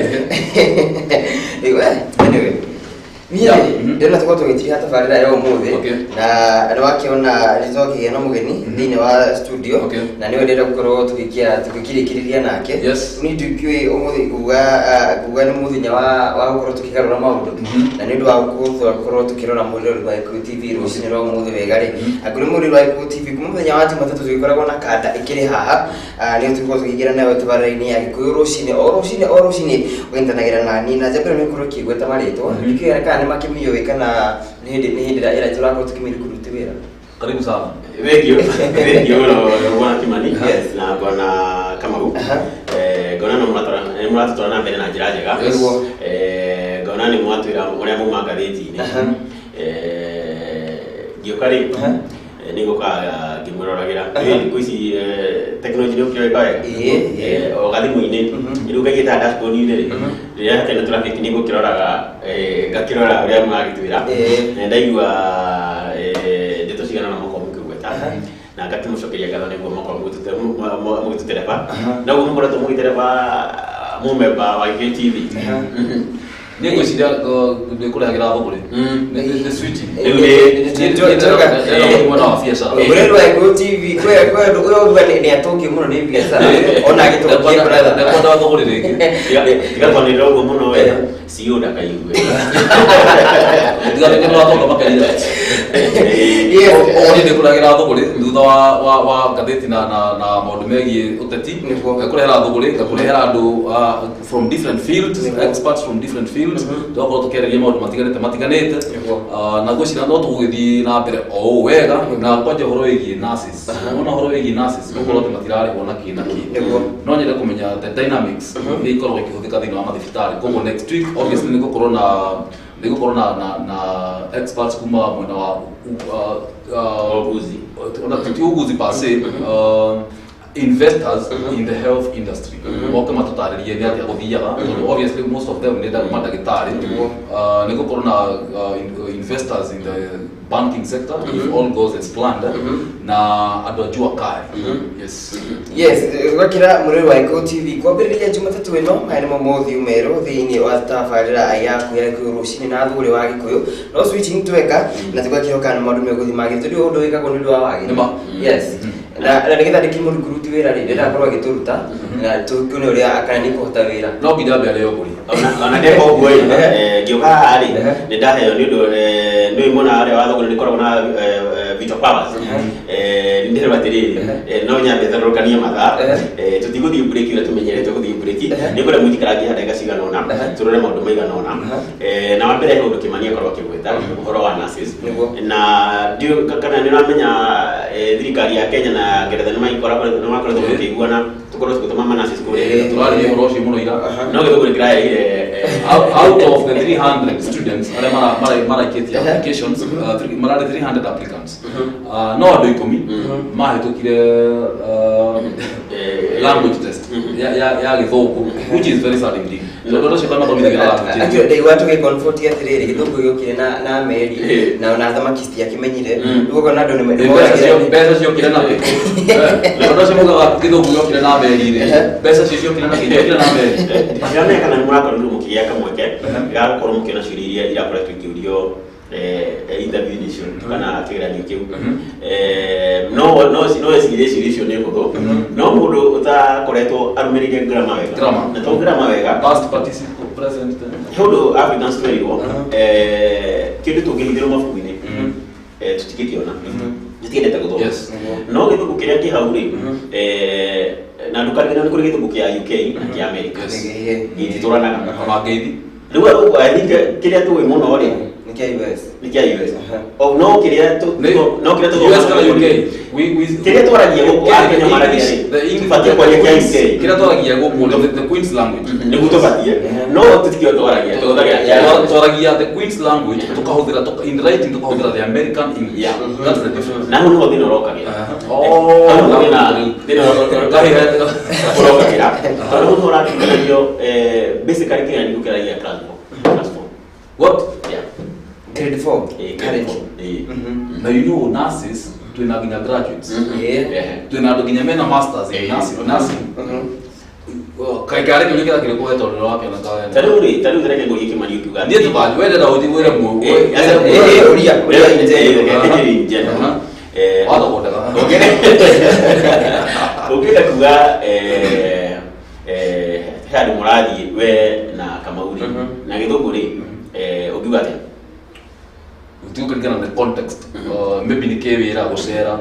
anyway ndona tuko tugitiria tabarira yo umuthi na ndo wakiona rizoki na mugeni thini wa studio na niwe ndenda gukorwo tukikirikiria nake ni tukui umuthi kuga ni muthinya wa gukorwo tukigarura maundu na ni ndu wa gukorwo tukirora muriro wa Gikuyu TV rucini rwa umuthi wegari aguri muriro wa Gikuyu TV kumuthenya wa Jumatatu tugikoragwo na kanda ikiri haha ni tuko tukigira nayo tabarira-ini ya Gikuyu rucini o rucini wintanagira nani na jabira ni kurwo kigweta marito nikira ni makimiyo kana ni hindi ira turako tukimiri kuruti wira karibu sana thank you bwana Kimani yes na bwana Kamau gona no muratora na mbere na njira njega gona ni mwatwira uria mumanga thiti-ini giokari ningo ka gimuragira kuisi technology ndio kile kae ogathimu-ini iruga gita dashboard ni ria kana traffic ningo kiroraga gakirora uria mwagitwira ndaigua ndeto cigana na ngakĩmũcokeria ngatho nĩguo makorwo mũgĩtũtereba na ũguo mũkoretwo mũgĩtereba mũmemba wa GTV Nego shida kule hagira hapo kule. The switch. Mwana wa fiasa. Murendo wa Go TV kwa ndugu ni atoke muno ni biashara. Ona agitokia brother. Ndakwenda wako kule rege. Tiga ni rogo muno we. Sio ndakaiwe. Tiga ni wako kama kaida. Oni de kule hagira hapo kule. Thutha wa gatheti na maundu megie uteti. Kule hera thuguri, kule hera andu from different fields, experts from different fields. Twakorwo tukiarĩria maũndũ matiganĩte na ngwĩciria no tũgũgĩthiĩ na mbere o wega na kwanja ũhoro wĩgiĩ nurses ona ũhoro wĩgiĩ nurses gũkorwo atĩ matirarĩhwo na kĩ na kĩ no nyende kũmenya the dynamics iria ikoragwo ikĩhũthĩka thĩinĩ wa mathibitarĩ koguo next week obviously nĩgũkorwo na experts kuma mwena wa uguzi per se investors in the health industry. Moke matutaririe ni atia guthiaga. Obviously most of them need madagitari. Niko corona investors in the banking sector if all goes as planned. Na adojua kai. Yes, wakira muri wa Gikuyu TV kwambiriria Jumatatu ino hari mo mothi umero thiini wa tabarira ayaku ya Gikuyu Ruciini na thuguri wa Gikuyu no switching tweka na tugakiroka na maundu meguthi magitudio undu wikagwo ni wa wagi. Yes. Na nigetha ndikimurikuruti wira ri ndirakorwo agituruta na tukune uria akana ni kuhota wira no nginya mbe areo kuri ona ndeko guo ngioka ari ni ndaheo ni undu ni imona ari wa thogora ni koragwo na Vito Powers ndire batiriri no nyambe tharukania matha tutiguthii break ira tumenyerete guthii break ni kore mwithikaragia ndagika cigana ona turore maundu maigana ona na wa mbere undu Kimani akorwo akigweta uhoro wa nurses na ndio kana ni ramenya thirikari ya Kenya na ngeretha ni makoretwo makĩiguana tukorwo tugĩtũma nurses kũrĩa turarĩ ũhoro ũcio mũno ira no gĩthũngũ nĩkĩraheire out of the 300 students arĩa maraikĩtie applications mararĩ 300 applicants no andũ 10 mahĩtũkire language test ya gĩthũngũ which is very sad indeed ndio ndio kama tumithagira language akio dei watu ke comfort atiriri gĩthũngũ gĩokire na meri na ona thamaki ciakimenyire ndugo na andũ nĩ mbeca ciokire na ndio ndio moga gĩthũngũ gĩokire na meri mbeca ciokire na gĩthũngũ na meri yone kana nĩ mũrakorwo mũkĩgĩa kamweke ga gũkorwo mũkĩona ciũria iria irakoretwo ikĩũrio interview nation kana kĩgeranio kĩu no ciũria icio nĩ hũthũ no mũndũ ũtakoretwo arũmĩrĩire grammar wega na to grammar wega past participle present hũndũ Africans twerirwo kĩndũ tũngĩhithĩrwo mabuku-inĩ tũtikĩkĩona tũtiendete gũthoma no gĩthũngũ kĩrĩa kĩ hau rĩ na ndukarigana nĩ kũrĩ gĩthũngũ kĩa UK na kĩa America gĩtitũranaga amangeithi rĩu I think kĩrĩa tũĩ mũno rĩ ni kia US o no kĩrĩa US kana UK kĩrĩa twaragia gũkũ Kenya maragia tũbatie kwaria kia UK kĩrĩa twaragia gũkũ the Queen's language nĩguo tũbatie no tũtikio twaragia twaragia the Queen's language tukahũthĩra in writing tukahũthĩra the American English that's the difference na hau nĩho thĩna ũrokagĩra ũrokagĩra tondũ hau ũrakĩgeranio basically kĩgeranio gũkĩragia class 4 what grade 4 currently now you know nurses twina ginya graduates twina andũ ginya mena masters in nursing kaikare kile kile kwa tolo wapi na kawa taruri zireke ngo yiki mali ukiuga ndiye tubaje wenda na udiwere mu uria wada koda ukita kuga hadi muradi we na Kamauri na githungu ri ukiuga ati ukiuga na the context maybe ni kewira gusera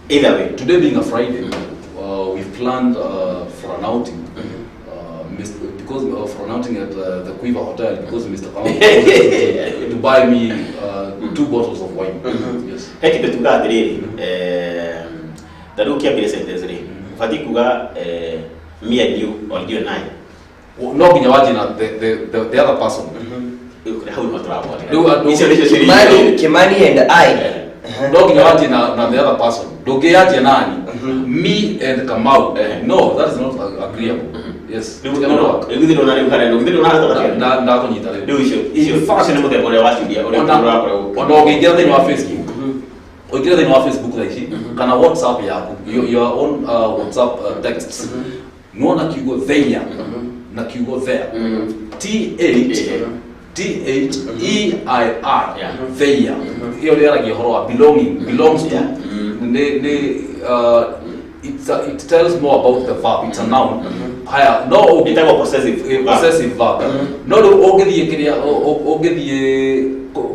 either way today being a Friday we've planned for an outing because for an outing at the Quiver Hotel because Mr. Kamau to buy me 2 bottles of wine. Yes. Heki betuga atiriri darukia bile sentence ri fati kuga me and you or you and I no ginya waje na the other person how not travel Kimani and I no ginya waje na the other person dogeaje nani me and Kamau no that is not agreeable. Yes. Ndio ndio na kunyita leo. Ndio hiyo. Hiyo fashion ni mode wa studio. Ona ukiingia ndani wa Facebook. oikire thĩinĩ wa Facebook thaa ici kana WhatsApp yaku your own WhatsApp texts nuona kiugo theia na kiugo there THEIR theia hiyo ndio yaragia horo wa belongs to it tells more about the verb. It's a noun. Haya no it's a possessive verb. No ogethie kiria ogethie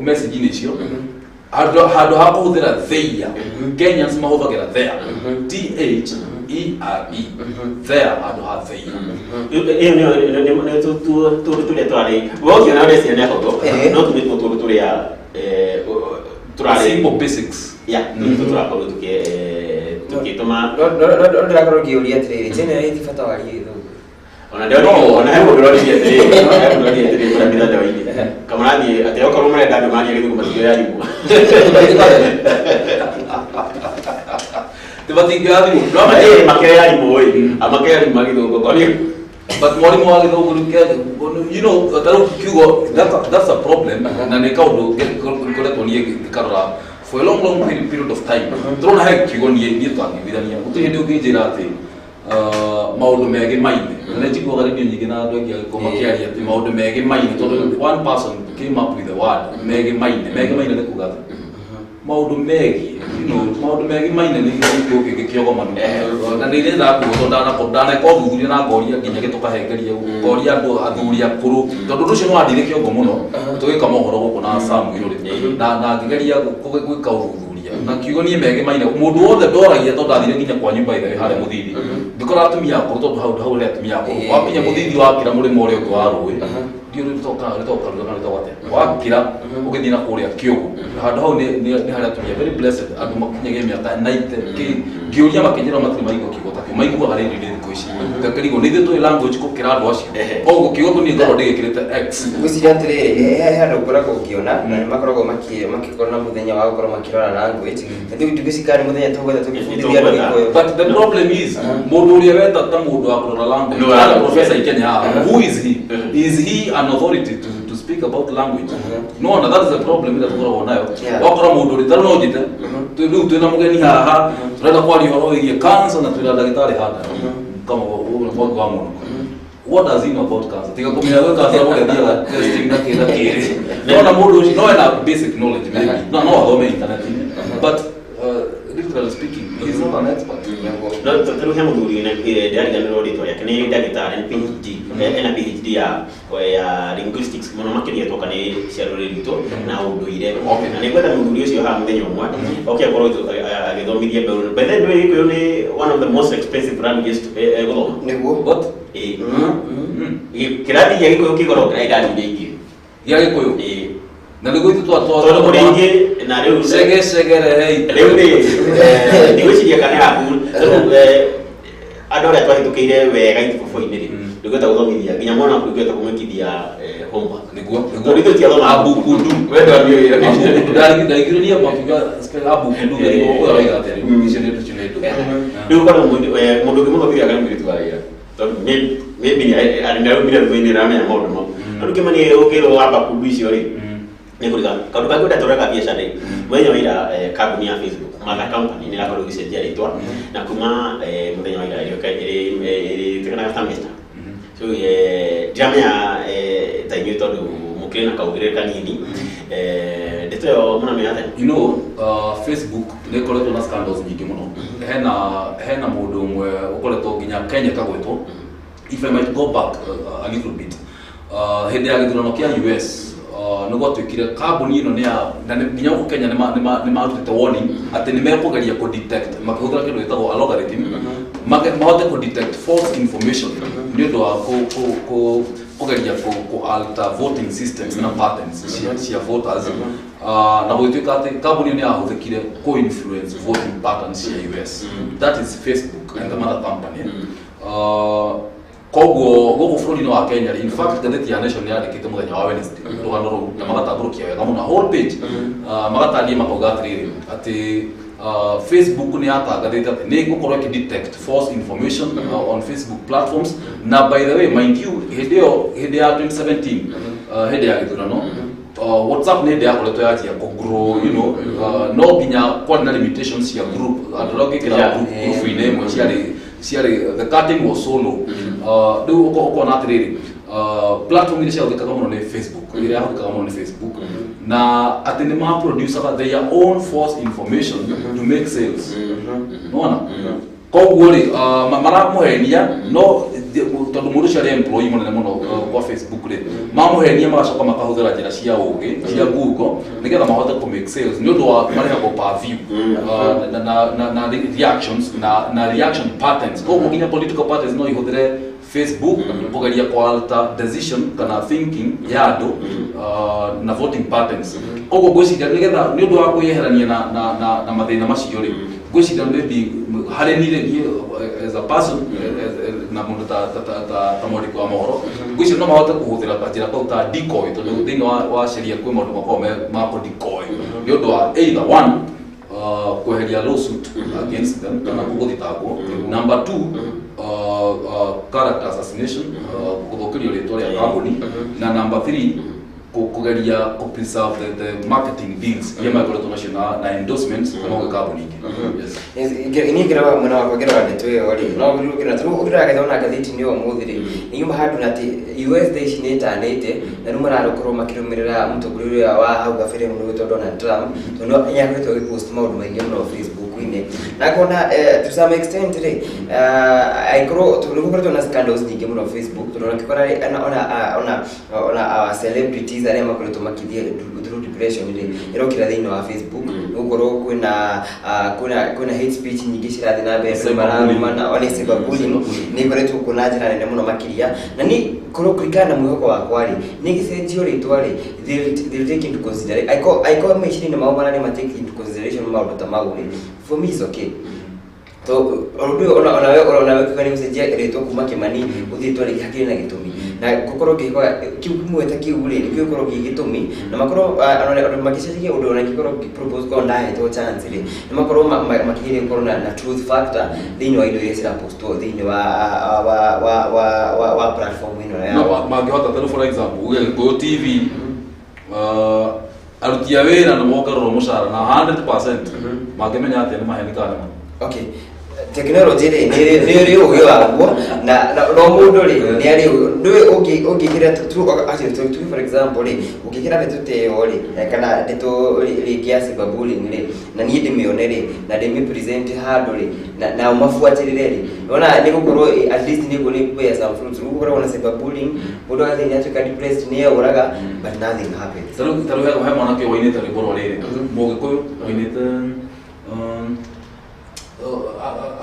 message icio hado hakuhuthira theia Kenyans mahuthagira there THEIRE there hado ha theia iyo tu twari woki na resi ne hodo no tu turia simple basics tu turako tukituma no ndakoro giuria atiriri tena hiti fata wali ona hebu ndori ya kwa bila dawa hili kama nani ateo kama mwana ndio mali yake kumasikio ya limu tibatinga alimu no makere ya limu oi amakere ya limu magido kwa hiyo but mwalimu wake you know that's a problem na nekaudo kole tonie karra for a long period of time drona hack kigo ni twangibirania utihindi ukijira ati maundu mege maine na njiko gari nyingi na andu angi koma kiaria ati maundu mege maine tondu one person came up with the word mege maine ne kugatha maundu mege maundu mege maine ni ngi kiogo manu na ni ri tha ku ndana ko thuthuria na ngoria nginya gitukahengeria ngoria andu athuria kuru tondu rucio no andire kiogo muno tugika mohoro guku na Samu iruri na ngigeria gwika uthuthuria na kiugo ni mege maine mundu wothe ndoragia tondu athire nginya kwa nyumba ile hare muthidi ndikora atumia ko tondu hau le atumia ko wapinya muthidi wakira murimo uri uko wa ruwi ndio ritoka wakira ugithina kuria kiugo handu hau ni hare atumia very blessed andu makinyage miaka 90 ngiuria makinyira matri maigo kiugo takio maigo hari ndi thiko ici ngakirigo ni thito language ko kira andu acio ogo kiugo ni ngoro ndigikirite x guciria atiriri handu koragwo ukiona na makoragwo makikona muthenya wa gukorwo makirora language ndio tugisikari muthenya tugwetha tugifundithia andu but the problem is mundu uria weta ta mundu wa kurora language no professor ikenya who is he is he an authority to speak about language no that is the problem that we're nayo wakora mundu uri tano njite tu twina mugeni haha turenda kwari horo igie cancer na twina dagitari hada kama mwangu wa mundu what does he know about cancer tika kumenya wewe cancer moja dia testing na kile no mundu no na basic knowledge maybe no thome internet but literally speaking he is not an expert no tatu hemu duri na dari ga no dito yakini dagitari PhD na PhD ya linguistics muno makiri toka ni ciarore dito na unduire na ni kwenda muduri ucio ha muthenya umwe akoro agithomithia mberu but then we ni one of the most expensive languages guthoma niguo what kiradi ya Gikuyu kigoro graida ndingi ya Gikuyu na ndio itu todo muringi na leo segere hey leo ni gwiciria kana haku adore twahitukiire wega itufoiniri ndigweta guthomithia nginya mwana kwigweta kumwikithia homework niguo ndio tiathoma abukundu wenda ndio ndari ndaigiriria makiga spell abukundu ndio kwa raiga atari icio ndio tuchinetu ndio kwa mundu kimwe thia kana mbitu waira maybe arinda bila kwini ramenya maundu mau ndio Kimani ukiro wamba kubicio ri ni kuriga kandu kakwenda tureka biacara mwenye wira company ya Facebook mother company ni nakoro gicenjia ritwa na kuma muthenya wira iri tikana semester so jamia tainyo tondu mukire na kaugire kanini ndito muna meata you know Facebook ni koretwo na scandals nyingi muno hena mundu umwe ukoretwo nginya Kenya kagwetwo if I might go back a little bit hindi ya githurano kia US niguo twikire kambuni ino ni ya nginya ku Kenya ni marutite warning ati ni mekugeria ku detect makihuthira kindu gitagwo algorithm mahote ku detect false information ni ndo wa kugeria ku alter voting systems na patterns cia voters na gwituika ati kambuni ni yahuthikire ku influence voting patterns cia US that is Facebook and the mother company koguo gugu bururi no wa Kenya in fact gatheti ya Nation yandikite muthenya wa Wednesday rugano ru na magatamburukia wega muno whole page magatania makauga atiriri ati Facebook ni yatangathite ati ni gukorwo ki detect false information on Facebook platforms na by the way mind you hindi ya 2017 hindi ya githurano WhatsApp nende yakoretwo yakia grow, you know, no ginya kwa na limitations ya group adoge kila group ine mo ciari the cutting was solo do uko na atiriri platform ile ciao kama no Facebook ile yao kama no Facebook na atene ma producer their own false information to make sales no ko gori mara mohenia no tondu mundu cia employee monene muno kwa Facebook le mamuhenia magacoka makahuthira njira cia ugi cia Google nigetha mahote ku make sales ni undu wa marega ko per view na reactions na reaction patterns ko nginya political parties no ihuthire Facebook kugeria kwa alter decision kana thinking yado na voting patterns kogo gwiciria nigetha ni undu wa kuyeherania na mathina macio ri gwiciria maybe hare ni as a person na mundu ta mori kwa mohoro gwiciria no mahote kuhuthira njira ta decoy tondu thini wa sheria kwi maundu makome ma ku decoy ni undu wa either one kuheria lawsuit against them kana kuguthitagwo number 2 character assassination kuthukirio ritwa ria kambuni na number 3 kugeria ku preserve the marketing deals yema koretwo nacio na endorsements kama kwa kambuni yes ini ngira mwana wa kugera ndetwe ori no ngira turugura ga ona gathiti ni omuthiri ni yuma handu nati US station itanite na rumara rukuru makirumirira mutugurira wa hau gafere mundu to Donald Trump no yakwetwo gipost maundu maingi muno Facebook ine na kona to some extent today I grow to rugura na scandals nyingi muno Facebook to kikora ona celebrities are makoretwo makithie through depression ile irokira thini wa Facebook ugoro kuna hate speech nyingi cirathi na mbere mararumana ona cyberbullying ni koretwo kuna njira nene muno makiria na ni kurikana mwihoko wakwa ri ni gicenjio ritwa ri they'll take into consideration I call machine na maubara ni take into consideration maundu ta maguri for me is okay to ona kani msejia ritwa kuma Kimani uthitwa ri hakiri na gitumi na gukoro ngikwa kiumwe ta kiure ni gukoro gigitumi na makoro ona makicirikia undu ona gikoro propose ko ndahe to chance ri na makoro makigire gukoro na truth factor thini wa indo yesira posto thini wa platform ino ya magihota tell for example go TV arutia wira na mokarwo mushara na 100% magemenya ati ni mahenikana okay technology ni ugi waguo na no mundu ri ni ari ndu ugikira tu for example ri ugikira betuteo ri kana ndeto ri kiasi babullying ri na ni ndimione ri na ndimi present hard ri na umafuatirire ri ona ni gukoro at least ni goni kwa some fruits gukoro ona cyberbullying mundu athi atuka depressed ni uraga but nothing happened taru he mwana ke wainete ri boro ri Mugikuyu wainete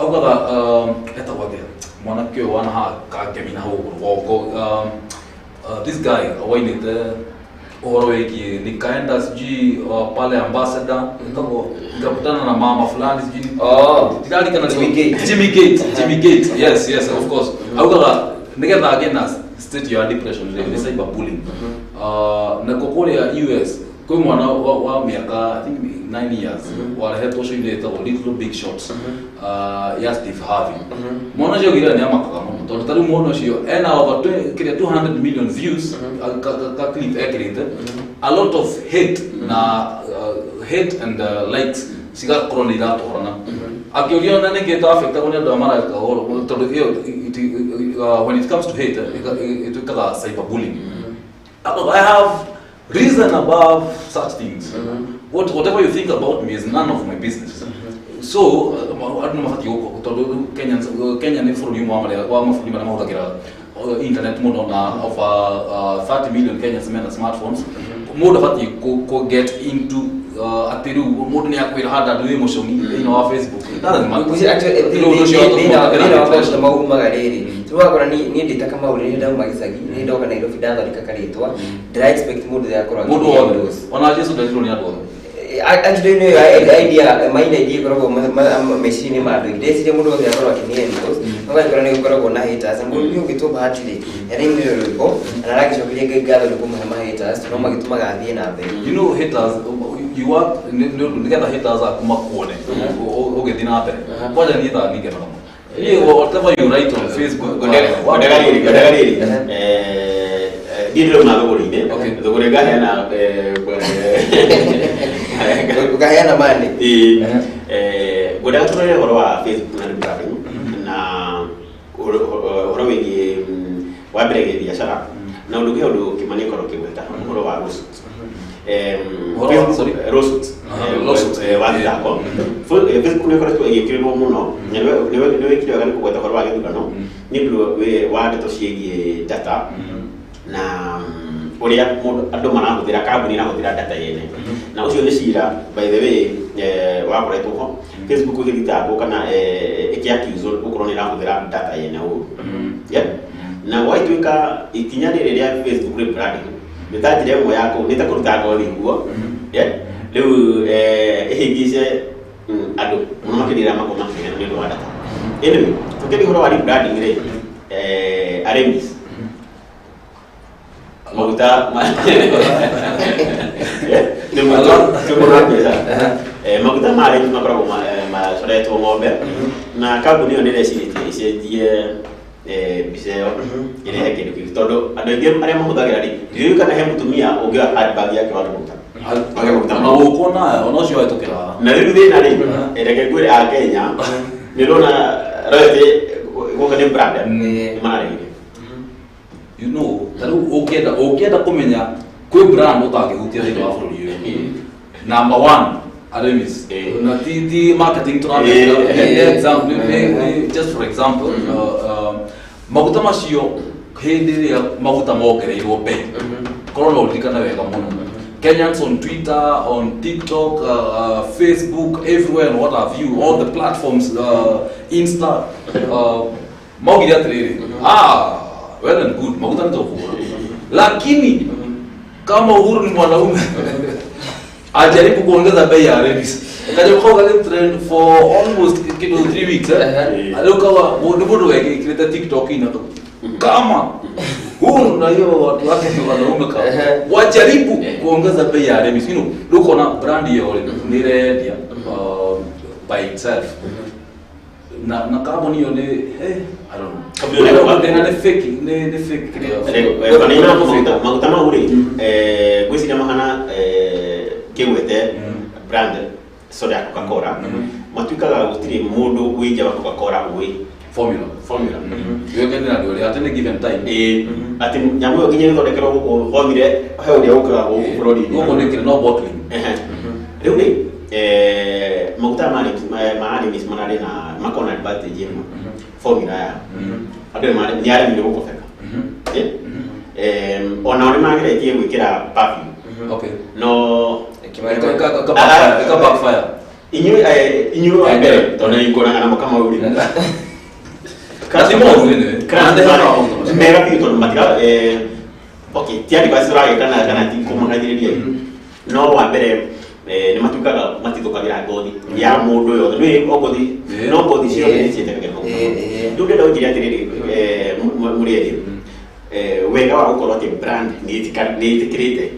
augaga etawage mwanake wana ha kakemina huko this guy wainete oro wiki nikaenda siji pale ambassador nikakutana na mama fulani siji tidali kana Jimmy Gate yes of course augaga nigetha again state your depression the cyberbullying na kokore ya US kwa mwana wa miaka I think 9 years walehetwo shule ta little big shots yes Steve Harvey mwana jo gira ni amaka tondu tari mwana cio ena over 200 million views ka clip ekirite a lot of hate na hate and likes siga korona iratorana akioria na ningeta affect ko ni andu amara ka oro tondu when it comes to hate it kala cyberbullying I have reason above such things. Whatever you think about me is none of my business. So I don't know what you told Kenyan for you internet more on of 30 million Kenyans men smartphones. More of what you could get into atiru more ni akwira hada do emotion in our Facebook. We actually the mau magareri. Tuwakora ni ndita kama ule nda magisagi ni ndoka Nairobi ndatha likakaritwa. Did I expect more there akora? More ona Jesu ndiro ni ado. Actually no idea my idea koroko machine madu ndesire mundu wa akora kiniendos ngakora ni koroko na haters mundu ugito batiri eri ndiriko anarakishokirie gado likumu ma haters no magituma gathie na mbere. You know haters you want together haters akuma kuone ogethina mbere kwaja ni tha nige na whatever you write on Facebook Ndiro magogorine. Ndogorega hena Ugahena mande. Goda turere horo wa Facebook na branding na horo wengi wa brege biashara. Na unduge odo Kimani koro kiweta horo wa Rosut. Rosut. Wandako. Facebook ne koro yekiro muno. Newe kidogo gani kuweta horo wa gedugano. Niblo we wa to shiegi data. Na uria andu marahuthira kambuni na huthira data yene na ucio ni cira by the way wa koretwo ho Facebook igithitangwo kana ikiakizo ukorwo ni rahuthira data yene u na waituika ikinya riria Facebook rebranding nitajire ĩmwe yako nita kuruta ngori guo riu ihingice andu muno makirira makoma kigena ni wa data anyway tukiri horo wa rebranding ri aremis maguta maguta mari makoragwo macoretwo ng'ombe na kambuni ĩyo nĩrecirĩtie icenjie mbica ĩyo ĩrehe kĩndũ kĩu tondũ andũ aingĩ arĩa mahũthagĩra rĩ ndiũĩ kana he mũtumia ũngĩoya handbag yake wa maguta na gũkũ nayo ona ũcio wahĩtũkĩra na rĩu thĩna rĩ reke ngwĩre a Kenya nĩrona royalty gũka nĩ brand nĩmararegire. You know, ukienda kumenya kwi brand utangihutia thini wa bururi uyu. Number 1, Aremis. Na ti marketing example, just for example, maguta macio hindi ria maguta mongereirwo bei. Korona ulikana wega muno. Kenyans on Twitter, on TikTok, Facebook, everywhere and what have you, all the platforms, Insta, maugire atiriri. Well and good, maguta nitokura. Lakini kama Uhuru ni mwanaume ajaribu kuongeza bei ya Aremis. Kaja kwa trend for almost 3 weeks alikuwa bodo wake ikileta TikTok inato. Kama Uhuru na hiyo watu wake ni wanaume kama wajaribu kuongeza bei ya Aremis. You know, look on a brand hiyo ni red by itself. Na kama niyo ni I don't know. Kabla ni fake maguta mauri gwisi na mahana kiwete brand soda Coca-Cola matuikaga gutiri mundu wija wa Coca-Cola uwi formula yo kendina ndore at any given time ati nyamu yo kinye thondekero homire he uria ukira burori ngo nekire no bottling riu ni maguta mari mismanari na makona advantage yenu formula ya ade mari nyari ni gukofeka ona oni magiretie gwikira perfume no ka backfire inyu ade tona ingona kana kama uri kasi mo ni mega pito matiga okay tiari basi rage kana tikumagiriria no wa mbere ni matukaga matithukagira ngothi ya mundu yo ni ogothi no ngothi cio ni cietekaga ndu ndenda ujiria atiriri murieri wega wa gukorwo ati brand ni itikirite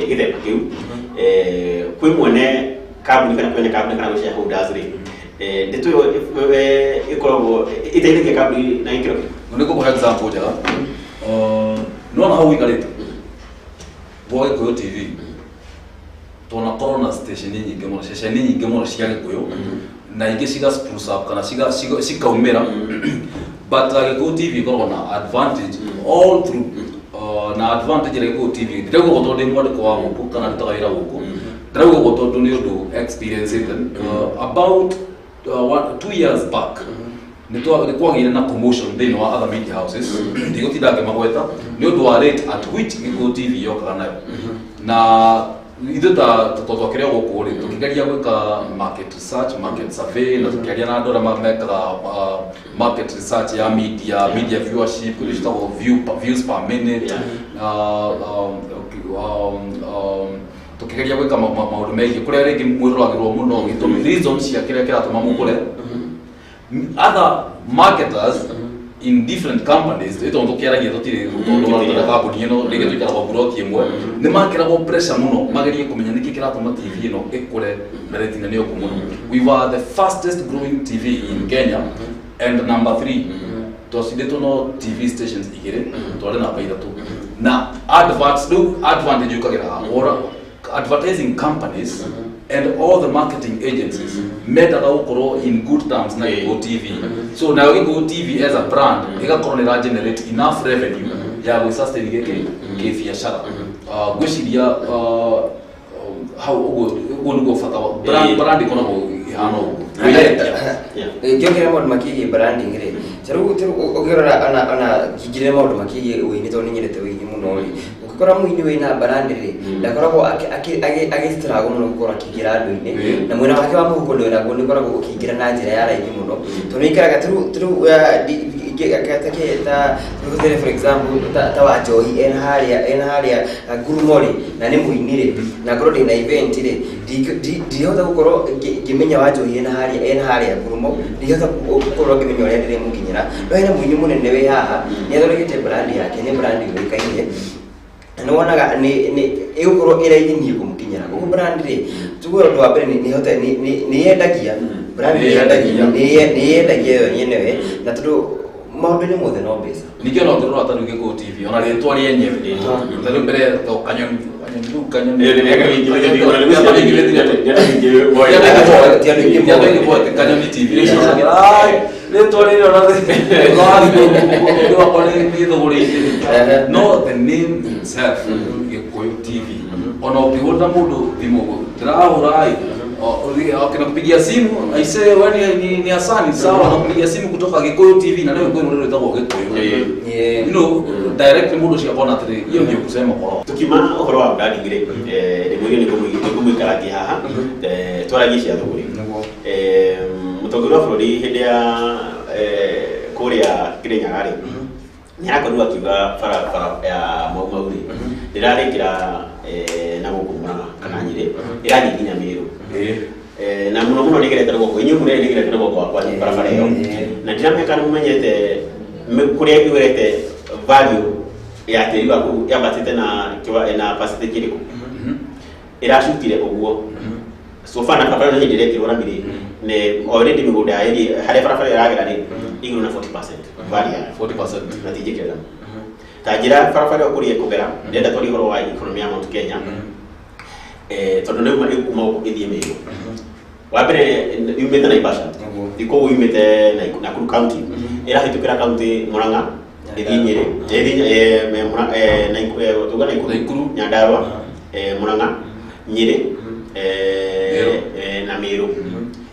githemba kiu kwi mwene kambuni kana kwene kambuni kana gucia holders ri ndetu ikoragwo iteithagia kambuni na ikiro nĩ kũkũhe example njega nona hau ikarĩte boy Gikuyu TV tona corona station nyingĩ mũno cia Gikuyu na ingĩ ciga spruce up kana cikaumĩra but Gikuyu TV ikoragwo na advantage all through na advantage ya Gikuyu TV ndirauga gũkorwo ndĩ mwandĩko wa gũkũ kana ndutaga wĩra gũkũ ndirauga gũkorwo tondũ nĩ ũndũ experience about 2 years back nĩkwagĩire na promotion thĩinĩ wa other media houses ndigũtinda ngĩmagweta nĩ ũndũ wa rate at which Gikuyu TV yokaga nayo na ithu ta twakĩrĩa gũkũ rĩ tũkĩgeria gwĩka market research market survey na tũkĩaria na andũ arĩa mekaga market research ya media viewership kĩrĩa ciĩtagwo views per minute tũkĩgeria gwĩka maũndũ megiĩ kũrĩa rĩngĩ mwĩroragĩrwo mũno gĩtũmi reasons cia kĩrĩa kĩratũma mũkũre other marketers in different companies ito ndo kiaragia tutire ndo kambuni ino rege tukara block imwe ni makiragwo pressure muno magerie kumenya niki kiratuma TV ino ikure rating ni yoku muno. We were the fastest growing TV in Kenya and number 3 twacindĩtwo no TV stations igĩrĩ twarĩ namba ithatũ na adverts rĩu advantage yũkagĩra advertising companies and all the marketing agencies mendaga gũkorwo in good terms na Gikuyu TV so nayo Gikuyu TV as a brand ĩgakorwo nĩ ĩra generate enough revenue ya gũsustain gĩkĩ kĩbiacara gwĩciria hau ũguo nĩguo bata brand ĩkoragwo ihana ũguo ngĩongerera maũndũ makĩgie branding rĩ tarĩu ũngĩrora ona kingĩrĩra maũndũ makĩgie ũini tondũ nĩnyendete ũini mũno rĩ ũngĩkora mũini wĩna brand rĩ ndakoragwo agĩstruggle mũno gũkorwo akĩingĩra andũ-inĩ na mwena wake wa mũhuko ndũnaguo nĩũkoragwo ũkĩingĩra na njĩra ya raithi mũno tondũ nĩikaraga tarĩu for example ta wa Njohi ena harĩa Ngurumo rĩ na nĩ mũini rĩ na ngorwo ndĩna event rĩ ndihota gũkorwo ngĩmenya wa Njohi ena harĩa Ngurumo ndihota gũkorwo ngĩmenya ũrĩa ndĩrĩmũkinyĩra no hena mũini mũnene wĩ haha nĩathondekete brand yake nĩ brand yũĩkaine na wonaga ĩgũkorwo ĩraithi niĩ kũmũkinyĩra ũguo brand rĩ tuge ũndũ wa mbere nĩyendagia brand nĩyendagia yo nyewe na tondũ maũndũ-inĩ mothe no mbeca ningĩ ona ũngĩrora ta rĩu Gikuyu TV ona rĩtwa rĩenyewe ta rĩu mbere kanyoni Kanyoni TV rĩtwa rĩrĩ ona no the name itself Gikuyu TV ona ũkĩhũra mũndũ thimũ ndĩrahũra akinakupigia simu aise wewe ni Hasani sawa nakupigia simu kutoka Gikuyu TV na leo Gikuyu ndio itakuwa Gikuyu you know direct mũndũ cia kona atĩrĩ hiyo ndio kusema kwa tukima ũhoro wa branding rĩ nĩ kumwĩkaragia haha twaragia cia thũgũrĩ mũtongoria wa bũrũri hĩndĩ ya kũrĩa Kĩrĩnyaga rĩ nĩarakorirwo akiuga bara ya Mau rĩ ndĩrarĩkĩra na gũkũ Murang'a kana Nyĩrĩ ĩrathiĩ nginya Meru na mũno nĩgeretwo gũkũ inyuĩ mũrĩ nĩgeretwo gũkũ kwa barabara ĩyo na ndirameka nĩ mũmenyete kũrĩa igũrete value ya tĩri waku yambatĩte na percentage ĩrĩkũ ĩracutire ũguo so far na barabara nĩ hĩndĩ ĩrekĩrwo rami rĩ already mĩgũnda harĩa barabara ĩragera rĩ igũrũ na 40% value ya 40% na tijĩkĩra ta njĩra barabara ũkũrĩa kũgera ndenda twarĩ ũhoro wa economy ya Mount Kenya tondũ nĩ kuma gũkĩthie Meru wa mbere yumĩte Naivasha Gikuyu yumĩte Nakuru County ĩrahĩtũkĩra county Murang'a ĩthiĩ Nyĩrĩ Nakuru Nyandarua Murang'a Nyĩrĩ na Meru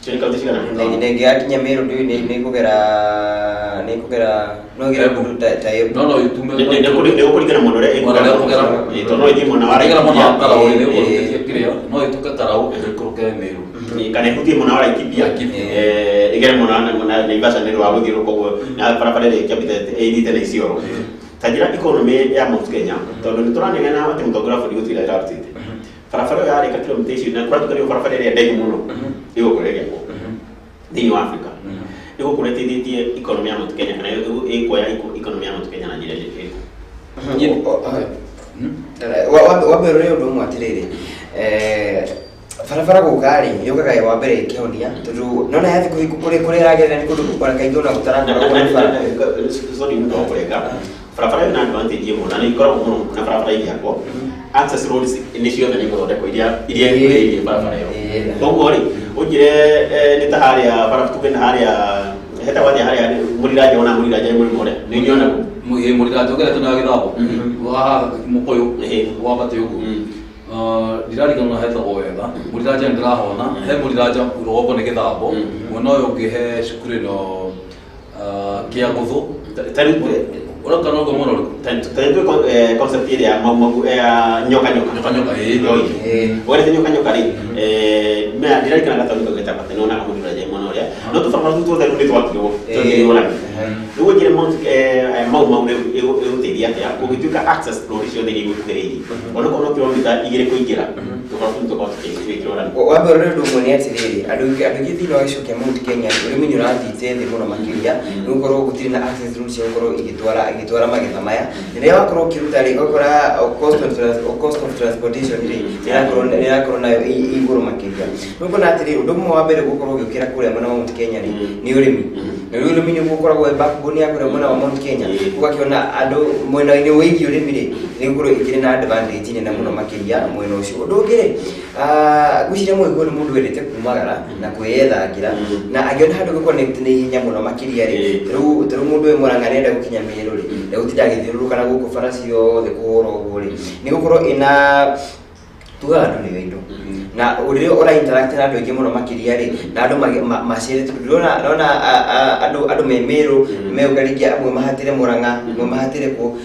Chini county cigana nĩngĩgakinya Meru nĩkũgera no itume nĩgũkũringana mũno ũrĩa tondũ no ĩthiĩ mwena wa no ĩtuke Karau ĩkũrũke Meru kana ĩhutie mwena wa Laikipia ĩgere mwena Naivasha nĩ wa gũthiũrũrũka ũguo na barabara ĩrĩa ĩthite na Isiolo ta njĩra economy ya Mount Kenya tondũ nĩtũranegena atĩ mũtongoria wa bũrũri gũtirĩ ĩrarutĩte barabara ĩyo yarĩka kilomita icio na kũratũkanio barabara ĩrĩa ndaihu mũno ĩgũkorwo ĩgĩakwo thĩinĩ wa Africa ĩgũkorwo ĩteithĩtie economy ya Mount Kenya kana ĩkuoya economy ya Mount Kenya na njĩra ĩrĩkũ wa mbere ũndũ ũmwe atĩrĩrĩ barabara gũka rĩ yũkaga wa mbere ĩkĩhonia tondũ nona yathi kũrĩa ĩragerera nĩ kũndũ gũkora kaingĩ ona gũtarakorwo sorry mũndũ wa kũrenga barabara ĩyo na advantage ĩmwe na nĩ ikoragwo mũno na barabara igĩakwo access roads nĩ ciothe nĩ igũthondekwo iria igũrĩirie barabara ĩyo koguo rĩ ũnjire nĩ ta harĩa bara tuge na harĩa heta wathi harĩa mũriraja ona mũriraja mũrimo ũrĩa nĩ nyona mũriraja ũgerete na Gĩthambo wa Mũkũyũ wa Batĩ ũguo ndirarigana hetagwo wega mũriraja nĩndĩrahona he mũriraja rũgongo nĩ Gĩthambo mwena ũyũ ũngĩ he cukuru ĩno kĩa Ngũthũ Ora no como no tanto concept ya nyoka ora te nyoka ri me direi kana gata ngo geta pate no na ko ndira je mono ya no to fama tu de ni to akio to ni wala no jere mont mau eu te dia ya ko gitu ka access exploration de ni kuterei ono ko no kilomita igere ko igira to fa punto ko ke ke ora wa bere ndo mo ni atiriri adu githino icio ke Mount Kenya urimi ni urathite ndi muno makiria nukorwo gutiri na access rules yokoro igitwara magetha maya rĩrĩa wakorwo ũkĩruta rĩ ũgakora cost of transportation rĩ nĩrakorwo nayo igũrũ makĩria nĩũkuona atĩrĩ ũndũ ũmwe wa mbere gũkorwo ũgĩũkĩra kũrĩa mwena wa Mount Kenya ni urimi na urimi ni gukoragwo backbone ya kure mwena wa Mount Kenya ugakiona andu mwena-ini wigi urimi ni gukoro ikire na advantage ni na muno makiria mwena ucio ndungire gucire mwego ni mundu wendete kumagara na kwiyethangira na agiona handu guconnect ni hinya muno makiria riu mundu we Murang'a nenda gukinya Meru ri gutinda githiururuka na guku farasi yothe kuhura uguo ri ni gukoro ina tuga andu ni indo na uri ora interact na andu ingi muno makiria ri na andu macire rona andu Meru meugarikia amwe mahatire Murang'a amwe mahatire ku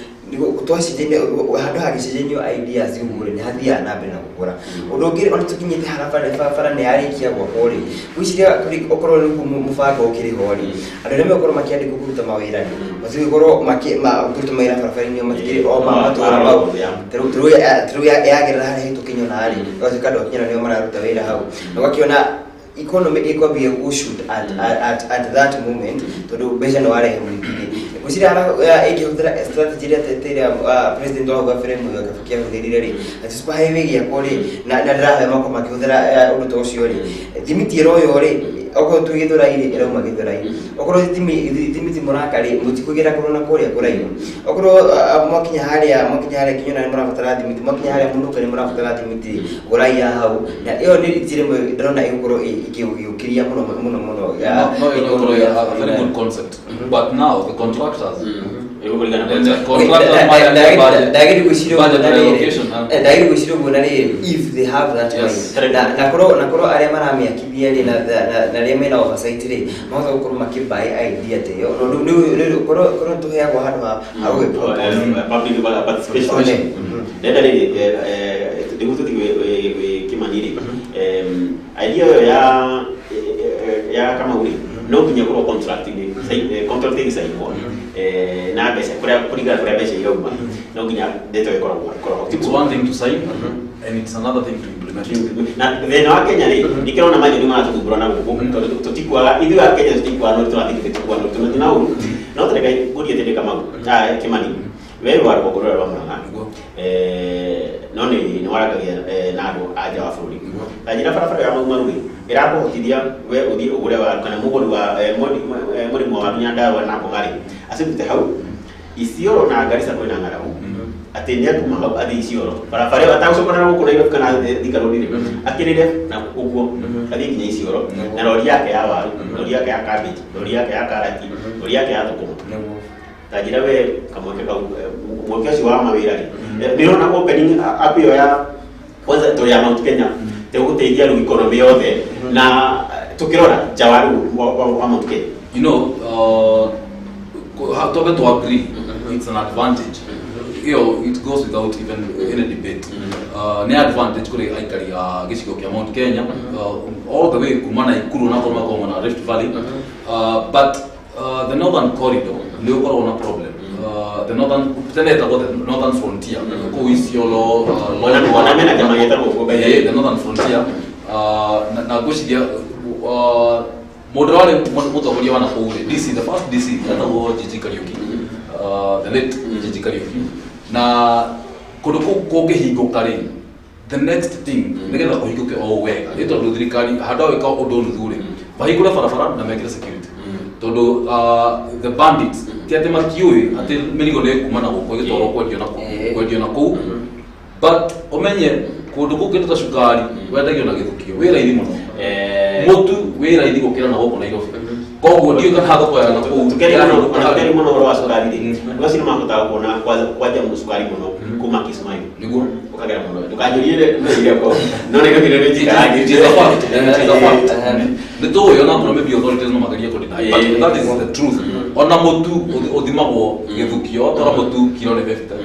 twacindene handu hagicenjenio ideas igure ni hathia na mbere na gukura undu ngire ona tukinyite harabara ni arikia gwako ri gwiciria okorwo ni mubango ukiri hori andu ni mekorwo makiandika kuruta mawira ni mazikorwo kuruta mawira barabara-ini matikiri o matura mau teru yagerera hari hitukinyo na hari gacikando kinyana ni mararuta wira hau na gakiona economy ekwambia gushoot at that moment tondu mbeca no arehe muringini kushira ikihutira strategy ya teteria president wa gafere mu gafikia kuthirire ri ati super highway ya kori na ndarahe mako makihutira undu tocio ri thimiti royo ri oko tuigithura iri era magithura iri okoro thimiti murakari mutikugira korona kori akoraiyo okoro mwakinya haria kinyona ni murabatara thimiti mwakinya haria mundu kani murabatara thimiti uraiya hau na iyo ni tire mu ndona ikoro ikiukiria muno very good concept but now the contractors dagiri gushiro bunani if they have that money na koro aria maramia kibiari na lemena oversight ri mazo koro makibai idea teyo no koro tuheagwo handu awe public participation nenda ni ndimututi Kimani ri idea ya kama uri no kinya koro contracting sai mo na bese kuriga bese yoma no kinya deto koro it's one thing to sign and it's another thing to implement na then wa Kenya ni ikirona mali ni mara tukubura na gugu tutikwa idu wa Kenya tutikwa no tutikwa no tunatuna uru no tereka gudi tete kama Kimani wewe wa gogoro wa Murang'a no ni waragagia na andu aja wa bũrũri ajira barabara ya marugi irakuhotithia we uthii ugure wa kana muguri wa murimu wa Nyandarua na Bongari asibute hau Isiolo na Garissa kwina ngaragu ati ni atuma hau athi Isiolo barabara atagucokora guku na iroka na thikaruri akirire na uguo athi nginya Isiolo na lori yake ya waru lori yake ya cabbage lori yake ya karati lori yake ya thukuma tajira we kamweke kau mwekezi wa mawira ni rona opening up ya kwanza to ya Mount Kenya teguteithia ru economy yothe na tukirora jawaru wa Mount Kenya you know to agree it's an advantage it goes without even any debate ni advantage kule aikari ya gicigo kia Mount Kenya all the way kumana ikuru na koma na Rift Valley but the northern corridor ndio kuna problem the northern frontier ko Isiolo wana mena kama yetaro ko the northern frontier na gushigia moderale mutokoria wana kule DC the first DC atago Jiji Kariuki the late Jiji Kariuki na kuduko kogehigo kare the next thing nigetha kuhiguke o wega ito thirikari hadawe ka undu nuthure bahigura barabara na mekira security todo the bandits tiate makiui ati mirigo le kumana guko gitoro kwendio na ku but omenye kundu kugita cukari wendagio na githukio wira iri muno mutu wira iri gukira na guko na Nairobi koguo ndio kana haga kwa na ku tukeri muno wa cukari ri wasino makuta kuona kwaja musukari muno kuma Kismayo niguo ukagera muno tukajurire mbere ko none kabire njikaraje nito yo na maybe authorities no magaria ko deny but that is the truth ona mutu odimagwo githukio tora mutu kirone befita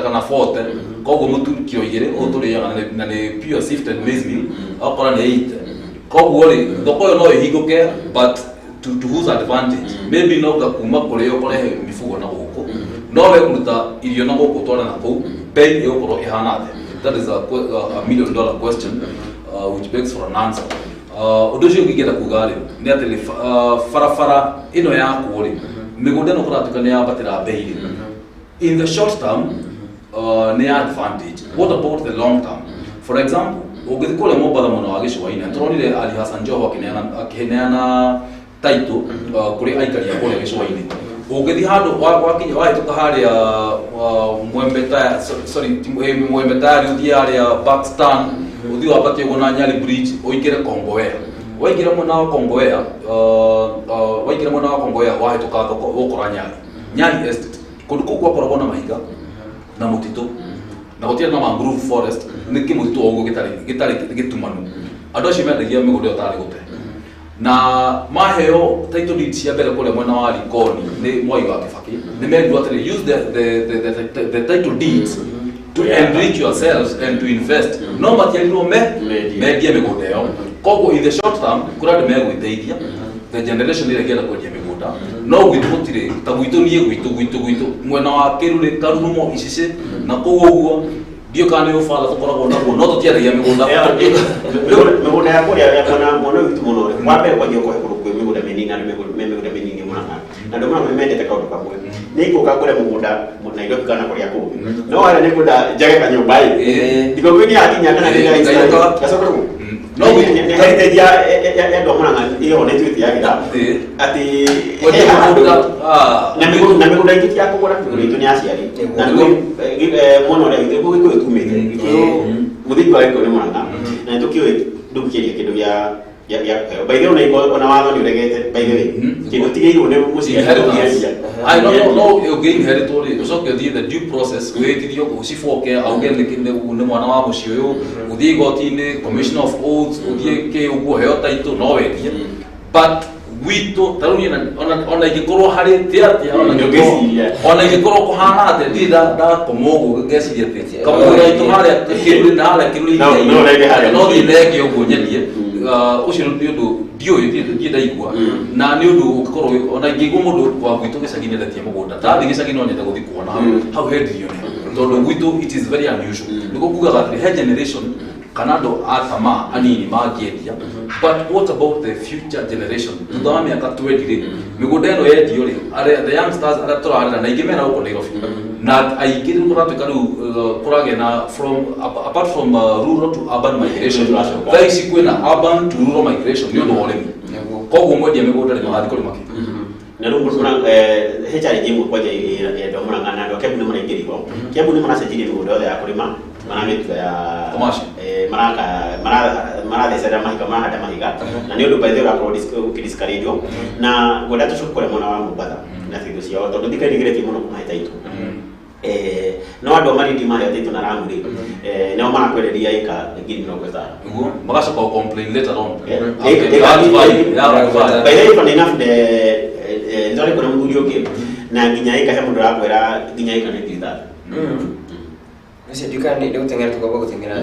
kana forte koguo mutu kiro igire oturiya na ne pure sift and maize meal akora ne 8 koguo ri thoko yo no ihinguke but to whose advantage maybe no gakuma kure okore mifugo na guko no we kuruta irio na guko twana na ku pay yo koro ihana that is a $1 million question which begs for an answer udojo ngigera kugare ni atele farafara ino yaku ri migunda no kuratukania yabatira bei in the short term ni advantage what about the long term for example ungithikole Mombasa muno wa gicua-ini turonire Ali Hassan Joho akineana title kuri aikari a kule gicua-ini ungithi handu wakinya wahituka haria Mwembe Tayari uthie haria Pakistan uthie wabatie guna Nyali Bridge uingire Kongowea waingire mwena wa Kongowea wahituka thoko ukora Nyali Estate kundu kuu gwakoragwo na mahiga na mutito na gutire na mangrove forest ni kimutito oguo gitari gitumanu andu acio mendagia migunda utari gute na maheo title deed cia mbere kule mwena wa Likoni ni Mwai wa Kibaki ni mendu atiri use the title deeds to enrich yourselves and to invest no material media migunda yo koguo in the short term kura de megwiteithia the generation ile gera kwenye migunda no gwitutire ta gwitunie gwitu mwena wa kirule karumo icise na koguo dio kana yo fala tukoragwo naguo no tutiaragia migunda migunda ya kuria ya kana mono witu muno wape kwa joko he kuru migunda minini na migunda minini muna na ndo mwana memendete kaundu kamwe niko kakure mugunda Nairobi kana kuria ku no wala nikuda jage kanyumba ndiko kwini akinya kana ndio gasoka no ni heritage ya ndo mwana iyo ne tweet yake ati na migunda ingiti yako kora kuri tunia aciari na mwana ule ndiko kwiko tumete muthiko wako ni mwana na tukiwe ndukiria kindu ya by the way ona watho ni uregete by the way kindu tigeirwo ne muci I no again heritori ucoke thie the due process wetithio ucifoke auge ni mwana wa muci uyu uthie gotini commission of oaths uthie ke uguo heo title no wethie but wito taruni ona igikorwo hari tiatia ona igikorwo kuhana ate ndida komogo gesiria ati kamura itu hari kiruli na hala kiruli no thilege uguo nyendie ucio ni undu dio yithie ndaigua na ni undu ukikorwo ona ingigwo mundu wa gwitu gicagini ndatie mugunda ndathi gicagini onete guthi kuona how headirio ni tondu gwitu it is very unusual niko kugaga ati he generation kanado atama anini magiendia but what about the future generation thutha miaka 20 migunda eno yendio ri the youngsters ara turarira na ingimena uko Nairobi na aingiri kuratuika riu kurage na from apart from rural to urban migration there is kwina urban to rural migration ni ndo olemi koguo mwendia migunda ni mahathi kuri maki na rungu tuna hechari jimu kwa je ndo mwana ngana ndo kebu ni mwana ingiri kwa kebu ni mwana sajili migunda ya kulima mana mitu ya komashi mara desera mahika mara hada mahiga na ndio by the way ukidiscourage na goda tushukure mwana wa mubada na thigo cia to ndika digreti muno kuma hitaitu no ando mari di mari ataitu na ramuri no mara kwereria ika ngiri no kweta magaca ko complain later on by the way for enough the ndori kuna mburio ke na nginya ika he mundu akwera nginya ika ne thitha Nisi dukani ndio tengera tukaba kutengera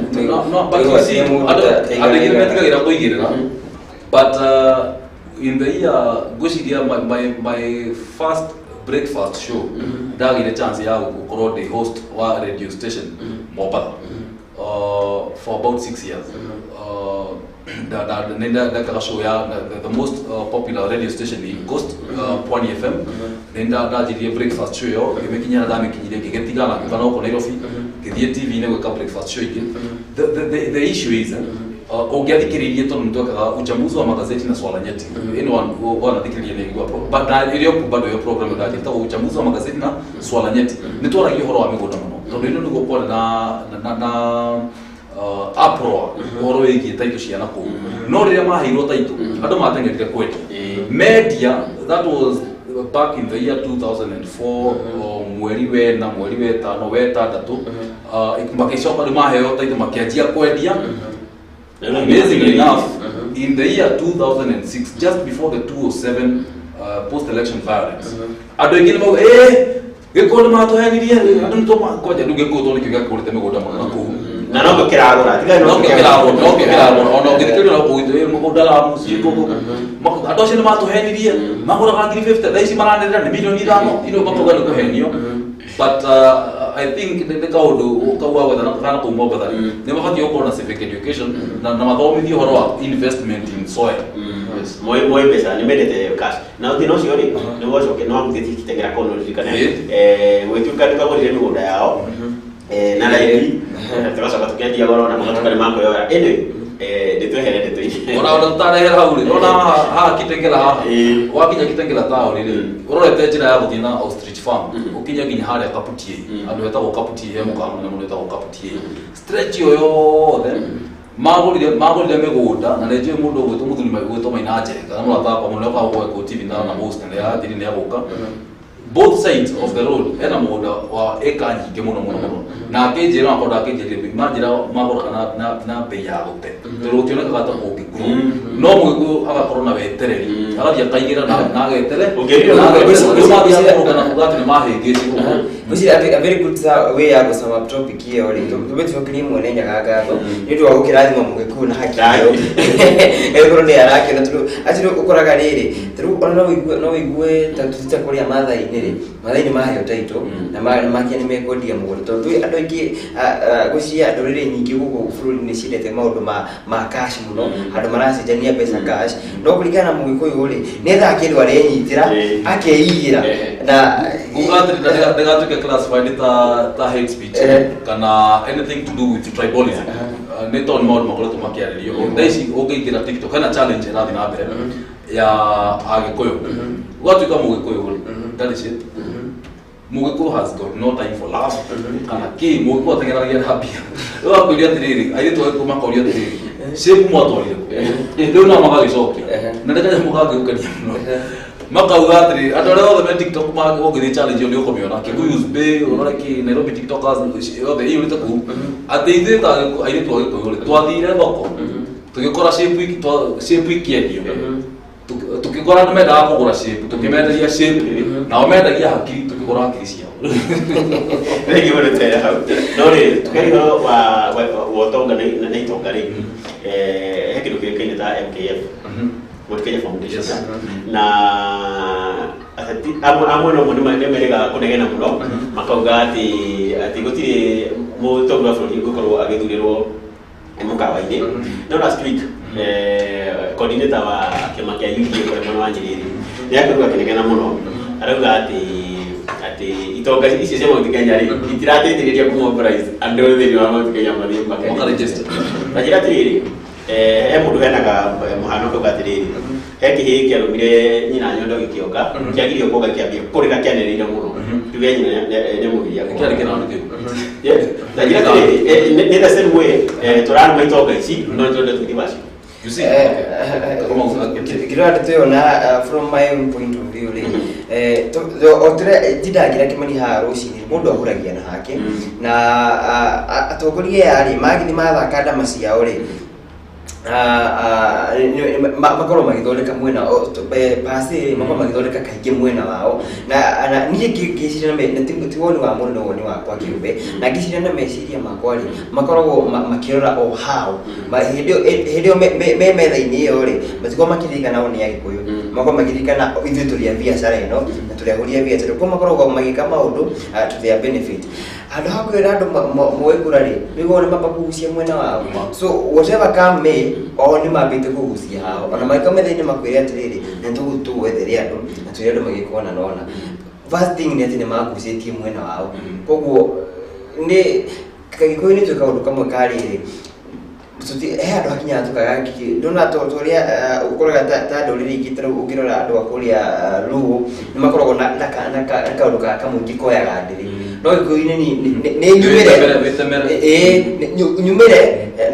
no but you see ada kimetika gira kuigirira but in the year gushiria my first breakfast show dagire chance ya gukorwo the host wa radio station Mombasa for about 6 years the show ya the most popular radio station in Coast Pwani FM nenda dajirie breakfast show yo imekinyana dame kinyire gigetigana kana uko Nairobi githie TV ne gweka breakfast show iki the issue is ungiathikiririe tondu nitokaga uchambuzi wa magazeti na swala nyeti anyone wanathikiriria ni igwa but ile bado yo program ndajita uchambuzi wa magazeti na swala nyeti nitwaragia horo wa migunda muno tondu ino niguo kwa na apro horo wigi title cia na ku no riria maheirwo title andu matengerire kwedia media that was back in the year 2004 mweri wena mweri wetano wetandatu makicoka maheo title makianjia kwedia. Amazingly enough, in the year 2006, just before the 2007 post-election violence, ado ingine mau gikole mato henirie ado nto koja nduge ko to nikiga ko teme goda mwana ko na no kiragora tiga no kiragora ono gikire no ko ite mo dala musiko ko ado shene mato henirie magora ka 350 daisi marane na milioni dano ino ko ga ko henio but I think the kaudu kawa whether kana ko mo badali ne mafati yoko na civic education na mathomithi horo wa investment in soil moi pesa ni medete cash na utino cio ri ni woco ke no amuteti kitengera kono rikana wetu kadu kabo ri migunda yao na laivi tukasa batukia dia barona matuka ni mambo yoya anyway nditwehere nditwi ona utarehera hau ri ona ha kitengela ha wakinya kitengela tao ri urorete njira ya guthina ostrich farm ukinya nginya haria kaputie andu etagwo kaputie he mukamu na mundu etagwo kaputie stretch yo yothe magurire migunda na nĩnjũĩ mũndũ ũgwĩtwo mũthuri gwĩtwo Maina Njenga no athaka mũno kwa TV na host nĩ ya thiri nĩ agũka both sides of the road ena mũgũnda wa eka nyingĩ mũno na akĩnjĩra akorda akĩnjĩria manjĩra magũraga na bei ya gũte tondũ gũtionekaga ta Gikuyu no Mũgĩkũyũ agakorwo na wetereri agathiĩ akaigĩra na agetere ũgatĩ nĩ mahĩngĩci. Which is a very good way ya sum up topic here or to kilimo nenya gaga ndio wakirathima Mũgĩkũyũ na haki yao egoro nĩ arake na tu atiro ukoraga riri tu no wigue tatuta kuria mathai-inĩ maheo taito na makia nĩ mekondia mũgũnda tondũ andũ aingĩ gũcia ndũrĩrĩ nyingĩ gũkũ bũrũri-inĩ ciendete maũndũ ma cash mũno andũ maracenjania mbeca cash no kũringana na Mũgĩkũyũ rĩ nĩetha kĩndũ arenyitĩra akeigĩra na ndagatuĩke classified ta hate speech kana anything to do with tribalism nĩ tondũ maũndũ makoretwo makĩarĩrio thaa ici ũngĩingĩra TikTok hena challenge ĩrathiĩ na mbere ya Agĩkũyũ ũgatuĩka Mũgĩkũyũ rĩ that is it Mũgĩkũyũ has got no time for love kana kĩ Mũgĩkũyũ ateng'eragia na mbia ũgakũria atĩrĩrĩ airĩtu agĩkũyũ makoria atĩrĩrĩ shape mwatwarire rĩu nao magagĩcokia na ndĩkaja mũgagĩũkania mũno makauga atĩrĩrĩ andũ arĩa othe me TikTok ũngĩthiĩ challenge ĩyo nĩ ũkũmĩona Gikuyu Bay ũrore kĩ Nairobi TikTokers yothe ĩyũrĩte kũu atĩ ithuĩ ta airĩtu Agĩkũyũ rĩ twathire thoko tũgĩkora shape ikĩendio tukikora nĩ mendaga kũgũra shape tũkĩmenderia shape nao mendagia hakiri tũkĩgũra hakiri ciao rĩngĩ ũrĩte hau no rĩ tũkĩrĩ wa ũtonga na itonga rĩ he kĩndũ kĩũĩkaine ta MKF Mount Kenya Foundation na amwe no mũndũ nĩmerĩga kũnegena mũno makauga atĩ gũtirĩ mũtongoria wa bũrũri ũgũkorwo agĩthurĩrwo mũkawa-inĩ no last week coordinator wa kĩama kĩa UDA kũrĩa mwena wa Nyĩrĩrĩ nĩakorirwo akĩnegena mũno arauga atĩ itonga icio cia Mount Kenya rĩ itirateithĩrĩria kũmobilize andũ thĩinĩ wa Mount Kenya mathiĩ makaregister na njĩra atĩrĩrĩ he mũndũ henaga mũhano kauga atĩrĩrĩ he kĩhĩĩ kĩarũmire nyina nyondo gĩkĩonga kĩagirio kuonga kĩambia kũrĩra kĩanĩrĩire mũno tuge nyina nyamũgiria kĩarĩ kĩnandũ kĩu na njĩra atĩrĩrĩ nĩ the same way tũrarũma itonga ici no twende tũthibaci you see kĩrĩa ndĩtũyona from my own point of view rĩ otire njindangira Kimani haha rũcinĩ mũndũ ahũragia na hake na atongoria yarĩ magĩthiĩ mathaka ndama ciao rĩ makorwo magĩthondeka mwena pasi makorwo magĩthondeka kaingĩ mwena wao na niĩ ngĩciria na ti woni wa mũndũ no woni wakwa kĩũmbe na ngĩciria na meciria makwa rĩ makoragwo makĩrora o hao hĩndĩ ĩyo me metha-inĩ ĩyo rĩ matikorwo makĩririkana o nĩ Agĩkũyũ makorwo makĩririkana ithuĩ tũrĩ a biacara ĩno na tũrĩ ahũri a biacara kuo makoragwo magĩka maũndũ to their benefit handũ ha kwĩra andũ moe kura rĩ nĩguo nĩ mamba kũgucia mwena wao so whatever come may o nĩ mambĩte kũgucia hao ona magĩka metha-inĩ makwĩre atĩrĩrĩ nĩ tũgwethere andũ na twĩre andũ magĩka ona nona first thing nĩ atĩ nĩ magucĩtie mwena wao koguo nĩ Gĩkũyũ nĩ twĩka ũndũ kamwe karĩrĩ he andũ hakinya tukaga ndona tũrĩa ũkoraga ta ndũrĩrĩ ingĩ ta ũngĩrora andũ a kũrĩa Luo nĩ makoragwo na kaũndũ ka kamũingĩ koyaga ndĩrĩ no Gĩkũyũ-inĩ nĩ nyumĩre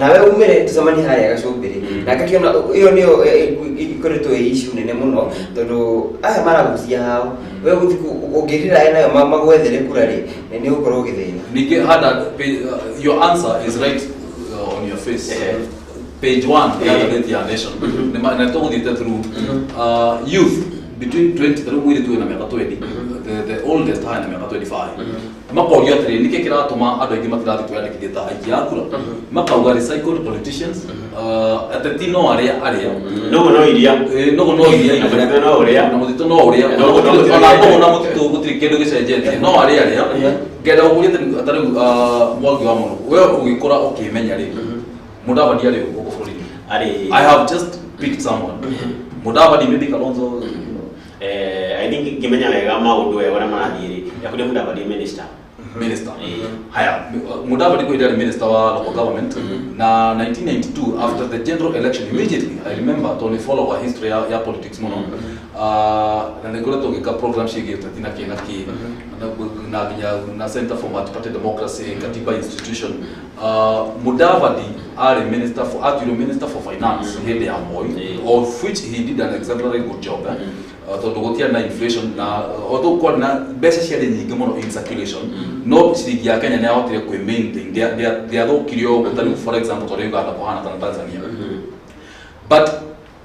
nawe umĩre tũcemanie harĩa Gacumbĩrĩ na ngakĩona ĩyo nĩyo ĩkoretwo ĩ issue nene mũno tondũ aya maragucia hao we gũthiĩ ũngĩrĩra nayo magwethere kura rĩ nĩ ũgũkorwo ũgĩthĩna ningĩ hada your answer is right on your face page 1 ya nation na tũgũthiĩte through youth between 20 through mwĩrĩ tuwe na mĩaka 20 the oldest high na mĩaka 25 makorio atĩrĩ nĩkĩ kĩratũma andũ aingĩ matirathiĩ kwĩyandĩkithia ta aikia ya kura makauga recycled politicians ateti no arĩa nogo no iria na mũtitũ no ũrĩa ona mũtitũ gũtirĩ kĩndũ gĩcenjetie no arĩa ngenda gũkũria atarĩu Mwangi wa mũno we ũgĩkora ũkĩmenya rĩ Mudavadi arĩ gũkũ bũrũri-inĩ I have just picked someone Mudavadi maybe Kalonzo I think ngĩmenya wega maũndũ wega ũrĩa marathiĩ rĩ yakũrĩa Mudavadi minister minister. Haya, Mudavadi kwa idara minister wa local government na 1992 after the general election immediately I remember to follow a history ya politics mono na ngora to ngika program shige tatina kinaki na Center for Multi-Party Democracy katiba institution Mudavadi are minister for finance here ya Moi, of which he did an exemplary good job. Todogotia na inflation na although kwa na best share nyingi mono in circulation no sigi ya Kenya na yote ku maintain they are do kilio for example to renga hata kwa Tanzania but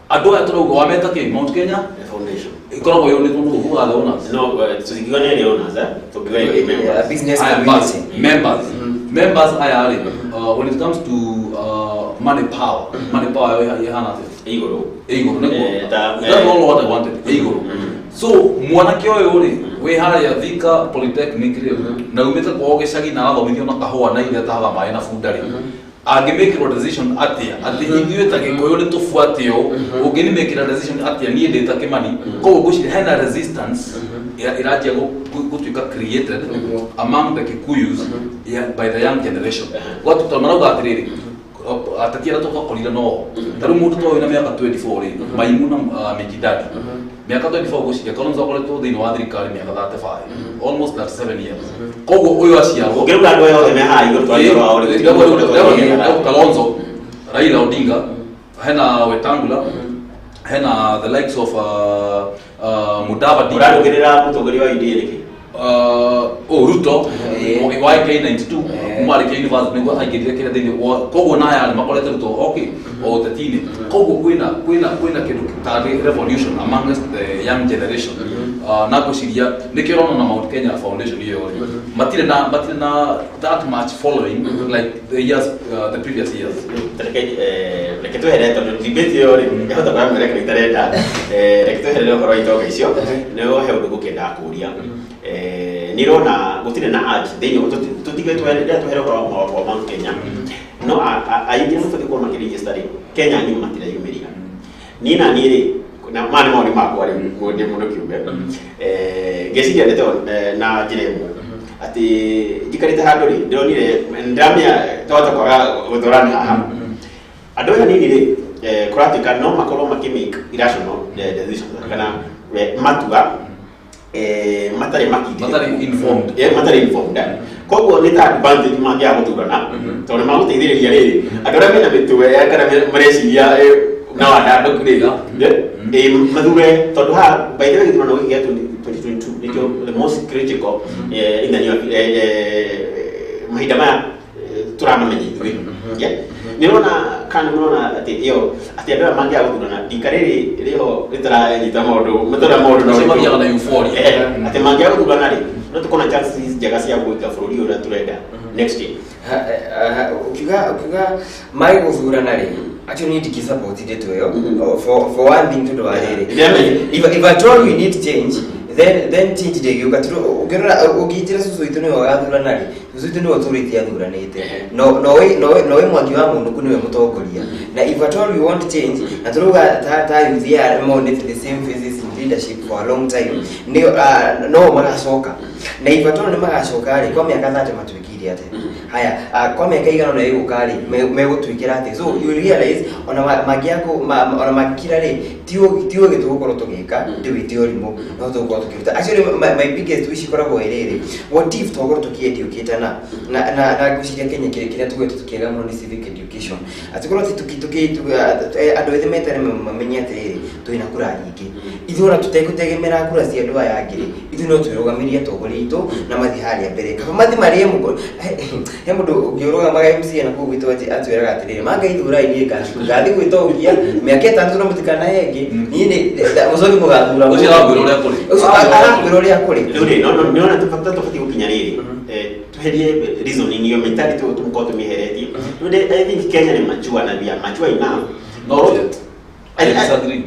adoya to go ameta ke Mount Kenya foundation ikono kwa yoni tumu ku ala ona no tusigone ni ona za to be members business community members ayari when it comes to money power ya hana Igoro that's all what I wanted Igoro so mwanake oyo uri we hara ya Thika Polytechnic na umeta kwa gicagi na athomithio na kahua na ile taga mai na fundari angimekirwo decision atia ati ithuĩ ta Gikuyu nĩ tũbuatio ũngĩnimekĩra decision atia niĩ ndĩ ta Kimani koguo ngũciria hena resistance iranjia gũtuĩka created among the Gikuyus by the young generation watu tamarauga atĩrĩrĩ atatia tukakorire no taru mundu to ina miaka 24 ri maimu na mikidadi miaka 24 gucikia Kalonzo akoretwo thiini wa thirikari miaka 35 almost 37 years koguo uyu aciarwo ngiruga ndo yothe me ha iguru twagirwa ori Kalonzo Raila Odinga hena Wetangula hena the likes of Mudavadi urarugirira mutongoria wa IDLK Ruto YK92 Mwangi University nego agithire kira thini koguo na ya makolete Ruto okay o tatini koguo kwina kindu tari revolution amongst the young generation na kuciria nikirona na Mount Kenya Foundation hiyo matire na that much following like the previous years reke tuhere to debate yo ri yahota kwa mbere kwa itarenda reke tuhere no korwa itoga icio no he undu gukenda kuria nirona gutire na art thini tutige tuhere kwa Mount Kenya no aingi mufati kwa makiri study Kenya ni matira yumiria nina nire na mani maoni makwa ri ngode muno kiumbe geciria ndeto na jiremu ati jikarite handu ri ndironire ndamia tota kwa guthorana haha andu aya nini ri kuratika no makorwo makimake irrational decisions kana matua matari informed koguo ni ta advantage mangia guthurana tondu maguteithiriria riri andu aria mena mitwe kana mareciria na wadandu kuriga mathure tondu ha by the way githurano giki gia 2022 nikio the most critical in the new mahinda maya turamamenye ithuĩ nirona kana murona ati iyo ati andu mangia guthurana dikariri riho ritaranyita maundu matara maundu no semabia na euphoria ati mangia guthurana ri no tukona chances njega cia gwika bururi uria turenda next year ukiga mai guthurana ri actually need to support it yo for one thing to do if I told you need change then change de yoga tro ugerora ugitira susu itu ni wagathurana ri susu itu ni authority athuranite no Mwangi wa mundu kuni we mutongoria na if at all you want change aturuga ta youth ya more the same faces in leadership for a long time no magacoka na if at all ni magacoka ri kwa miaka 30 matwikiri ate haya kwa miaka igano na igukari megutwikira ate so you realize ona magiako ona makira ri tiwo gitukorwo tugika ndiwitio rimo no tukorwo tukiruta actually my biggest wish koragwo iriri what if tukorwo tukieducate na guciria Kenya kire tugwete tukiega muno ni civic education atikorwo andu ethe metare mamenyete riri tuina kura nyingi ithura tutekutegemera kura cia andu aya ngiri ithu no twirugamiria togori itu na mathi haria mbere kaba mathi mari he mundu ngiuruga maga MC na kugwitwo atwiraga atiriri manga ithura ini ngathi gwitogia miaka 3 mutikana yengi nini muzogi mugathura ucio agwiro ria kuri agwiro ria kuri no na tufati gukinya riri tuherie reasoning yo mentality tumko tumiheretie today I think Kenya ni machua na bia machua ina not yet I disagree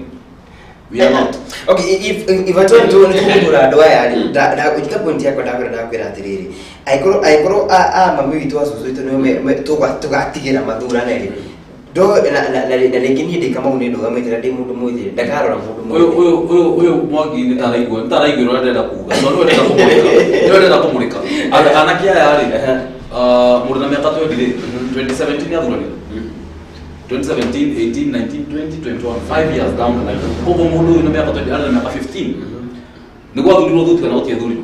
we are not okay if I told you ni kugura ndo aya da kutika point yako da kwira atiriri aikoro mami witu asusu itu ni tugatigira mathura na ri do na lengini ndi kama unedo gametera ndi mundu muthire ndakarora mundu uyu Mwangi ni taraigwe rwenda kuga no rwenda kumurika anakia yari mundu na miaka 2017 yathurani 2017 18 19 20 21 5 years down the line kogo mundu na miaka 20 ana miaka 15 ni kwa thuriro thuti kana utia thuriro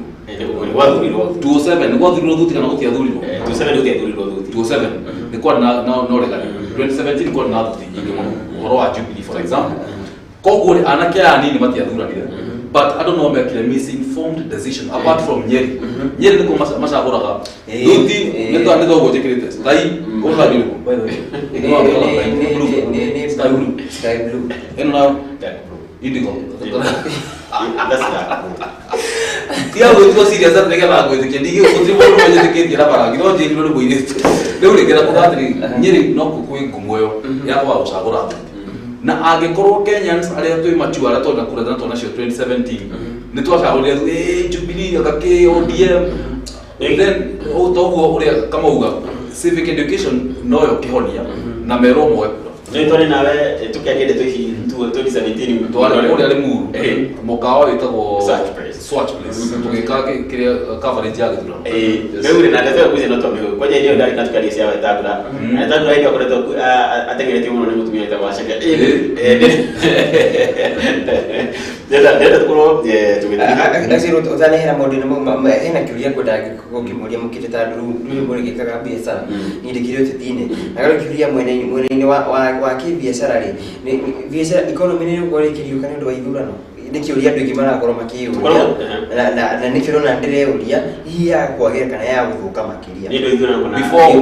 ni kwa thuriro 27 ni kwa thuriro thuti kana utia thuriro 27 utia thuriro thuti 27 ni kwa na regani 2017 kwa na thuti nyingi muno horo wa Jubilee for example kogo anake anini matia thuranire but I don't know about the misinformed decision apart from Nyeri Nyeri niko mashakoraga thuti nito andito gojekirite tai ona bilo by the way sky blue and now indigo that's that Tia go serious at nega lago de kendi ko tribo no maje de kendi la para gino je no boire de ule kera ko atri Nyeri no ko ngumoyo ya kwa usagora na agekoro Kenyans aria tu mature ara tona kura tona cio 2017 ni twa uria Jubilee akake ODM and then otoguo uria kama uga civic education no yo kihonia na mero mwe ni toni nawe tukiagende tuhi 2017 twale uria ari muru mukao witagwo Swatch place tugikage kiria coverage ya githura wewe na ndio kuzi no tomi kwa je ndio ndari natukalia sia wetagura atagura ndio koreto atengerete muno ni mutumia ita washaka deda tukoro ndaziro utane hera modu na hena kiuria kwenda gokimuria mukite ta ndu muri gikaga biashara ni ndikire tetine agaro kiuria mwene wa kibiashara ri biashara economy ni ngore kirio kana ndo waithurano nikiuria ndu ngimara goro makiuria na nikiro na ndire uria hiya kwagira kana ya guthuka makiria ni ndo ithurano kuna before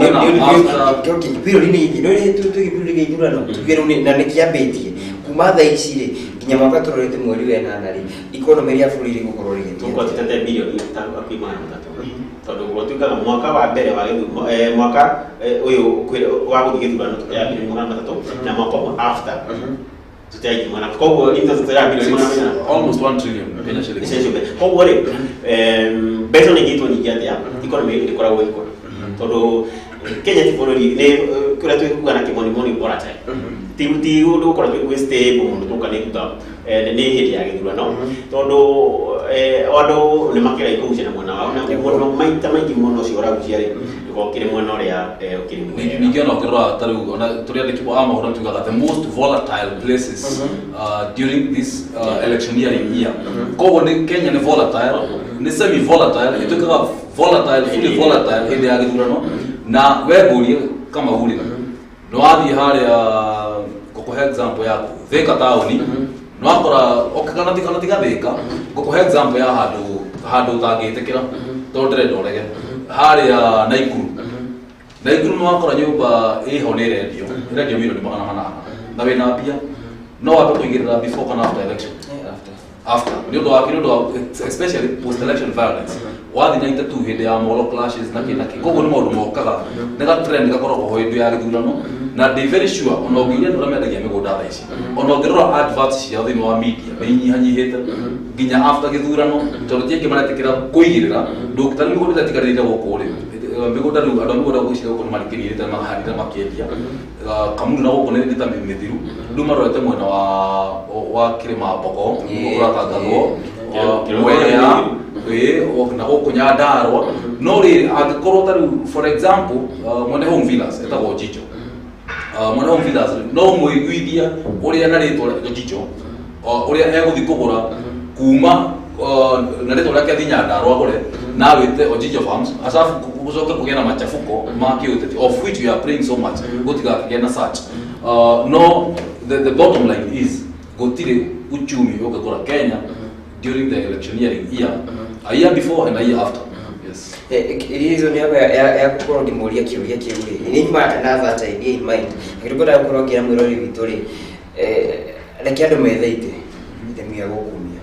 kipiro ni ndo tukipiro ni ithurano tukiro na nikiambitie kuma tha ici ri nginya mwaka turorete mweri we na nari economy ya bũrũri gukorwo rigĩthiĩ kwa tete bilioni 5.3 tondu gũtuĩkaga mwaka wa mbere wa mwaka uyu wa gũthiĩ gĩthurano ya bilioni 3 na mwaka after tutaji mwana kogo ndio tutaya bilioni almost 1 trillion Kenya shillings kogo ri beto ni gitu ni kiatia economy ilikoragwo iko tondu Kenya ti bũrũri ni kura tuikuga na kimoni bora tai ti undu ukora twi stable mundu tukanikuta ni hindi ya githurano tondu andu ni makira ikugucia na mwana wao na muno maita maingi muno cio ragucia ri gokire mwana uria ukiri nikiona ukirora taru ona turia ndikibo ama hora tugaga the most volatile places during this electioneering year kogo ni Kenya ni volatile ni semi volatile itukaga volatile fully volatile hindi ya githurano na weburie kama huri no athi haria kukuhe example ya Thika town no akora okana tiga Thika kukuhe example ya handu tangitikira tondre ndorege haria Naikuru no akora nyumba iho ni radio milioni 800 na wena pia no wape kuingirira before kana after election after ndio especially post election violence wathi na itatu hindi ya molo clashes na kinaki kogo ni maundu mokaga nega trend gakorwo ho hindu ya githurano na they very sure ona nginya ndura mendagia migunda tha ici ona ngirora adverts cia thini wa media benyihanyihite nginya after githurano tondu tienge maratikira kuigirira ndukitani migunda tigarire gukuri migunda riu andu migunda gucia gukuri marikirire ta maharira makiendia kamundu na gukone ndita mithiru ndu marorete mwena wa kirima boko uratangathwo mwea na gukunya ndarwa no ri angikorwo taru for example mwene home villas etagwo Jicho mwene home villas no muiguithia uria na ritwa Jicho uria eguthi kugura kuma na ritwa rake thinya ndarwa gore na wite Jicho farms asafu gucoka kugena machafuko ma kiuteti of which we are praying so much gutiga kugena such no the bottom line is gutire uchumi ukagora Kenya during the electioneering year, a year before and a year after. Yes. Reason ya kukorwo ndimuria kiuria kiuri ni ma na that idea in mind ngirikora gukorwo ngira mwirori vituri reke andu metheite ndemia gukumia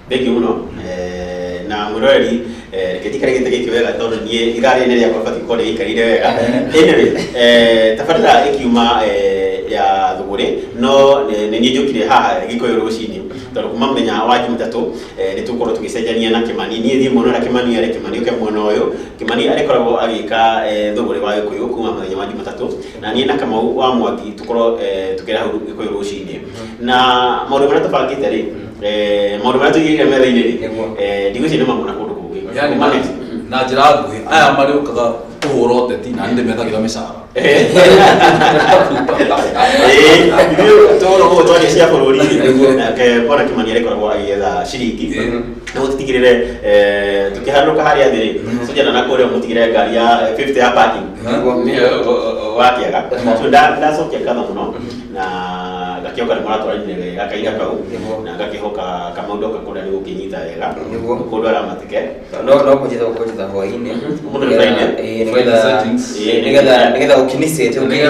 begi muno na mwirori ketika gitege wega tondu nie igari ne ya kwafati kole ikarire wega anyway tafadhali ikiuma ya thuguri no ni njukire haha Gikuyu Ruciini tondå kuma menya wa Jumatatu nä tå korwo tå gä cenjania na Kimani niä thiä muono na Kimani arä Kimani å ke mwena å yå Kimani arä koragwo agä ka thågå rä wa Gikuyu kuma mũthenya wa Jumatatu na niä na Kamau wa Mwangi tå korwo tå kä rä hau Gikuyu Ruciini na maå ndå marä a tå bangä te rä maå ndå marä a tå igä metha-inä rä ndigå ici nä mamå na kå ndå kå ngä na njä ra nguhä aya marä å kaga kå hå ra å teti na nä ndä methagä ra mä cara tårwo gå twaria cia bå rå ri bona Kimani arä koragwo agĩetha ciringi nä gå titigä rä re tå kä harå ka harä a thä rä sojana na kå rä a må tigä re ngari ya 50 ya parking wakä aga ndacokia ngatho må no na ngakä oka nä maratwaranire wega kaira kau na ngakä hoka Kamau ndoka kå rä a nä gå kä nyita wega kå ndå aramatike no kå njitha hwainä må ndå nä nä getha å kinicete ningä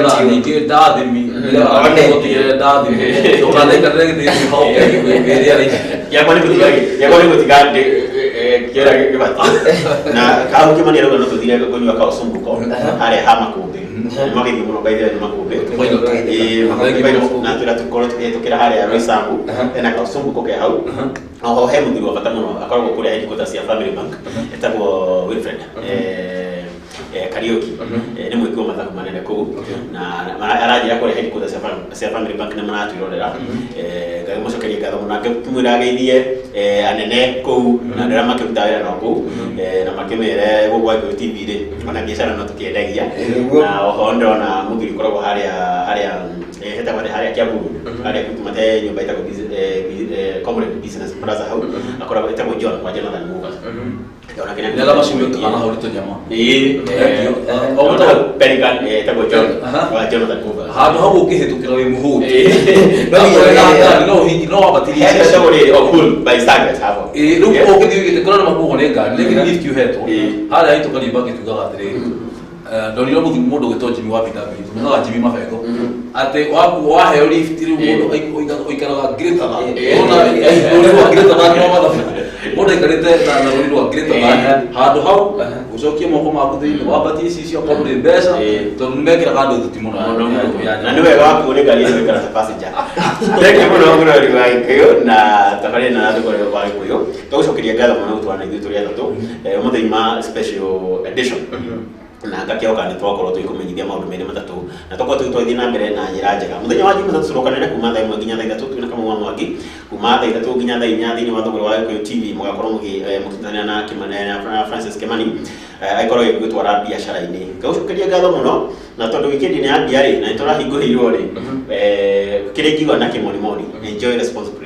ndathimi ndathimi yakwa nä gå tiga kä ra gä bati na kahå Kimani arauga no tå thire kå nyua kaåcåmbåko harä ha makå mbä magä thiä må no ngaithä nä makå mbä na twä ra tå korwo tå kä ra harä a Roysambu ena kaåcåmbåko ke hau oho he må thiri wa bata må no akoragwo kå rä a headquarters cia Family Bank etagwo Wilfred Kariuki nä mwä kä wa mathabu manene kå na aranjä ra kå rä a headquarters cia Family Bank nä maratwirorera ngaä må cokeria ngatho må no ngä mwä ra ageithie anene kå na ndä ra makä ruta wä ra no kå na makä mere gå gwa Gikuyu TV rä ona biacara no tå kä endagia na oho ndona må thiri koragwo harä hetagwo harä a kä ambå harä a mate nyå mba ätagwo Comrade Business Plaza hau akoragwo ätagwo John wa Jonathan Muga nä ra macumä kana hau rä tå nyama Pelican ätagwo John wa Jonathan Muga handå hau å kä hä tå kä ra wä må hå no wambatirie ätagwo rä by standards hapo rä u å gä thiä kå rana makuo nä ngari nä gä lift hetwo harä a itå kanimba gä tugaga atä rä ndonire må ndå gä to Jimmy wa BW tågaga Jimmy Mabengo atä waheo lift rä u må ndå oikaraga greater than rå rwa greater than no mathabu må ndå aikarä te na rå rwa greater than handå hau å cokie moko maku thä inä wambatie icio korwo nä mbeca tondå nä mekĩraga andå thuti må no na nä wega wakuo nä ngari ä ikara ta passenger thengi må no må rori wa Gikuyu na tabarä na thå wa Gikuyu tå gå cokeria ngatho må no gå twana ithuä tå rä a tatå må thäima special edition na ngakä oka nä twakorwo tå ikå menyithia maå ndå merä matatå na tåkorwo tå twathiä na mbere na njä ra njega må thenya wa Jumatatu tå rokanä kuma thaa ĩmwe nginya thaa ithatå twä na Kamau wa Mwangi kuma thaa ithatå nginya thaa inya thä inä wa thå wa Gikuyu TV må gakorwo må kä na Kimani na Francis Kimani aikorwo gä gå twara biacara-inä ngaå cokeria ngatho må no na tondå wikendi nä yambia rä na nä tå rahingå hä irwo rä kä rä ngiuga na kä monimoni enjoy responsibly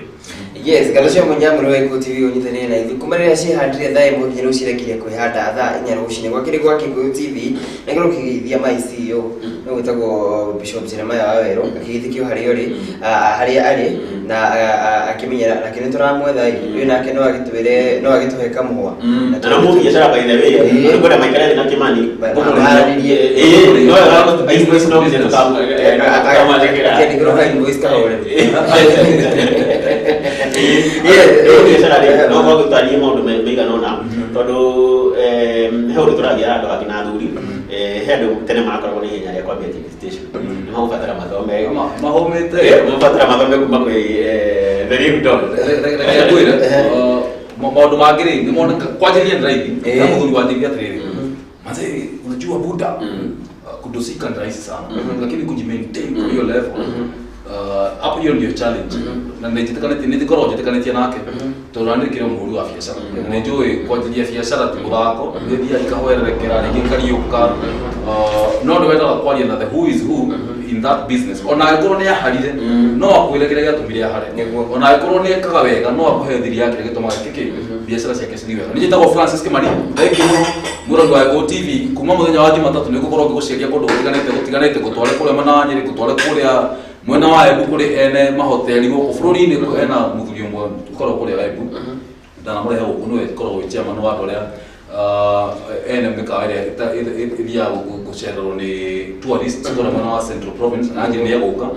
yes ngatho cia munyamå wa Gikuyu TV unyitanire na ithu kuma rä a cihandire thaa ĩmwe nginya rĩu cirekirie kwĩhanda thaa 4 rũcinĩ gwa kĩrĩ gwa Gikuyu TV na gä kĩgeithia maicio nĩ gwĩtagwo Bishop Jeremiah wa Werũ akĩgĩthikio harĩa ũrĩ harĩa arĩ na akĩmenyera nake nĩ tũramwetha rĩu nake no agĩtũhe kamũhwa na mũndũ biacara by the way nĩ kwenda maikara na Kimani no invoice no nginya tũkamwandĩkĩra invoice kahore no gå twarie maå ndå maigana ona tondå he å rä tå ragä ra andå angä na thuri he andå tene marakoragwo nä ihenya rä a kwambia nä magåbatara mathome kuma kwä maå ndå mangä rä nä moneka kwanjäria nä raithi na må thuri wanjäria atä rä rä unajua buda kudosika ni rahisi sana lakini kujimaintain kwa hiyo level hapo hiyo ndio challenge na nitikorwo njitikanĩtie nake tondũ nĩ kĩrĩ mũhũri wa biacara nĩ njũĩ kwanjĩria biacara ti mũthako nĩthia ikahoererekera rĩngĩ kariũka no nĩ wendaga kwaria na the who is who in that business ona angĩkorwo nĩ aharire no akwĩre kĩrĩa gĩatũmire ahare ona angĩkorwo nĩ ekaga wega no akũhe thiri yake ĩrĩa gĩtũmaga biacara ciake cithiĩ wega nĩ njĩtagwo Francis Kimani thengi mũno mũrori wa Gikuyu TV kuma mũthenya wa Jumatatu nĩ ngũkorwo ngĩgũcaria kũndũ gũtiganĩte gũtware kũrĩa mwena wa Nyĩrĩ gũtware kũrĩa mwena wa Embu kũrĩ ene mahoteli gũkũ bũrũri-inĩ ena mũthuri ũmwe ũkoragwo kũrĩa Embu ndanamũrehe gũkũ nĩwe ũkoragwo wĩ chairman wa andũ arĩa ene mĩkawa ĩrĩa ĩthiaga gũcererwo nĩ tourists kũrĩa mwena wa Central Province na angĩ nĩ egũka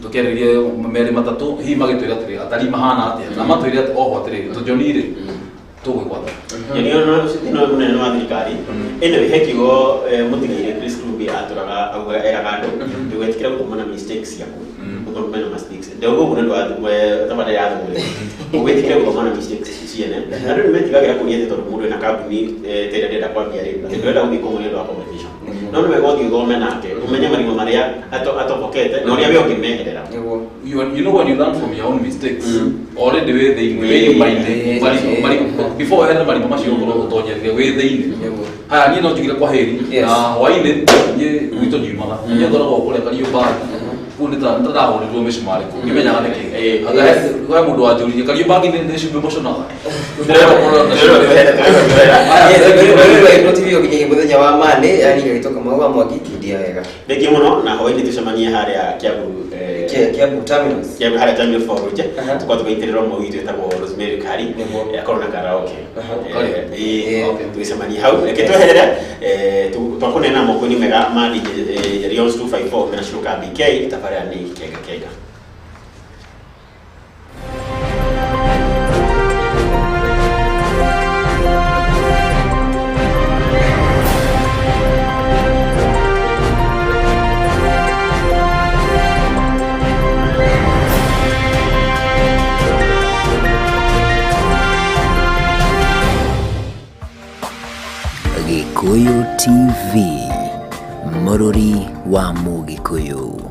tũkĩarĩrie merĩ matatũ hihi magĩtwĩra atĩrĩ atari mahana atĩa na matwĩre oho atĩrĩ tũjonire tũgwĩkwatha nĩo mũnene wa thirikari ĩno ĩhe kiugo mũtigĩire Chris Ruby atũraga auga eraga andũ ndwetikira kumana mistakes yako ukomena mistakes ndogo kuna ndo tabada ya ngo wetikira kumana mistakes siene nado nimetika kira kunyete to mudo na kabuni tera kwa bia rebe ndoenda ubikomo lelo competition no me godi gome nake umenya marimo maria ato pokete no ria byo kimeherera you know when you learn from your own mistakes already way mind before I had marimo mashio ko tonya the way they ha ni no jikira kwa heri na waine ye wito ni mala ye dora ko kule kali yo ba kunita ntada ho ni tume shimari ko nimenya ngane ke aga kwa mudo wa juri kali yo ba ni ne shi emotional ndero ko na yes no tv okinye muthenya wa mane yani gitoka maua Mwangi kidia wega ndeki muno na hoini tucemanie haria Kiambu terminals Kiambu haria terminal for roje tukwa tukaiterera mo video tagwo Rosemary Kari yakorona karaoke tucemanie hau eketweherera twakunena moko ni mega mali Rions 254 mena shuka BK tafara ni kega Gikuyu TV, Mururi wa Mugikuyu.